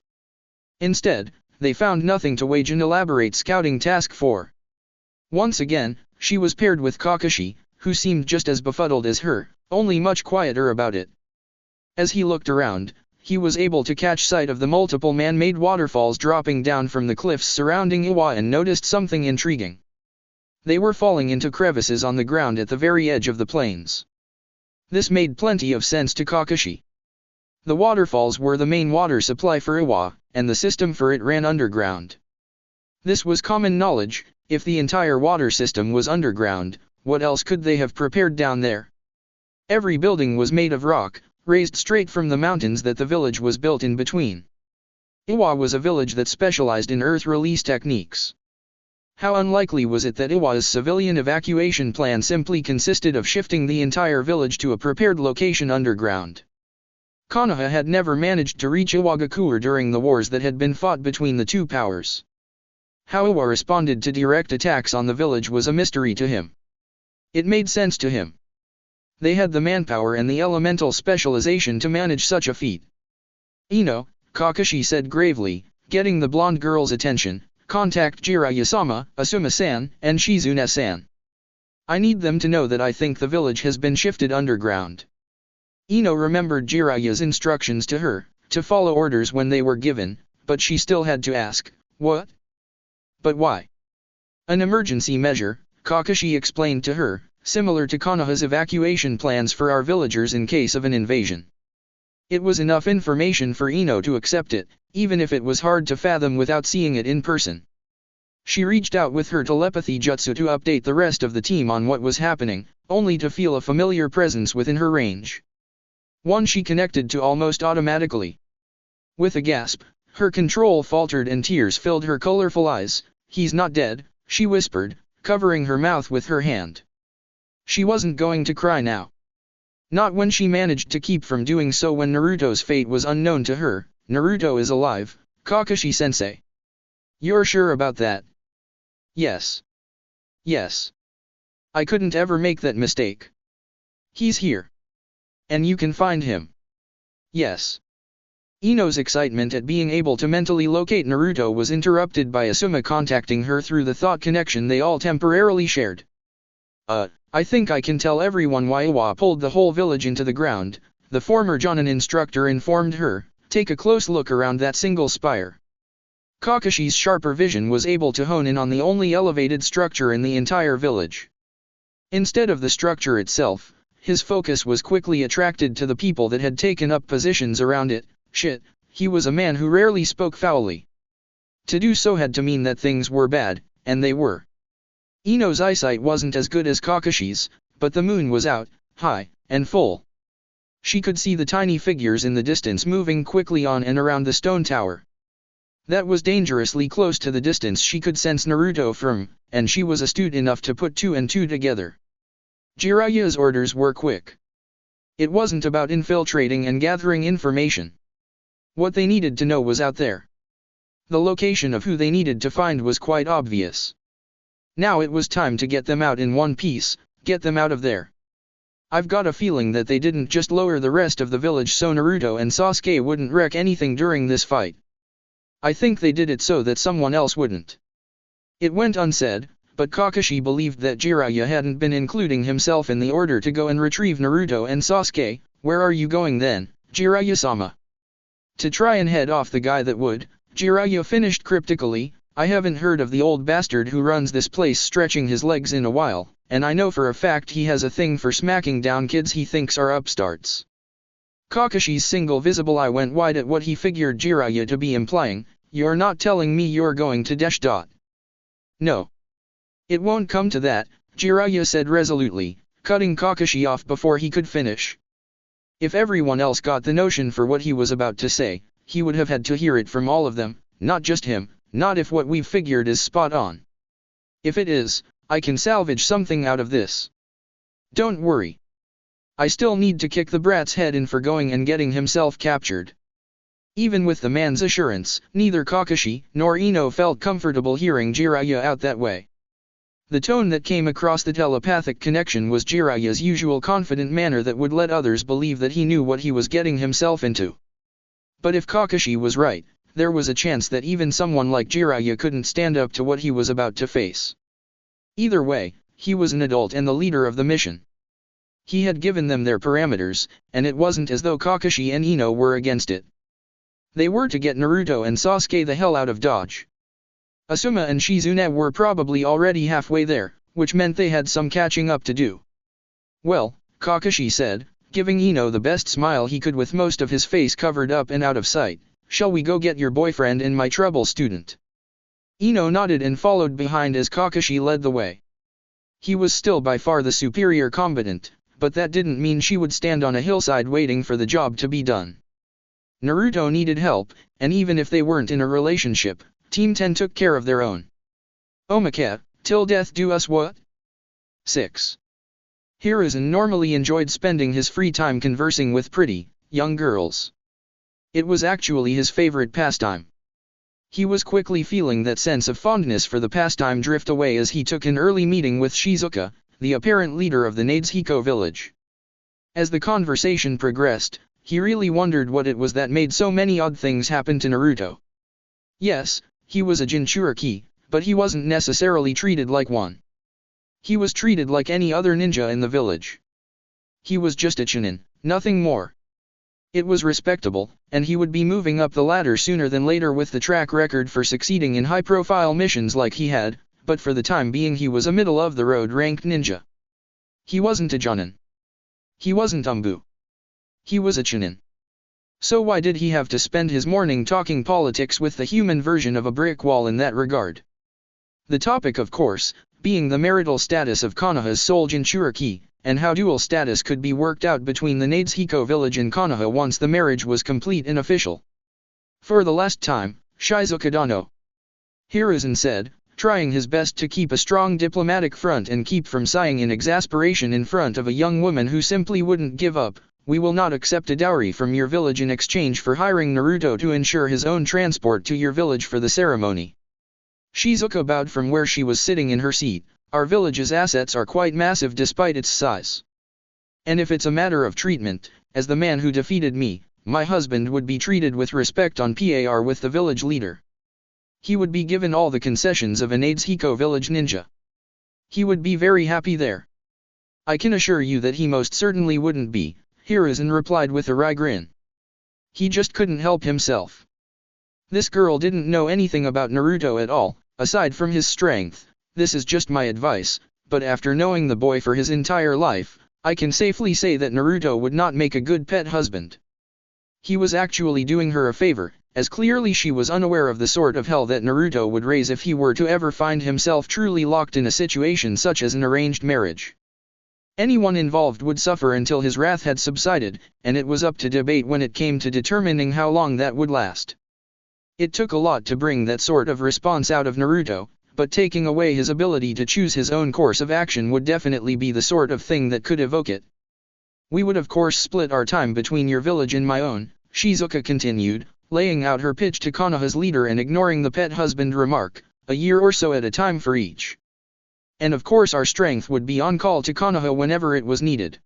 Instead, they found nothing to wage an elaborate scouting task for. Once again, she was paired with Kakashi, who seemed just as befuddled as her, only much quieter about it. As he looked around, he was able to catch sight of the multiple man-made waterfalls dropping down from the cliffs surrounding Iwa and noticed something intriguing. They were falling into crevices on the ground at the very edge of the plains. This made plenty of sense to Kakashi. The waterfalls were the main water supply for Iwa, and the system for it ran underground. This was common knowledge. If the entire water system was underground, what else could they have prepared down there? Every building was made of rock, raised straight from the mountains that the village was built in between. Iwa was a village that specialized in earth release techniques. How unlikely was it that Iwa's civilian evacuation plan simply consisted of shifting the entire village to a prepared location underground? Konoha had never managed to reach Iwagakure during the wars that had been fought between the two powers. How Iwa responded to direct attacks on the village was a mystery to him. It made sense to him. They had the manpower and the elemental specialization to manage such a feat. Ino, Kakashi said gravely, getting the blonde girl's attention, contact Jiraiya-sama, Asuma-san, and Shizune-san. I need them to know that I think the village has been shifted underground. Ino remembered Jiraiya's instructions to her, to follow orders when they were given, but she still had to ask, what? But why? An emergency measure, Kakashi explained to her, similar to Konoha's evacuation plans for our villagers in case of an invasion. It was enough information for Ino to accept it, even if it was hard to fathom without seeing it in person. She reached out with her telepathy jutsu to update the rest of the team on what was happening, only to feel a familiar presence within her range. One she connected to almost automatically. With a gasp, her control faltered and tears filled her colorful eyes. He's not dead, she whispered, covering her mouth with her hand. She wasn't going to cry now. Not when she managed to keep from doing so when Naruto's fate was unknown to her. Naruto is alive, Kakashi-sensei. You're sure about that? Yes. Yes. I couldn't ever make that mistake. He's here. And you can find him. Yes. Ino's excitement at being able to mentally locate Naruto was interrupted by Asuma contacting her through the thought connection they all temporarily shared. I think I can tell everyone why Iwa pulled the whole village into the ground, the former Jonin instructor informed her. Take a close look around that single spire. Kakashi's sharper vision was able to hone in on the only elevated structure in the entire village. Instead of the structure itself, his focus was quickly attracted to the people that had taken up positions around it. Shit, he was a man who rarely spoke foully. To do so had to mean that things were bad, and they were. Ino's eyesight wasn't as good as Kakashi's, but the moon was out, high, and full. She could see the tiny figures in the distance moving quickly on and around the stone tower. That was dangerously close to the distance she could sense Naruto from, and she was astute enough to put two and two together. Jiraiya's orders were quick. It wasn't about infiltrating and gathering information. What they needed to know was out there. The location of who they needed to find was quite obvious. Now it was time to get them out in one piece, get them out of there. I've got a feeling that they didn't just lower the rest of the village so Naruto and Sasuke wouldn't wreck anything during this fight. I think they did it so that someone else wouldn't. It went unsaid, but Kakashi believed that Jiraiya hadn't been including himself in the order to go and retrieve Naruto and Sasuke. Where are you going then, Jiraiya-sama? To try and head off the guy that would, Jiraiya finished cryptically, I haven't heard of the old bastard who runs this place stretching his legs in a while. And I know for a fact he has a thing for smacking down kids he thinks are upstarts. Kakashi's single visible eye went wide at what he figured Jiraiya to be implying. You're not telling me you're going to dash. No. It won't come to that, Jiraiya said resolutely, cutting Kakashi off before he could finish. If everyone else got the notion for what he was about to say, he would have had to hear it from all of them, not just him, not if what we've figured is spot on. If it is, I can salvage something out of this. Don't worry. I still need to kick the brat's head in for going and getting himself captured. Even with the man's assurance, neither Kakashi nor Ino felt comfortable hearing Jiraiya out that way. The tone that came across the telepathic connection was Jiraiya's usual confident manner that would let others believe that he knew what he was getting himself into. But if Kakashi was right, there was a chance that even someone like Jiraiya couldn't stand up to what he was about to face. Either way, he was an adult and the leader of the mission. He had given them their parameters, and it wasn't as though Kakashi and Ino were against it. They were to get Naruto and Sasuke the hell out of Dodge. Asuma and Shizune were probably already halfway there, which meant they had some catching up to do. Well, Kakashi said, giving Ino the best smile he could with most of his face covered up and out of sight, shall we go get your boyfriend and my trouble student? Ino nodded and followed behind as Kakashi led the way. He was still by far the superior combatant, but that didn't mean she would stand on a hillside waiting for the job to be done. Naruto needed help, and even if they weren't in a relationship, Team 10 took care of their own. Omaka, till death do us what? 6. Hiruzen normally enjoyed spending his free time conversing with pretty, young girls. It was actually his favorite pastime. He was quickly feeling that sense of fondness for the pastime drift away as he took an early meeting with Shizuka, the apparent leader of the Nadeshiko village. As the conversation progressed, he really wondered what it was that made so many odd things happen to Naruto. Yes, he was a Jinchuriki, but he wasn't necessarily treated like one. He was treated like any other ninja in the village. He was just a chunin, nothing more. It was respectable, and he would be moving up the ladder sooner than later with the track record for succeeding in high-profile missions like he had, but for the time being he was a middle-of-the-road ranked ninja. He wasn't a jonin. He wasn't Umbu. He was a chunin. So why did he have to spend his morning talking politics with the human version of a brick wall in that regard? The topic, of course, being the marital status of Konoha's sole Jinchuriki, and how dual status could be worked out between the Nadeshiko village and Konoha once the marriage was complete and official. For the last time, Shizuka Dano. Hiruzen said, trying his best to keep a strong diplomatic front and keep from sighing in exasperation in front of a young woman who simply wouldn't give up. We will not accept a dowry from your village in exchange for hiring Naruto to ensure his own transport to your village for the ceremony. Shizuka bowed from where she was sitting in her seat. Our village's assets are quite massive despite its size. And if it's a matter of treatment, as the man who defeated me, my husband would be treated with respect on par with the village leader. He would be given all the concessions of a Nadeshiko village ninja. He would be very happy there. I can assure you that he most certainly wouldn't be, Hiruzen replied with a wry grin. He just couldn't help himself. This girl didn't know anything about Naruto at all, aside from his strength. This is just my advice, but after knowing the boy for his entire life, I can safely say that Naruto would not make a good pet husband. He was actually doing her a favor, as clearly she was unaware of the sort of hell that Naruto would raise if he were to ever find himself truly locked in a situation such as an arranged marriage. Anyone involved would suffer until his wrath had subsided, and it was up to debate when it came to determining how long that would last. It took a lot to bring that sort of response out of Naruto, but taking away his ability to choose his own course of action would definitely be the sort of thing that could evoke it. We would of course split our time between your village and my own, Shizuka continued, laying out her pitch to Konoha's leader and ignoring the pet husband remark, a year or so at a time for each. And of course our strength would be on call to Konoha whenever it was needed.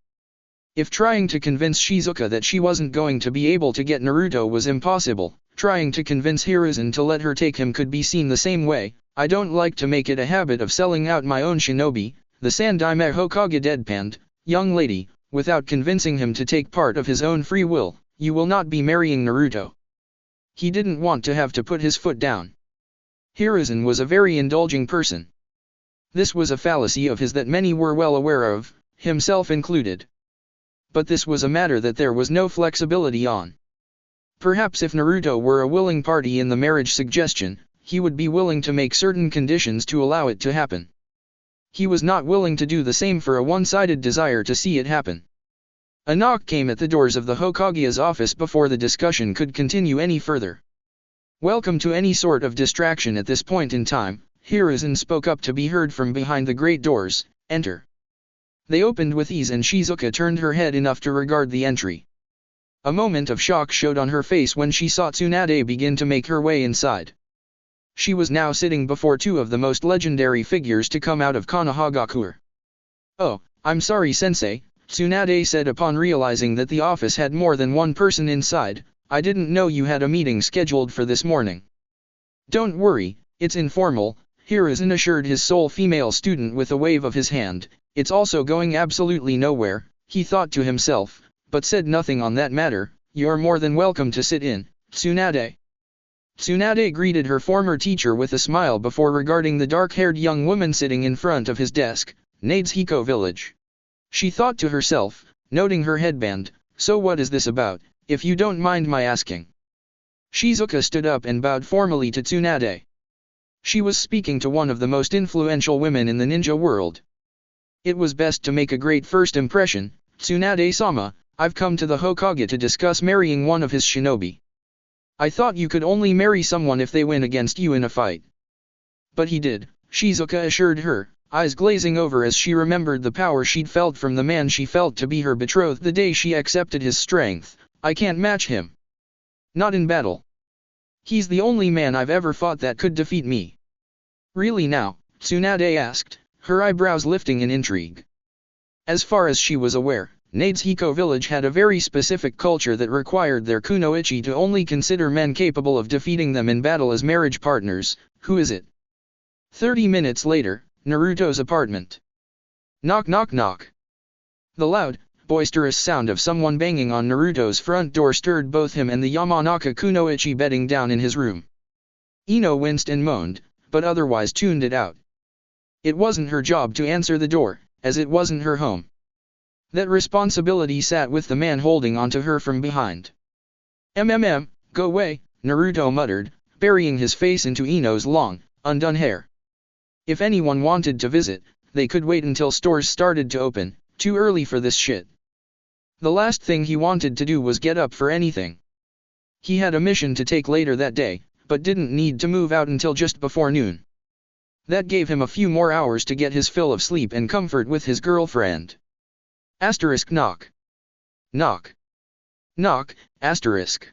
If trying to convince Shizuka that she wasn't going to be able to get Naruto was impossible, trying to convince Hiruzen to let her take him could be seen the same way. I don't like to make it a habit of selling out my own shinobi, the Sandaime Hokage deadpanned, young lady, without convincing him to take part of his own free will, you will not be marrying Naruto. He didn't want to have to put his foot down. Hiruzen was a very indulging person. This was a fallacy of his that many were well aware of, himself included. But this was a matter that there was no flexibility on. Perhaps if Naruto were a willing party in the marriage suggestion, he would be willing to make certain conditions to allow it to happen. He was not willing to do the same for a one-sided desire to see it happen. A knock came at the doors of the Hokage's office before the discussion could continue any further. Welcome to any sort of distraction at this point in time, Hiruzen spoke up to be heard from behind the great doors, enter. They opened with ease and Shizuka turned her head enough to regard the entry. A moment of shock showed on her face when she saw Tsunade begin to make her way inside. She was now sitting before two of the most legendary figures to come out of Konohagakure. Oh, I'm sorry sensei, Tsunade said upon realizing that the office had more than one person inside, I didn't know you had a meeting scheduled for this morning. Don't worry, it's informal, Hiruzen assured his sole female student with a wave of his hand, it's also going absolutely nowhere, he thought to himself, but said nothing on that matter, you're more than welcome to sit in, Tsunade. Tsunade greeted her former teacher with a smile before regarding the dark-haired young woman sitting in front of his desk, Nadeshiko village. She thought to herself, noting her headband, so what is this about, if you don't mind my asking? Shizuka stood up and bowed formally to Tsunade. She was speaking to one of the most influential women in the ninja world. It was best to make a great first impression, Tsunade-sama, I've come to the Hokage to discuss marrying one of his shinobi. I thought you could only marry someone if they win against you in a fight. But he did, Shizuka assured her, eyes glazing over as she remembered the power she'd felt from the man she felt to be her betrothed the day she accepted his strength, I can't match him. Not in battle. He's the only man I've ever fought that could defeat me. Really now? Tsunade asked, her eyebrows lifting in intrigue. As far as she was aware, Nadeshiko village had a very specific culture that required their kunoichi to only consider men capable of defeating them in battle as marriage partners. Who is it? 30 minutes later, Naruto's apartment. Knock knock knock. The loud, boisterous sound of someone banging on Naruto's front door stirred both him and the Yamanaka kunoichi bedding down in his room. Ino winced and moaned, but otherwise tuned it out. It wasn't her job to answer the door, as it wasn't her home. That responsibility sat with the man holding onto her from behind. Go away, Naruto muttered, burying his face into Ino's long, undone hair. If anyone wanted to visit, they could wait until stores started to open, too early for this shit. The last thing he wanted to do was get up for anything. He had a mission to take later that day, but didn't need to move out until just before noon. That gave him a few more hours to get his fill of sleep and comfort with his girlfriend. Asterisk knock. Knock. Knock, asterisk.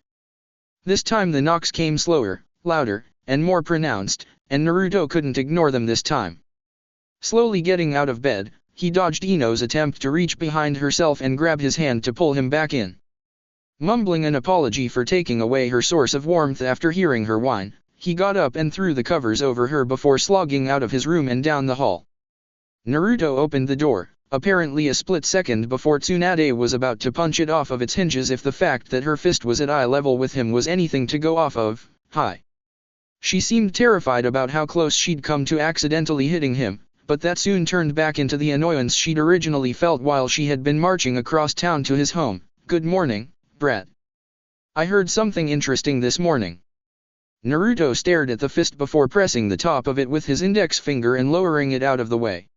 This time the knocks came slower, louder, and more pronounced, and Naruto couldn't ignore them this time. Slowly getting out of bed, he dodged Ino's attempt to reach behind herself and grab his hand to pull him back in. Mumbling an apology for taking away her source of warmth after hearing her whine, he got up and threw the covers over her before slogging out of his room and down the hall. Naruto opened the door, apparently a split second before Tsunade was about to punch it off of its hinges if the fact that her fist was at eye level with him was anything to go off of. Hi. She seemed terrified about how close she'd come to accidentally hitting him, but that soon turned back into the annoyance she'd originally felt while she had been marching across town to his home. Good morning, brat. I heard something interesting this morning. Naruto stared at the fist before pressing the top of it with his index finger and lowering it out of the way.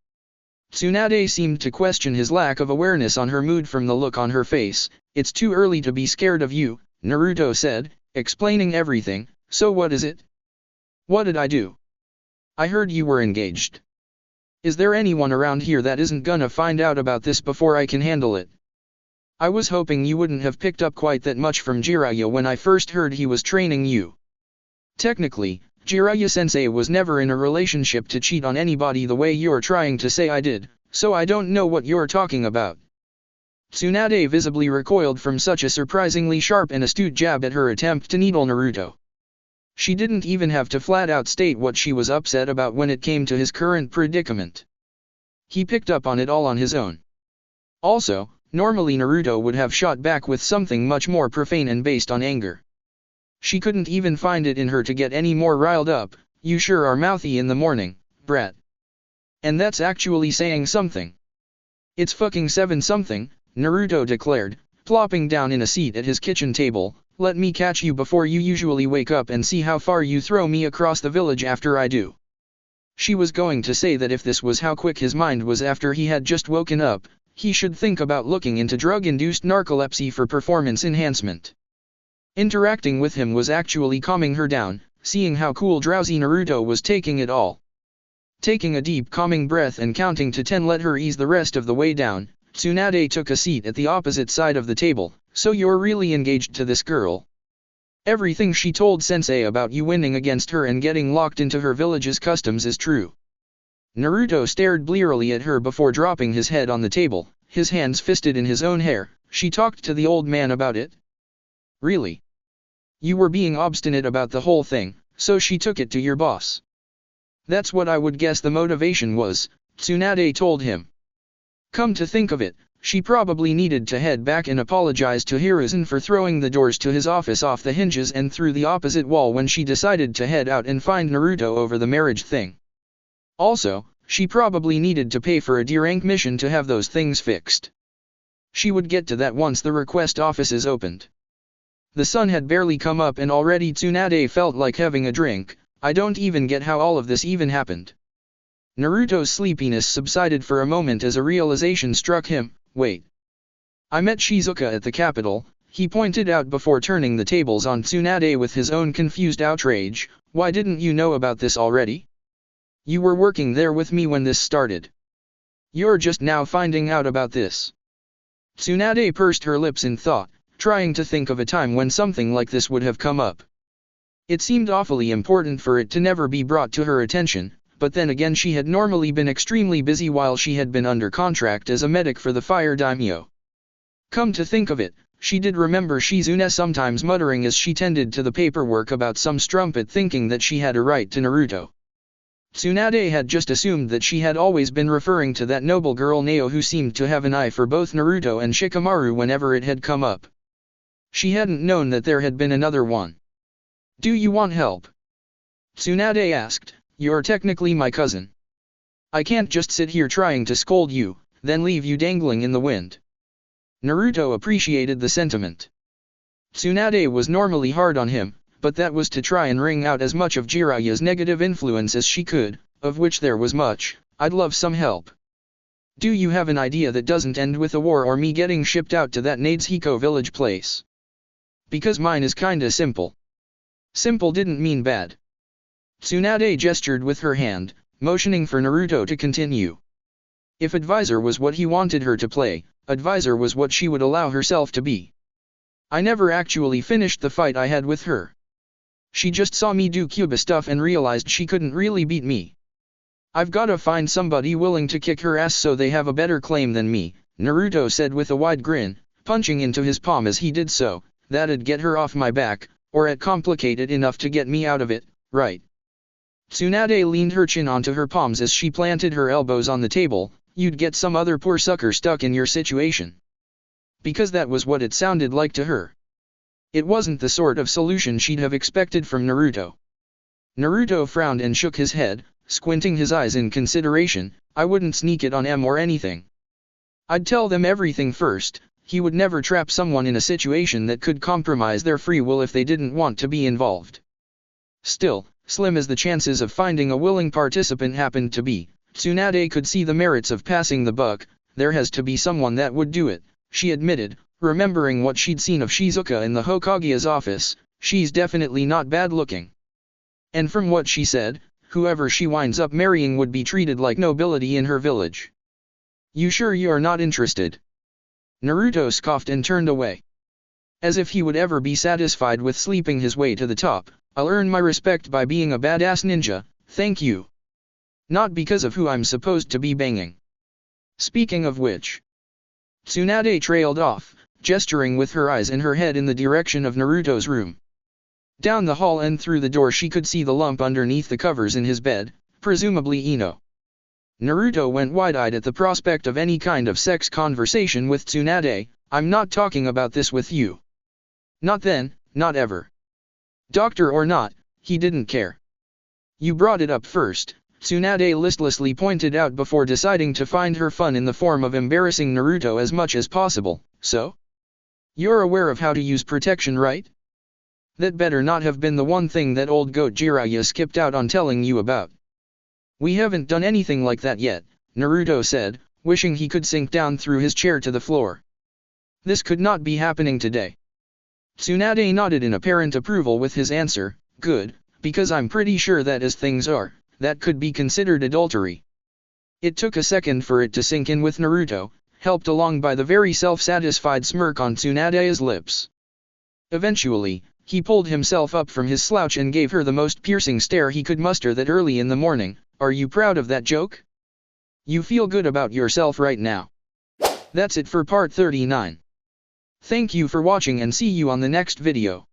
Tsunade seemed to question his lack of awareness on her mood from the look on her face. It's too early to be scared of you, Naruto said, explaining everything. So what is it? What did I do? I heard you were engaged. Is there anyone around here that isn't gonna find out about this before I can handle it? I was hoping you wouldn't have picked up quite that much from Jiraiya when I first heard he was training you. Technically, Jiraiya-sensei was never in a relationship to cheat on anybody the way you're trying to say I did, so I don't know what you're talking about. Tsunade visibly recoiled from such a surprisingly sharp and astute jab at her attempt to needle Naruto. She didn't even have to flat out state what she was upset about when it came to his current predicament. He picked up on it all on his own. Also, normally Naruto would have shot back with something much more profane and based on anger. She couldn't even find it in her to get any more riled up. You sure are mouthy in the morning, brat. And that's actually saying something. It's fucking 7-something, Naruto declared, plopping down in a seat at his kitchen table. Let me catch you before you usually wake up and see how far you throw me across the village after I do. She was going to say that if this was how quick his mind was after he had just woken up, he should think about looking into drug-induced narcolepsy for performance enhancement. Interacting with him was actually calming her down, seeing how cool drowsy Naruto was taking it all. Taking a deep calming breath and counting to 10 let her ease the rest of the way down. Tsunade took a seat at the opposite side of the table. So you're really engaged to this girl? Everything she told Sensei about you winning against her and getting locked into her village's customs is true. Naruto stared blearily at her before dropping his head on the table, his hands fisted in his own hair. She talked to the old man about it? Really? You were being obstinate about the whole thing, so she took it to your boss. That's what I would guess the motivation was, Tsunade told him. Come to think of it, she probably needed to head back and apologize to Hiruzen for throwing the doors to his office off the hinges and through the opposite wall when she decided to head out and find Naruto over the marriage thing. Also, she probably needed to pay for a D-rank mission to have those things fixed. She would get to that once the request offices opened. The sun had barely come up and already Tsunade felt like having a drink. I don't even get how all of this even happened. Naruto's sleepiness subsided for a moment as a realization struck him. Wait. I met Shizuka at the capital, he pointed out before turning the tables on Tsunade with his own confused outrage. Why didn't you know about this already? You were working there with me when this started. You're just now finding out about this. Tsunade pursed her lips in thought, trying to think of a time when something like this would have come up. It seemed awfully important for it to never be brought to her attention, but then again she had normally been extremely busy while she had been under contract as a medic for the fire daimyo. Come to think of it, she did remember Shizune sometimes muttering as she tended to the paperwork about some strumpet thinking that she had a right to Naruto. Tsunade had just assumed that she had always been referring to that noble girl Nao who seemed to have an eye for both Naruto and Shikamaru whenever it had come up. She hadn't known that there had been another one. Do you want help? Tsunade asked. You're technically my cousin. I can't just sit here trying to scold you, then leave you dangling in the wind. Naruto appreciated the sentiment. Tsunade was normally hard on him, but that was to try and wring out as much of Jiraiya's negative influence as she could, of which there was much. I'd love some help. Do you have an idea that doesn't end with a war or me getting shipped out to that Nadeshiko village place? Because mine is kinda simple. Simple didn't mean bad. Tsunade gestured with her hand, motioning for Naruto to continue. If advisor was what he wanted her to play, advisor was what she would allow herself to be. I never actually finished the fight I had with her. She just saw me do Cuba stuff and realized she couldn't really beat me. I've gotta find somebody willing to kick her ass so they have a better claim than me, Naruto said with a wide grin, punching into his palm as he did so. That'd get her off my back, or at complicated enough to get me out of it, right? Tsunade leaned her chin onto her palms as she planted her elbows on the table. You'd get some other poor sucker stuck in your situation. Because that was what it sounded like to her. It wasn't the sort of solution she'd have expected from Naruto. Naruto frowned and shook his head, squinting his eyes in consideration. I wouldn't sneak it on M or anything. I'd tell them everything first. He would never trap someone in a situation that could compromise their free will if they didn't want to be involved. Still, slim as the chances of finding a willing participant happened to be, Tsunade could see the merits of passing the buck. There has to be someone that would do it, she admitted, remembering what she'd seen of Shizuka in the Hokage's office. She's definitely not bad looking. And from what she said, whoever she winds up marrying would be treated like nobility in her village. You sure you're not interested? Naruto scoffed and turned away. As if he would ever be satisfied with sleeping his way to the top. I'll earn my respect by being a badass ninja, thank you. Not because of who I'm supposed to be banging. Speaking of which. Tsunade trailed off, gesturing with her eyes and her head in the direction of Naruto's room. Down the hall and through the door she could see the lump underneath the covers in his bed, presumably Ino. Naruto went wide-eyed at the prospect of any kind of sex conversation with Tsunade. I'm not talking about this with you. Not then, not ever. Doctor or not, he didn't care. You brought it up first, Tsunade listlessly pointed out before deciding to find her fun in the form of embarrassing Naruto as much as possible. So? You're aware of how to use protection, right? That better not have been the one thing that old goat Jiraiya skipped out on telling you about. We haven't done anything like that yet, Naruto said, wishing he could sink down through his chair to the floor. This could not be happening today. Tsunade nodded in apparent approval with his answer. Good, because I'm pretty sure that as things are, that could be considered adultery. It took a second for it to sink in with Naruto, helped along by the very self-satisfied smirk on Tsunade's lips. Eventually, he pulled himself up from his slouch and gave her the most piercing stare he could muster that early in the morning. Are you proud of that joke? You feel good about yourself right now. That's it for part 39. Thank you for watching and see you on the next video.